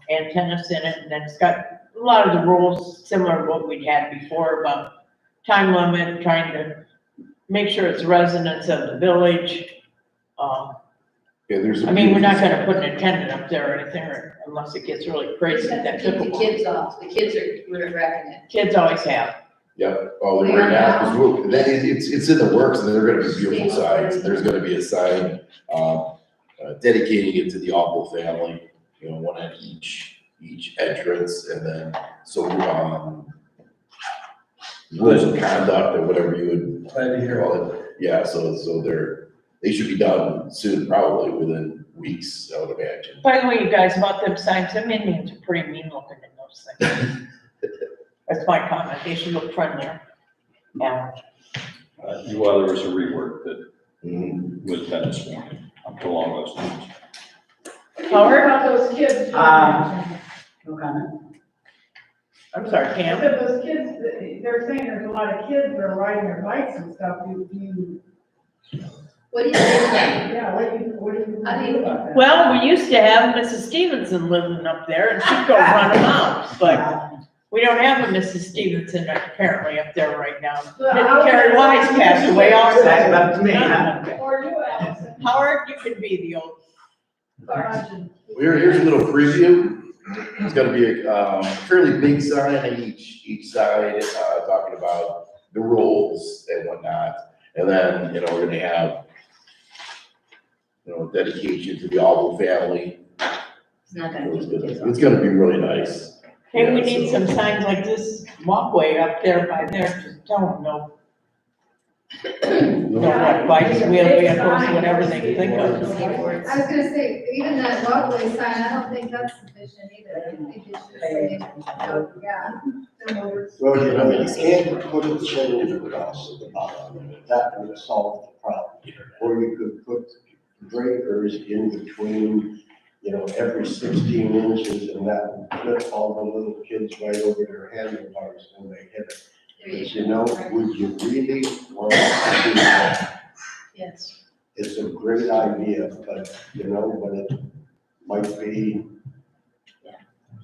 and tennis in it, and then it's got a lot of the rules similar to what we'd had before about time limit, trying to make sure it's residents of the village. Yeah, there's. I mean, we're not gonna put an attendant up there or anything, unless it gets really crazy. Just have to keep the kids off, the kids are wrecking it. Kids always have. Yep, oh, they're right now, because it's in the works, and there are gonna be beautiful signs, there's gonna be a sign, dedicating it to the Apple family, you know, one at each entrance, and then, so, rules of conduct, or whatever you would Glad to hear call it, yeah, so they should be done soon, probably within weeks, I would imagine. By the way, you guys, about them signs, them Indians are pretty mean looking in those things. That's my comment, they should look friendlier. Yeah. Well, there was a rework that Mhm. was done this morning, along those lines. Howard? About those kids. No comment. I'm sorry, I Pam? said those kids, they're saying there's a lot of kids that are riding their bikes and stuff. Do you, What do you think of that? yeah, what do you How do do you- about that? Well, we used to have Mrs. Stevenson living up there, and she'd go run them out, but we don't have a Mrs. Stevenson apparently up there right now. Terry Wise passed away also. That's up to me, huh? Or you, Allison. Howard, you can be the old. Here's a little preview. It's gonna be a fairly big sign on each side, talking about the rules and whatnot. And then, you know, we're gonna have, you know, dedication to the Alvo family. It's not gonna be. It's gonna be really nice. Hey, we Yeah, need so- some signs like this walkway up there by there, to tell them no. No bikes, wheel vehicles, whatever they can think of. I was gonna say, even that walkway sign, I don't think that's sufficient either. I think it should say, yeah. No words. Well, you know, you can't put a change across the bottom, that would solve the problem. Or you could put breakers in between, you know, every 16 inches, and that would flip all the little kids right over their handlebars when they hit it. But you know, would you really want to do that? Yes. It's a great idea, but you know, when it might be,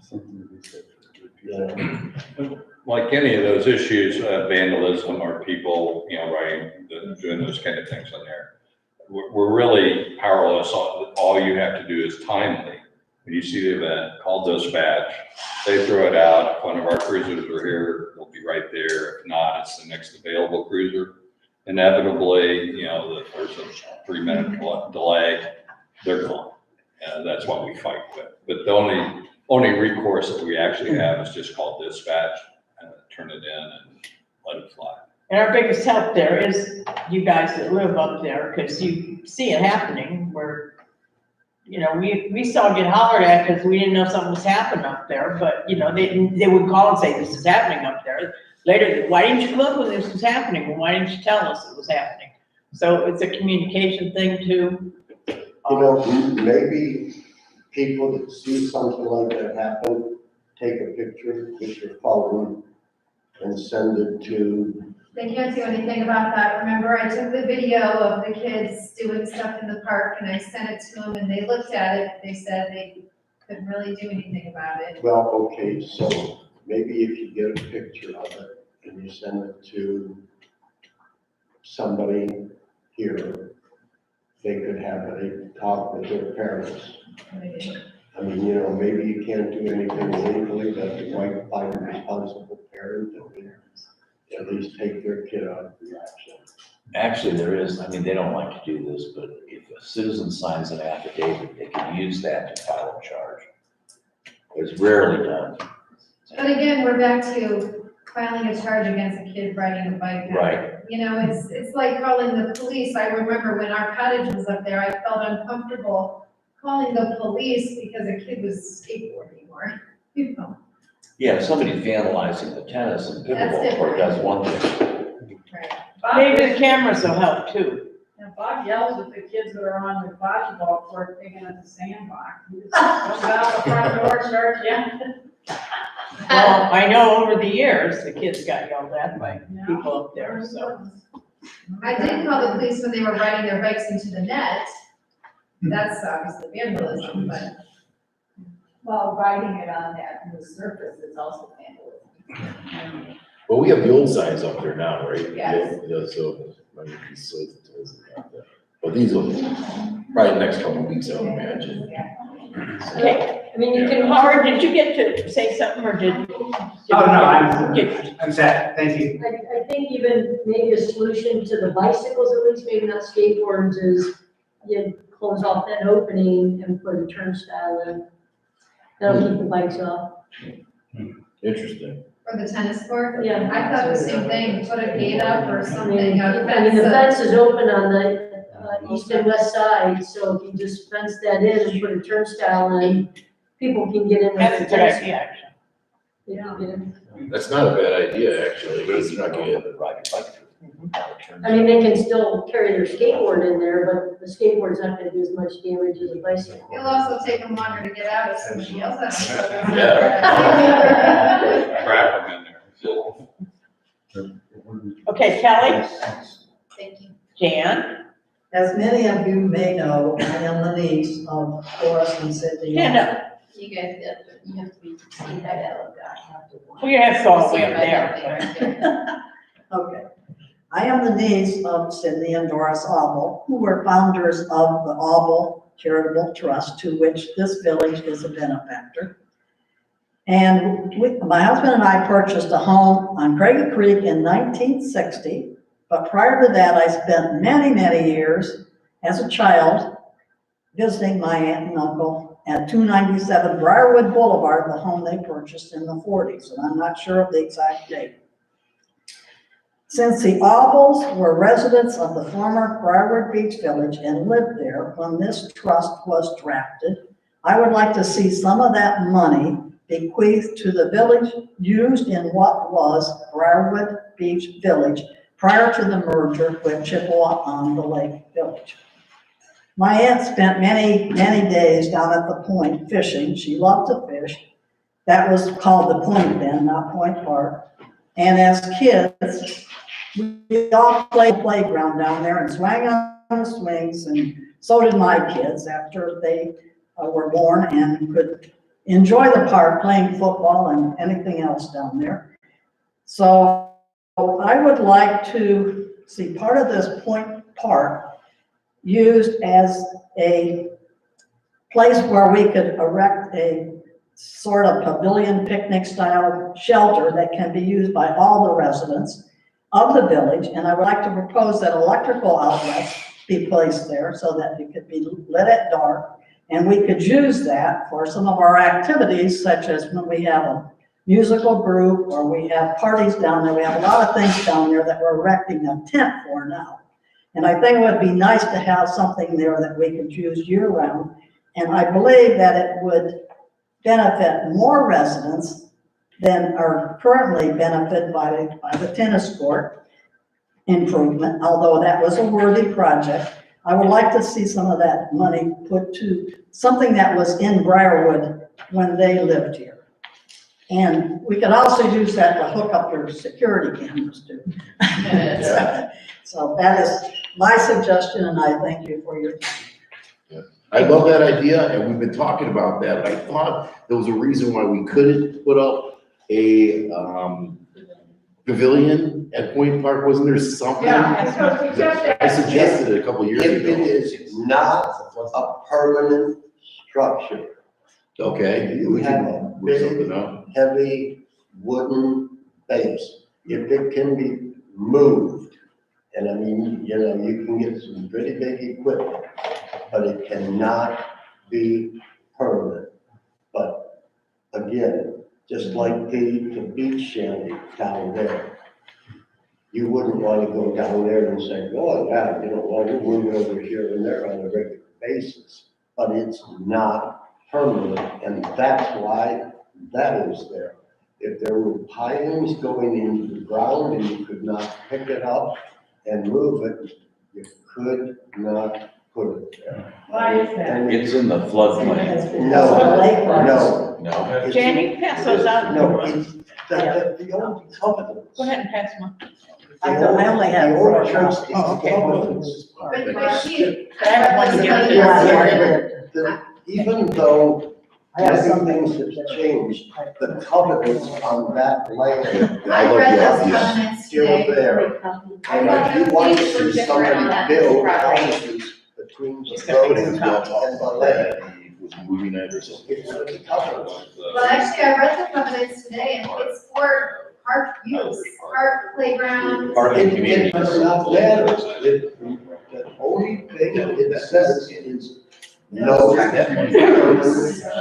Something to be said for you know, Like any of those issues, vandalism or people, you know, doing those kind of things in there, we're really powerless. All you have to do is timely. When you see the event, call dispatch, they throw it out. If one of our cruisers are here, they'll be right there. If not, it's the next available cruiser. Inevitably, you know, if there's a 3-minute delay, they're gone. That's what we fight with. But the only recourse that we actually have is just call dispatch, turn it in and let it fly. And our biggest help there is you guys that live up there, because you see it happening where, you know, we saw get hollered at because we didn't know something was happening up there, but, you know, they would call and say, this is happening up there. Later, why didn't you come up when this was happening? Well, why didn't you tell us it was happening? So it's a communication thing too. you know, maybe people that see something like that happen, take a picture with your phone and send it to, They can't do anything about that. Remember, I took the video of the kids doing stuff in the park and I sent it to them and they looked at it. They said they couldn't really do anything about it. well, okay, so maybe if you get a picture of it and you send it to somebody here, they could have a talk with their parents. I mean, you know, maybe you can't do anything legally, but you might find a responsible parent that would at least take their kid out of the accident. Actually, there is, I mean, they don't like to do this, but if a citizen signs an affidavit, they can use that to file a charge. It's rarely done. But again, we're back to filing a charge against a kid riding a bike. Right. You know, it's like calling the police. I remember when our cottage was up there, I felt uncomfortable calling the police because a kid was skateboarding or, you know. Yeah, if somebody vandalizing the tennis and That's pickleball court, that's one thing. Maybe the cameras will help too. And Bob yells at the kids that are on the bocce court thinking it's a sandbox. He just comes out the front door, starts yelling. Well, I know over the years, the kids got yelled at by people up there, so. I did call the police when they were riding their bikes into the net. That's obviously vandalism, but. Well, riding it on that new surface is also vandalism. Well, we have the old signs up there now, right? Yes. Yeah, so, I mean, so, but these will, probably the next couple of weeks, I would imagine. Okay, I mean, you can, Howard, did you get to say something or did? Oh, no, Okay. I'm set, thank you. I think even maybe a solution to the bicycles, at least maybe not skateboards, is you close off that opening and put a turnstile in. That'll keep the bikes off. Interesting. For the tennis court? Yeah. I thought the same thing, put a gate up or I mean, something. I mean, the fence is open on the east and west side, so if you just fence that in and put a turnstile in, people can get in there. That's a good idea, actually. Yeah. That's not a bad idea, actually. But it's You not can going get- to ride your bike. I mean, they can still carry their skateboard in there, but the skateboard's not gonna do as much damage as a bicycle. It'll also take them longer to get out if somebody else has. Trap them in there. Okay, Kelly, Thank you. Jan, As many of you may know, I am the niece of Doris and Cindy. stand up. You guys, you have to be seen by that little guy. Well, you have to go all the way up there. Okay. I am the niece of Cindy and Doris Auble, who were founders of the Auble Charitable Trust, to which this village is a benefactor. And my husband and I purchased a home on Craigie Creek in 1960, but prior to that, I spent many, many years as a child visiting my aunt and uncle at 297 Briarwood Boulevard, the home they purchased in the 40s, and I'm not sure of the exact date. Since the Aubles were residents of the former Briarwood Beach Village and lived there when this trust was drafted, I would like to see some of that money bequeathed to the village used in what was Briarwood Beach Village prior to the merger with Chippewa on the Lake Village. My aunt spent many, many days down at the point fishing. She loved to fish. That was called the Point then, not Point Park. And as kids, we all played playground down there and swang on the swings, and so did my kids after they were born and could enjoy the park playing football and anything else down there. So I would like to see part of this Point Park used as a place where we could erect a sort of pavilion picnic style shelter that can be used by all the residents of the village. And I would like to propose that electrical outlets be placed there so that it could be lit at dark. And we could use that for some of our activities, such as when we have a musical group or we have parties down there. We have a lot of things down there that we're erecting a tent for now. And I think it would be nice to have something there that we could use year round. And I believe that it would benefit more residents than are currently benefited by the tennis court improvement, although that was a worthy project. I would like to see some of that money put to something that was in Briarwood when they lived here. And we could also use that to hook up your security cameras too. So that is my suggestion, and I thank you for your time. I love that idea, and we've been talking about that. I thought there was a reason why we couldn't put up a pavilion at Point Park. Wasn't there something? I suggested it a couple years ago. If it is not a permanent structure. Okay. You have a Look something big, up. heavy wooden base. If it can be moved, and I mean, you know, you can get some pretty big equipment, but it cannot be permanent. But again, just like the beach shanty down there, you wouldn't want to go down there and say, oh, yeah, you know, well, we'll move over here and there on a regular basis. But it's not permanent, and that's why that is there. If there were pilings going into the ground and you could not pick it up and move it, you could not put it there. Why is that? And It's in the floodplain. No. No? Jan, you can pass those out. No, it's the old covenants. Go ahead and pass them. I only have. The old church, these Oh, okay. covenants. But she, I have one to give to you. Even though many things have changed, the covenants on that land I read those Yeah. comments still today. there. I And thought if you those want to dates were see different on somebody that build property. houses between the gonna road make and some copies. the lake, He was moving it or something. it's the covenants. Well, actually, I read the covenants today, and it's for park use, park playground. Parking It community. does not matter. The only thing it says is no permanent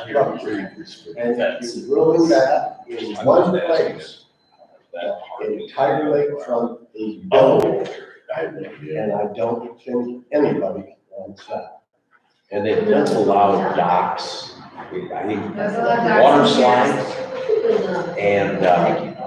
structure. And if you ruin that in one place, the entire lakefront is built. I have no idea. And I don't think anybody wants that. And it does allow docks, I think, Does allow docks water and slides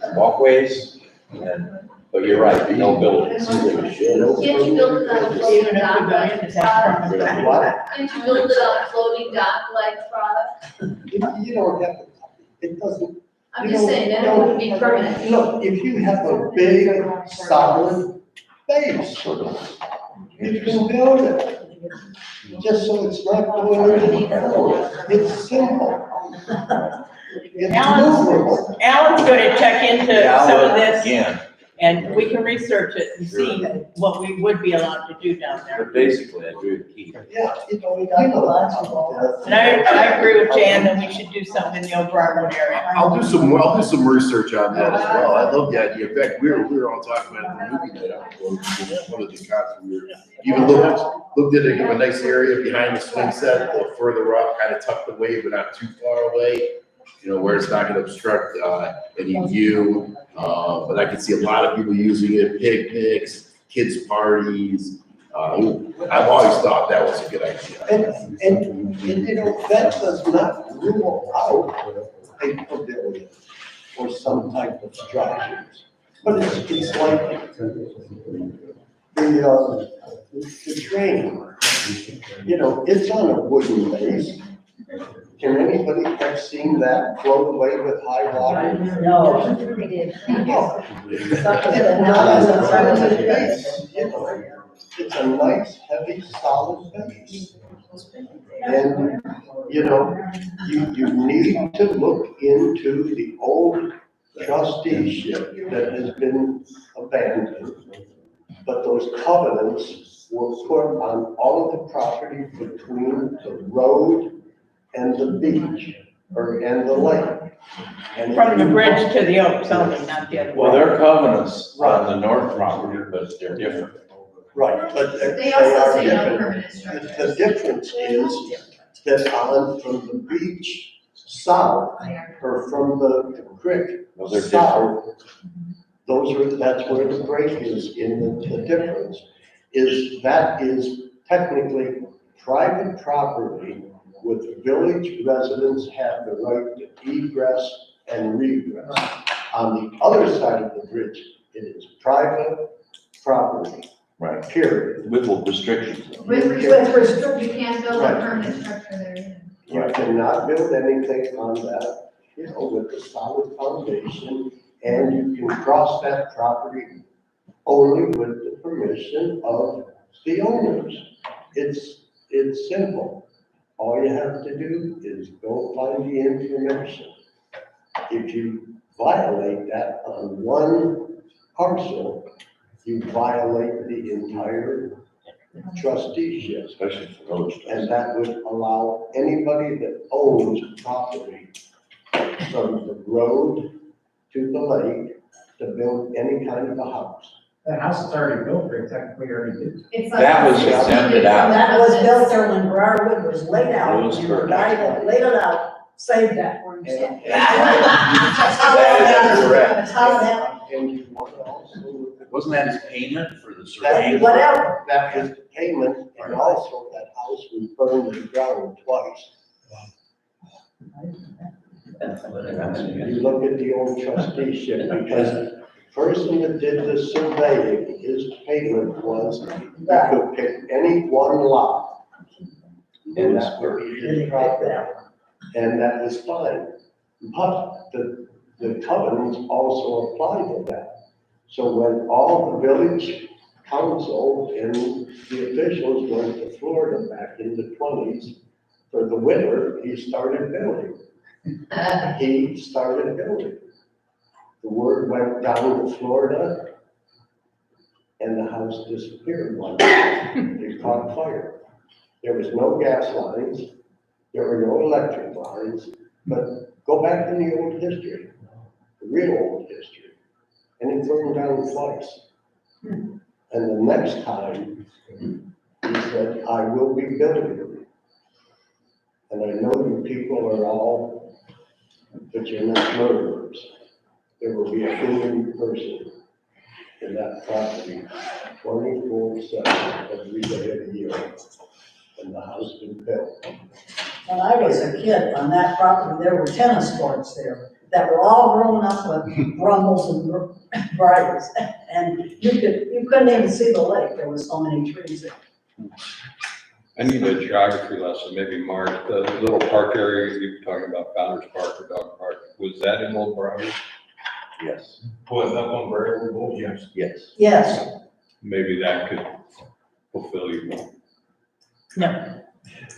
and walkways, and, but you're right, no buildings. Can't you build it on a Even floating if the dock million like is that product? What? Can't you build it on a floating dock like product? You don't have, it doesn't. I'm you just don't- saying, then it wouldn't be permanent. Look, if you have a big, solid base, you can build it. Just so it's not going into the ground. It's simple. It's movable. Alan's gonna check into some of this, Again, and we can research it and see what we would be allowed to do down there. but basically, I agree with Keith. Yeah, And I agree with Jan that we should do something in the Old Briarwood area. I'll do some research on that as well. I love the idea. In fact, we were all talking about it at the movie night out one of the concerts. We were even looked at a nice area behind the swing set, a little further up, kind of tucked away, but not too far away. You know, where it's not gonna obstruct, any view. But I can see a lot of people using it, picnics, kids' parties. I've always thought that was a good idea. And you know, that does not rule out a pavilion or some type of structures. But it's like the train, you know, it's on a wooden base. Can anybody have seen that float away with high water? No. They did. No. It's not a base, you know. It's a nice, heavy, solid base. And, you know, you need to look into the old trusteeship that has been abandoned. But those covenants were put on all of the property between the road and the beach, and the lake. And From the bridge to the Oaks only, not the other Well, way. there are covenants on the north property, but they're different. Right, but They they also are say no different. permanent structure. The difference is that on from the beach south, or from the creek Well, they're south, that's where the break is in the difference, is that is technically private property with village residents have the right to egress and regress. On the other side of the bridge, it is private property. Right. Period. With restrictions. With restrictions, you can't build a permanent structure there either. You cannot build anything on that, you know, with a solid foundation, and you can cross that property only with the permission of the owners. It's simple. All you have to do is go find the information. If you violate that on one parcel, you violate the entire trusteeship. Especially for those. And that would allow anybody that owns property from the road to the lake to build any kind of a house. That house is already built, they technically already did. It's like. That was exempted out. That was built there when Briarwood was laid out. It was and the correct. guy that laid it out saved that for himself. And- That's how That is happened. correct. That's how it happened. And you want to also. Wasn't that his payment for the That surveying? is- Whatever. That was the payment, and also that house was burned to the ground twice. You look at the old trusteeship, because the person that did the surveying, his payment was, he could pick any one lot. And that would be his property, and that was fine. But the covenants also apply to that. So when all the village council and the officials went to Florida back in the 20s, for the winter, he started building. He started building. The word went down to Florida, and the house disappeared one day. It caught fire. There was no gas lines, there were no electric lines, but go back in the old history, the real old history, and it burned down twice. And the next time, he said, I will be building. And I know you people are all, but you're not murderers. There will be a human person. in that property 24/7 every day of the year. And the house been built. When I was a kid, on that property, there were tennis courts there that were all grown up with brambles and briars. And you couldn't even see the lake, there were so many trees there. I need a geography lesson, maybe Mark, the little park area you were talking about, Founder's Park or Dog Park, was that in Old Briar? Yes, Was that one very old? Yes. yes. Yes, Maybe that could fulfill you more. No,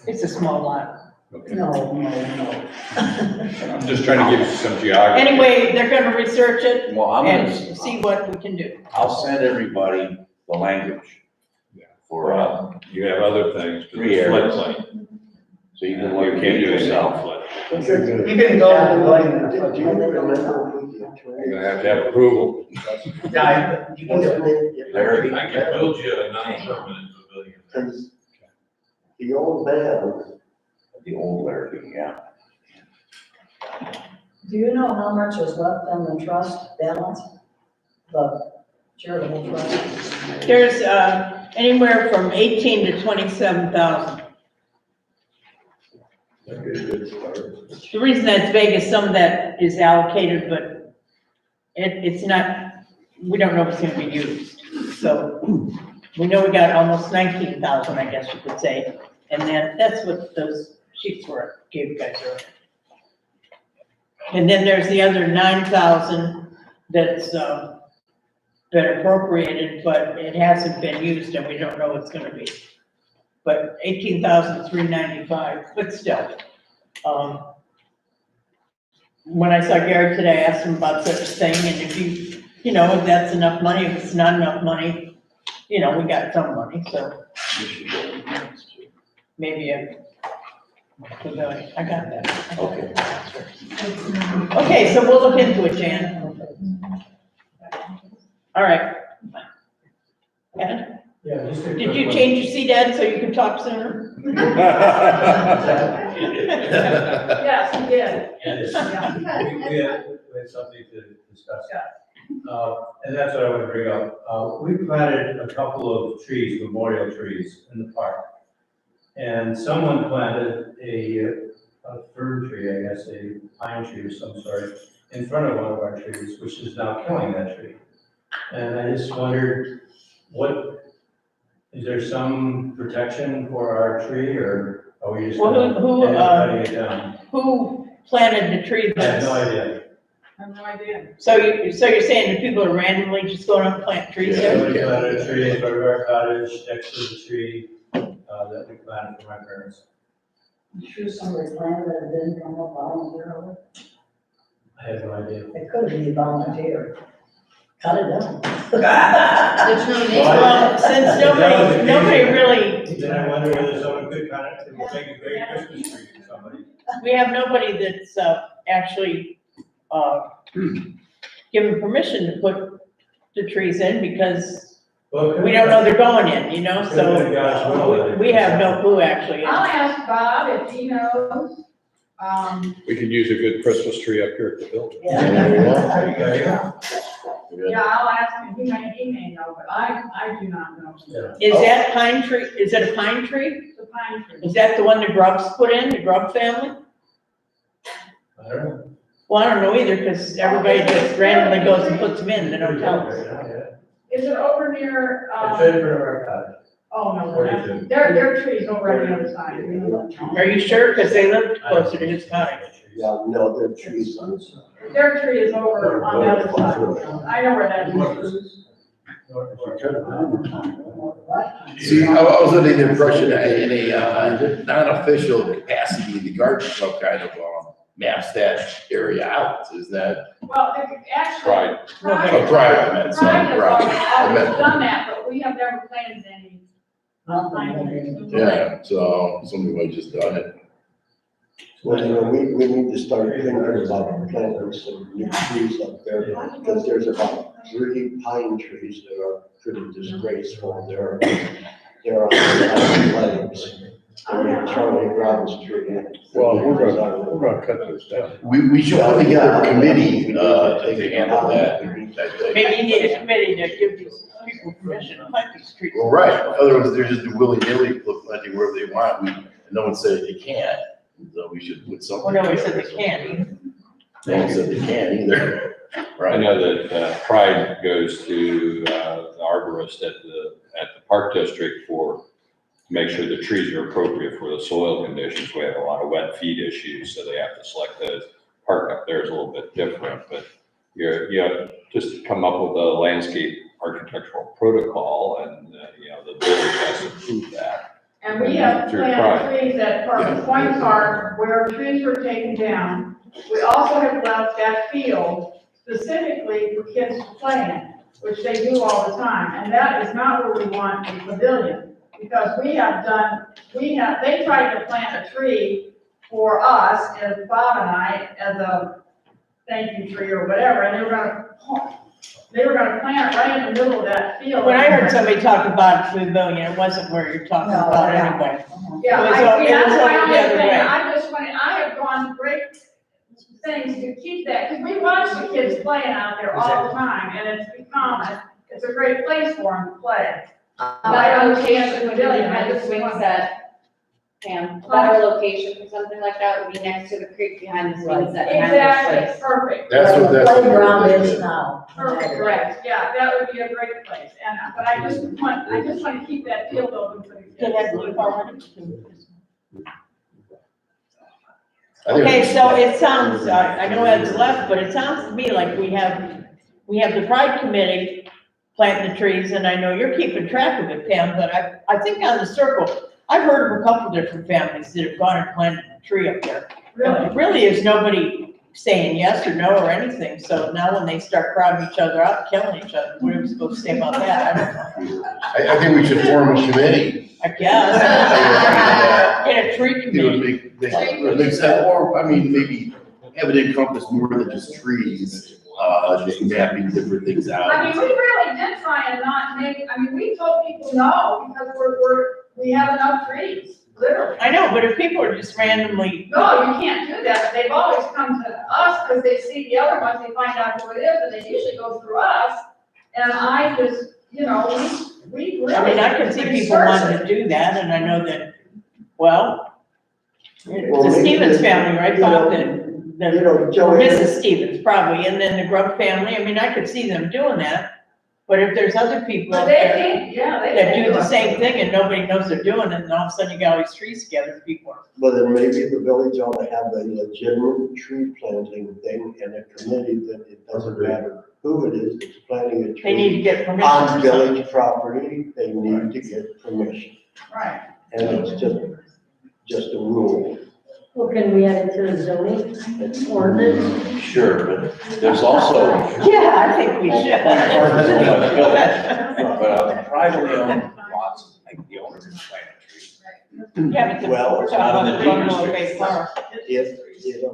it's a small lot. Okay. no, no, no. I'm just trying to give you some geography. Anyway, they're gonna research it Well, I'm and gonna, see what we can do. I'll send everybody the language for, You have other things to 3 the areas. floodplain. so you can You look can't at do a yourself. self-flood. You can go to the lake. Do you remember who the attorney? You're gonna have to have approval. Larry? I can build you a non-permanent pavilion. Because the old man, The old Larry, yeah. Do you know how much is left on the trust balance? The charitable trust? There's, anywhere from 18 to 27,000. that'd be a good start. The reason that's vague is some of that is allocated, but it's not, we don't know if it's gonna be used. So we know we got almost 19,000, I guess you could say. And then that's what those sheets were, gave you guys earlier. And then there's the other 9,000 that's, been appropriated, but it hasn't been used and we don't know what's gonna be. But 18,395, but still. When I saw Gary today, I asked him about such a thing, and if you know, if that's enough money, if it's not enough money, we got some money, so maybe a pavilion, I got that. Okay. Okay, so we'll look into it, Jan. All right. Ed, Yeah, just a did quick you one. change your seat, Ed, so you can talk sooner? Yes, you did. Yes. Yeah. We had something to discuss. And that's what I want to bring up. We planted a couple of trees, memorial trees in the park. And someone planted a fir tree, I guess, a pine tree of some sort, in front of one of our trees, which is now killing that tree. And I just wondered, is there some protection for our tree, or are we just Well, gonna who, end up cutting it down? Who planted the tree? I have no idea. I have no idea. So you're saying that people are randomly just going up and plant trees there? Somebody planted a tree in front of our cottage, next to the tree, that we planted for my parents. I'm sure somebody planted it and didn't come up voluntarily. I have no idea. It could be a volunteer. Cut it down. Well, since nobody really, Then I wonder whether someone could kind of make a great Christmas tree for somebody. we have nobody that's, actually, given permission to put the trees in because we don't know they're going in, so we have no clue actually. I'll ask Bob if he knows. We could use a good Christmas tree up here at the building. Yeah, I'll ask him, he may know, but I do not know. Is that pine tree, is it a pine tree? It's a pine tree. Is that the one the Grubs put in, the Grub family? I don't know. Well, I don't know either, because everybody just randomly goes and puts them in, they don't tell us. Is it over near, It's right in front of our cottage. oh, no, 42. their tree's over on the other side. Are you sure? Because they lived closer to his cottage. Yeah, no, they're trees. Their tree is over on the other side. I know where that is. See, I was under the impression that in a non-official capacity, the garden club kind of maps that area out, is that? Well, actually. Pride. Pride- Oh, Pride, I meant, sorry, Pride has Pride. I always meant- done that, but we have never planted any. pine trees. Yeah, so somebody might just done it. Well, we need to start thinking about planting some new trees up there, because there's about 3 pine trees that are pretty disgraceful. They're on the legs. They're Charlie Brown's tree. Well, we're gonna cut those down. We should probably get a committee, to handle that. Maybe you need a committee to give these people permission to plant these trees. Well, right, otherwise they're just willy-nilly planting wherever they want, and no one said they can't, so we should put something. Well, nobody said together. they can't. No one said they can't either. I Right. know that Pride goes to the arborist at the Park District to make sure the trees are appropriate for the soil conditions. We have a lot of wet feed issues, so they have to select those. Park up there is a little bit different, but you have just come up with a landscape architectural protocol, and the village has to approve that. And we have Through planted Pride. trees at Point Park where trees were taken down. We also have left that field specifically for kids to play in, which they do all the time. And that is not where we want a pavilion, because they tried to plant a tree for us, as Bob and I, as a thank you tree or whatever, and they were gonna plant it right in the middle of that field. When I heard somebody talk about pavilion, it wasn't where you're talking No, about yeah. anyway. Yeah, It was I mean, it was that's my over only the other thing, way. I have gone great things to keep that, because we watch the kids playing out there all the time, and it's a great place for them to play. Better location would be behind the swing set. Pam, better location for something like that would be next to the creek behind the swing set. behind the Exactly, place. perfect. That's what, The that's. what playground we're is doing. now. Perfect, correct, yeah, that would be a great place, but I just want to keep that field open for the Did that kids. look already? I think Okay, it's- so it sounds, I know Ed's left, but it sounds to me like we have the Pride Committee planting the trees, and I know you're keeping track of it, Pam, but I think on the circle, I've heard of a couple different families that have gone and planted a tree up there. Really? It really is nobody saying yes or no or anything, so now when they start crowding each other out, killing each other, what are we supposed to say about that? I don't know. I think we should form a committee. I guess. Get a tree committee. Or, I mean, maybe have it encompass more than just trees, just mapping different things I out. mean, we really did try and not we told people no, because we have enough trees, literally. I know, but if people are just randomly, No, you can't do that, they've always come to us, because they see the other ones, they find out who it is, and they usually go through us. And I just, we really. I mean, I can see people wanting to do that, and I know that, well, the Stevens family, right, Bob, or Mrs. Stevens probably, and then the Grubb family, I mean, I could see them doing that. But if there's other people But out they there think, yeah, that do the it. same thing and nobody knows they're doing it, and all of a sudden you got all these trees together, people are. But then maybe the village ought to have a legitimate tree planting thing and a committee that it doesn't matter who it is that's planting a tree. They need to get permission. On village property, they need to get permission. Right. And it's just a rule. Well, can we add it to the zoning ordinance? Sure, but there's also. Yeah, I think we should. But privately owned lots, like the owner can plant a tree. Yeah, but Well, we're it's talking not about in the the Bungalow deed Bay Park. If it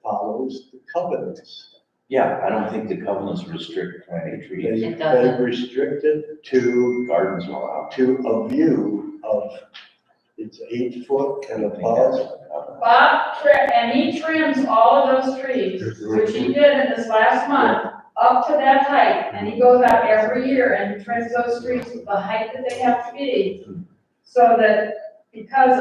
follows the covenants. Yeah, I don't think the covenants restrict planting trees. It doesn't. They restrict it to Gardens are allowed. a view of, it's 8 foot and above. Bob, and he trims all of those trees, which he did in this last month, up to that height, and he goes out every year and trims those trees to the height that they have to be. So that, because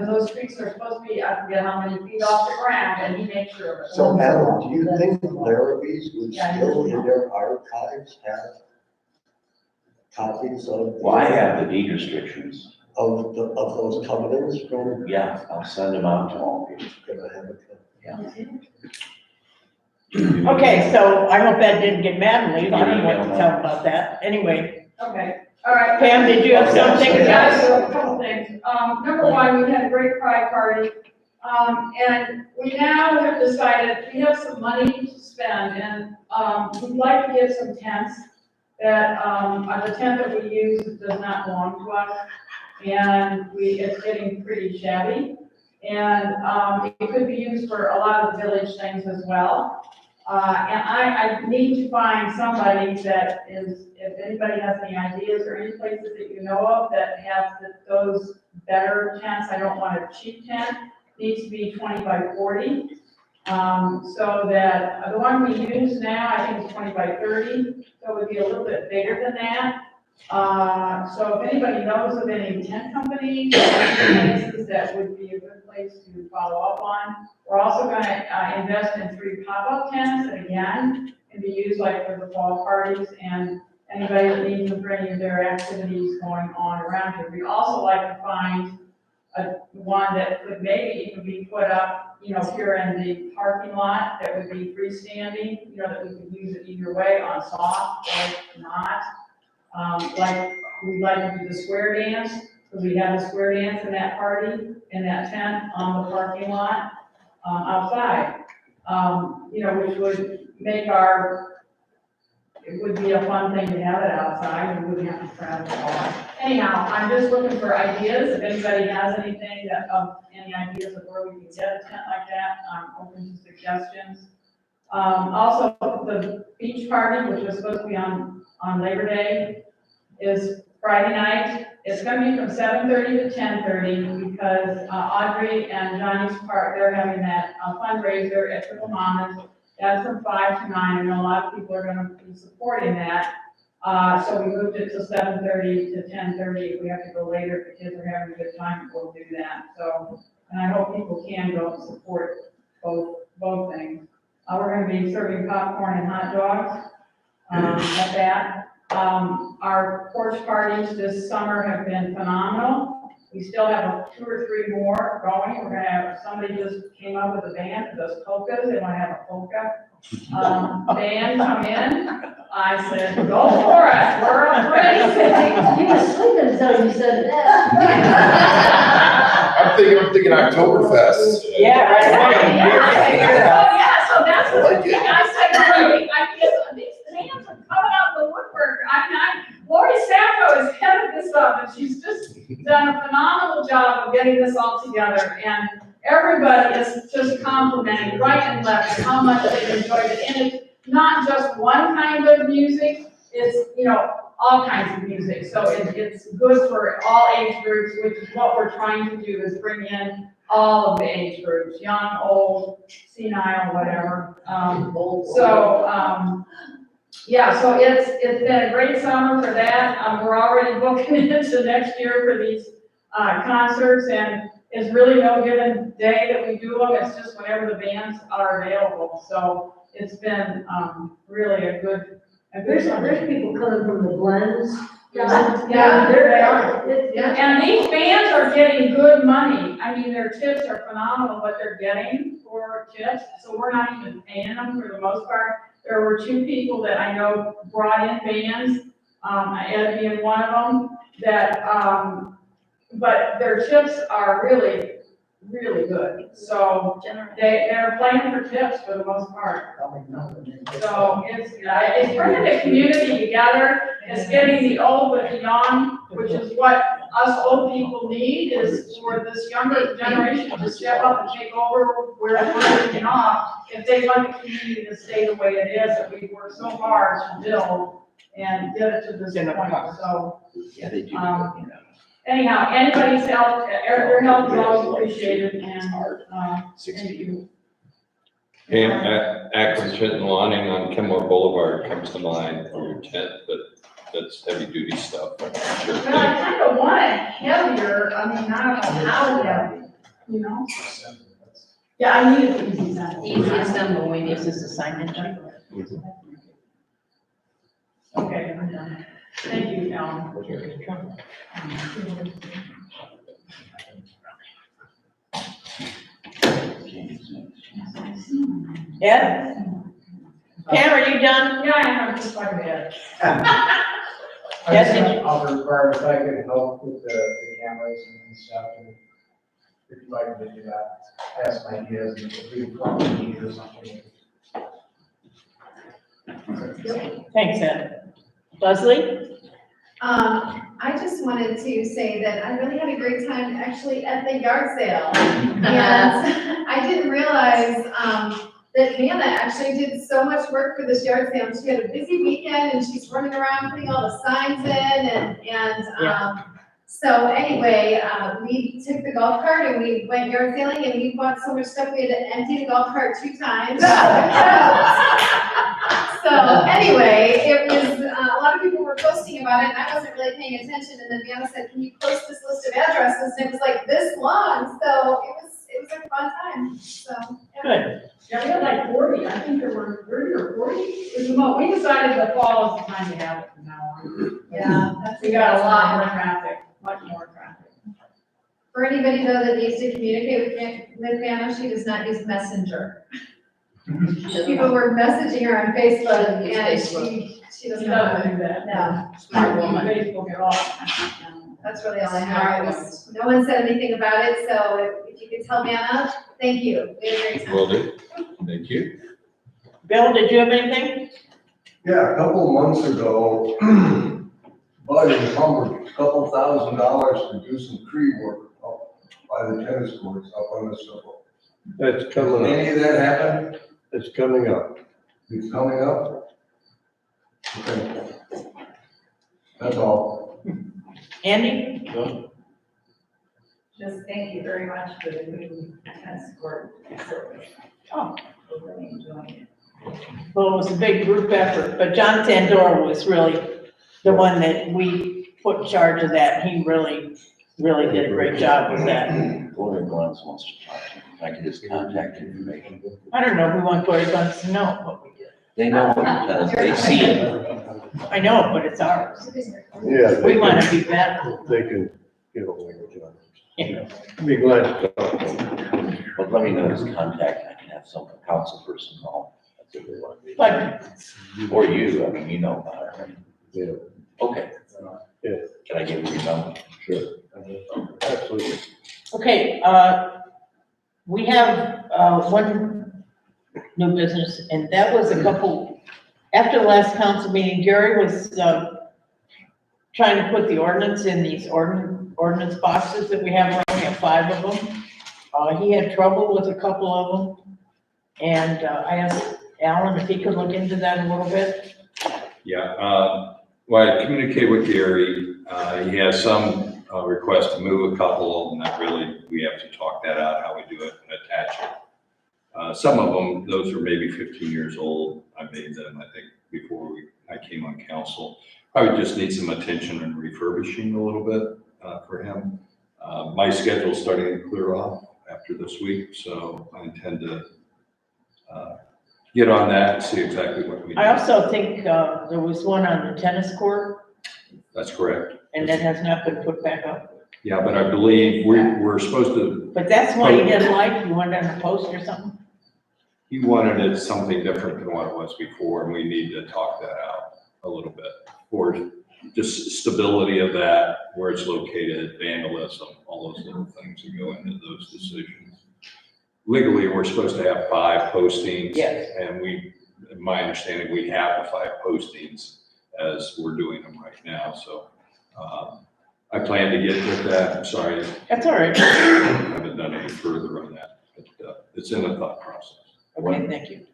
those trees are supposed to be, I forget how many feet off the ground, and he makes sure of it. So Alan, do you think Larrabee's would still in their archives have copies of? Well, I have the deed restrictions. Of those covenants from? Yeah, I'll send them out to all people. Gonna have Yeah. Okay, so I hope Ed didn't get mad and leave, I don't know what to tell him about that, anyway. Okay, all right. Pam, did you have something? Yeah, so a couple things. Number one, we had a great pride party. And we now have decided we have some money to spend, and, we'd like to get some tents that, the tent that we use does not belong to us. And it's getting pretty shabby. And, it could be used for a lot of village things as well. And I need to find somebody that is, if anybody has any ideas or any places that you know of that have those better tents, I don't want a cheap tent, needs to be 20 by 40. So that, the one we use now, I think is 20 by 30, so it would be a little bit bigger than that. So if anybody knows of any tent companies, or places that would be a good place to follow up on. We're also gonna, invest in 3 pop-up tents that again, can be used like for the fall parties and anybody that needs them for any of their activities going on around here. We'd also like to find one that could maybe even be put up, here in the parking lot that would be freestanding, that we could use it either way on soft or not. Like, we'd like to do the square dance, because we have a square dance in that party, in that tent on the parking lot, outside. Which would make it would be a fun thing to have it outside, we wouldn't have to travel far. Anyhow, I'm just looking for ideas, if anybody has anything any ideas of where we can get a tent like that, I'm open to suggestions. Also, the beach party, which was supposed to be on Labor Day, is Friday night. It's gonna be from 7:30 to 10:30, because Audrey and Johnny's part, they're having that fundraiser at Triple Mamas. That's from 5 to 9, I know a lot of people are gonna be supporting that. So we moved it to 7:30 to 10:30, if we have to go later, if the kids are having a good time, we'll do that. So, and I hope people can go and support both things. We're gonna be serving popcorn and hot dogs, at that. Our porch parties this summer have been phenomenal. We still have 2 or 3 more going. We're gonna have, somebody just came up with a band for those polkas. They wanna have a polka band come in. I said, go for it. We're ready. You were sleeping until you said that. I'm thinking Oktoberfest. Yeah, right. Yeah, so that's I like what it. I said, these bands are coming out of the woodwork. Lori Sacco is head of this up, and she's just done a phenomenal job of getting this all together, and everybody is just complimenting right and left how much they've enjoyed it, and it's not just one kind of music, it's, all kinds of music, so it's good for all age groups, which is what we're trying to do, is bring in all of the age groups, young, old, senile, whatever. Yeah, so it's been a great summer for that. We're already booking into next year for these concerts, and it's really no given day that we do them. It's just whenever the bands are available. So it's been really a good summer. There's people coming from the blends. Yeah, they are. And these bands are getting good money. I mean, their tips are phenomenal, what they're getting for tips. So we're not even paying them for the most part. There were 2 people that I know brought in bands, Ed being one of them, that, but their tips are really, really good. So they're playing for tips for the most part. So it's bringing the community together. It's getting the old with the young, which is what us old people need, is for this younger generation to step up and take over where we're leaving off, if they want the community to stay the way it is, that we've worked so hard to build and get it to this point. So, Yeah, they do. anyhow, anybody's help, their help is always appreciated, and, thank you. And acquisition and awning on Kenmore Boulevard comes to mind for your tent, but that's heavy duty stuff, I'm sure. Well, I kind of want it heavier, I mean, I don't know how heavy, Yeah, I need it to be designed. Easy assemble, we need this assignment. Okay, thank you, Ellen. Ed? Pam, are you done? Yeah, I am, just like that. I just want to offer Barb, if I could help with the cameras and stuff, and if you'd like me to do that, I have some ideas, and if we can probably need or something. Thanks, Ed. Leslie? I just wanted to say that I really had a great time actually at the yard sale. And I didn't realize, that Nana actually did so much work for this yard sale. She had a busy weekend and she's running around putting all the signs in and So anyway, we took the golf cart and we went yard sailing and we bought so much stuff, we had to empty the golf cart 2 times. So anyway, it was, a lot of people were posting about it and I wasn't really paying attention. And then Deanna said, can you post this list of addresses? And it was like this long. So it was a fun time, so. Yeah. Good. Yeah, we had like 40, I think there were 30 or 40. It was the most, we decided the fall is the time to have it from now on. Yeah, We got a lot more traffic, much more traffic. For anybody though that needs to communicate with Anna, she does not use Messenger. People were messaging her on Facebook and she doesn't do that. No. Smart woman. Facebook at all. That's really all I have. No one said anything about it, so if you could tell Anna, thank you. We had a great time. Will do. Thank you. Bill, did you have anything? Yeah, a couple of months ago, Bud encumbered a couple $1,000 to do some tree work up by the tennis courts up on the circle. That's Did coming up. any of that happen? It's coming up. It's coming up? Okay. That's all. Andy? Just thank you very much for the new tennis court service. Oh. We're really enjoying it. Well, it was a big group effort, but John Sandora was really the one that we put in charge of that. He really did a great job with that. Gloria Glenn wants to talk to you. I can just contact information. I don't know, we want Gloria Guns to know what we did. They know what you're telling us. They see it. I know, but it's ours. Yeah. We want to be better. They can get away with it. I'd be glad to talk to them. But let me know his contact. I can have some council person call. That's what they want. But Or you, I mean, you know about it, right? Yeah. Okay. Yeah. Can I give you your number? Sure. Absolutely. okay, we have one new business, and that was a couple, after the last council meeting, Gary was trying to put the ordinance in these ordinance boxes that we have, we have 5 of them. He had trouble with a couple of them, and I asked Alan if he could look into that a little bit. Yeah, well, I communicate with Gary. He has some request to move a couple of them. Not really, we have to talk that out, how we do it and attach it. Some of them, those are maybe 15 years old. I made them, I think, before I came on council. I would just need some attention and refurbishing a little bit for him. My schedule's starting to clear off after this week, so I intend to get on that and see exactly what we do. I also think there was one on the tennis court, That's correct. and that has not been put back up. Yeah, but I believe we're supposed to, But that's one he didn't like, you wanted on a post or something? he wanted it something different than what it was before, and we need to talk that out a little bit. For just stability of that, where it's located, vandalism, all those little things that go into those decisions. Legally, we're supposed to have 5 postings. Yes. And in my understanding, we have the 5 postings as we're doing them right now, so, I plan to get with that. I'm sorry. That's all right. I haven't done any further on that, but, it's in the thought process. Okay, thank you.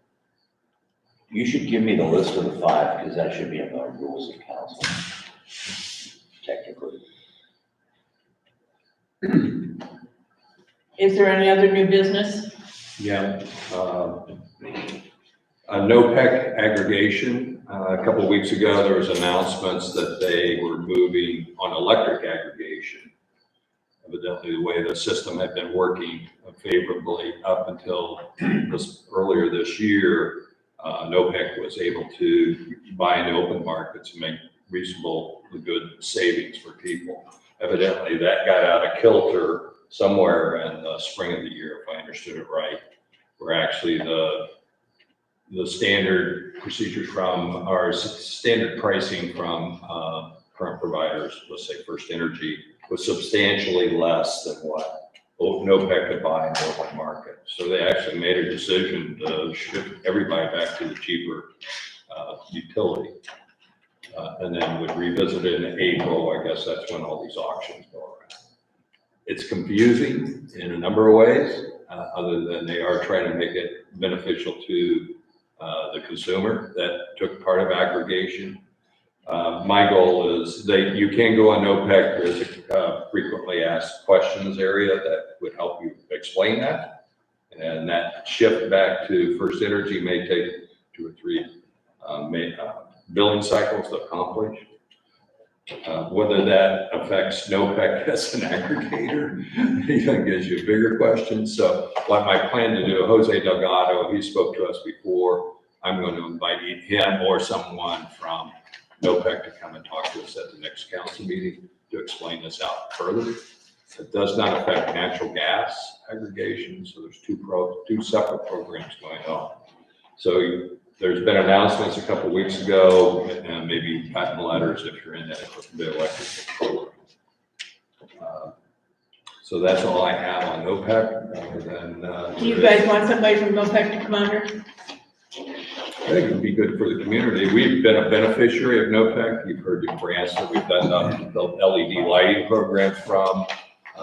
You should give me the list of the 5, because that should be in the rules of council. Technically. Is there any other new business? Yeah, a NOPEC aggregation. A couple of weeks ago, there was announcements that they were moving on electric aggregation. Evidently, the way the system had been working favorably up until earlier this year, NOPEC was able to buy in the open markets and make reasonable good savings for people. Evidently, that got out of kilter somewhere in the spring of the year, if I understood it right, where actually the standard procedures from, our standard pricing from current providers, let's say First Energy, was substantially less than what NOPEC could buy in the open market. So they actually made a decision to shift everybody back to the cheaper utility. And then would revisit it in April. I guess that's when all these auctions go around. It's confusing in a number of ways, other than they are trying to make it beneficial to the consumer that took part of aggregation. My goal is that you can go on OPEC, there's a frequently asked questions area that would help you explain that. And that shift back to First Energy may take 2 or 3 billing cycles to accomplish. Whether that affects NOPEC as an aggregator, even gives you a bigger question. So what my plan to do, Jose Delgado, he spoke to us before. I'm going to invite him or someone from NOPEC to come and talk to us at the next council meeting to explain this out further. It does not affect natural gas aggregation, so there's two separate programs going on. So there's been announcements a couple of weeks ago, and maybe gotten letters if you're in the electric program. So that's all I have on OPEC. Other than, Do you guys want somebody from OPEC to come under? I think it would be good for the community. We've been a beneficiary of NOPEC. You've heard the grants that we've done the LED lighting programs from.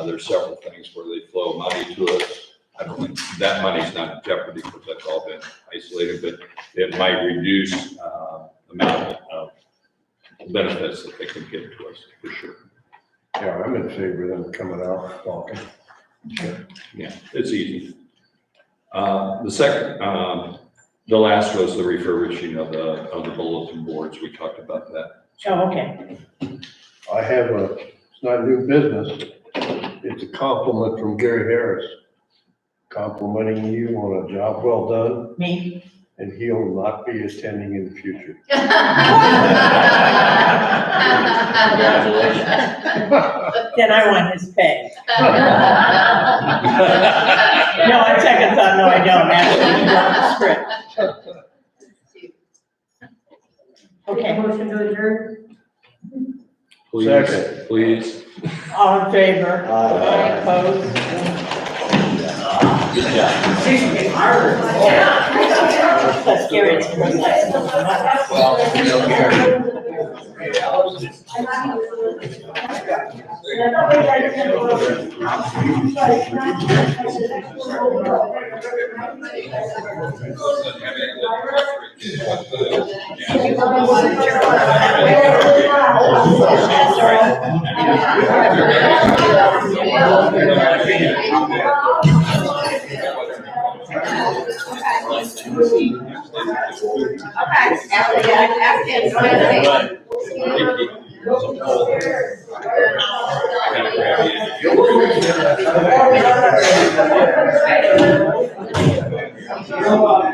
There's several things where they flow money to us. I don't think that money's not in jeopardy because that's all been isolated, but it might reduce the amount of benefits that they can give to us for sure. Yeah, I'm in favor of them coming out talking. Yeah, it's easy. The second, the last was the refurbishing of the bulletin boards. We talked about that. Oh, okay. I have it's not new business. It's a compliment from Gary Harris, complimenting you on a job well done. Me? And he'll not be attending in the future. Then I want his pay. No, on second thought, no, I don't, actually, you want the script. Okay, motion to adjourn? Please, Second. please. All in favor? Aye. Opposed? Good job. That's scary. Well, you don't care. Okay.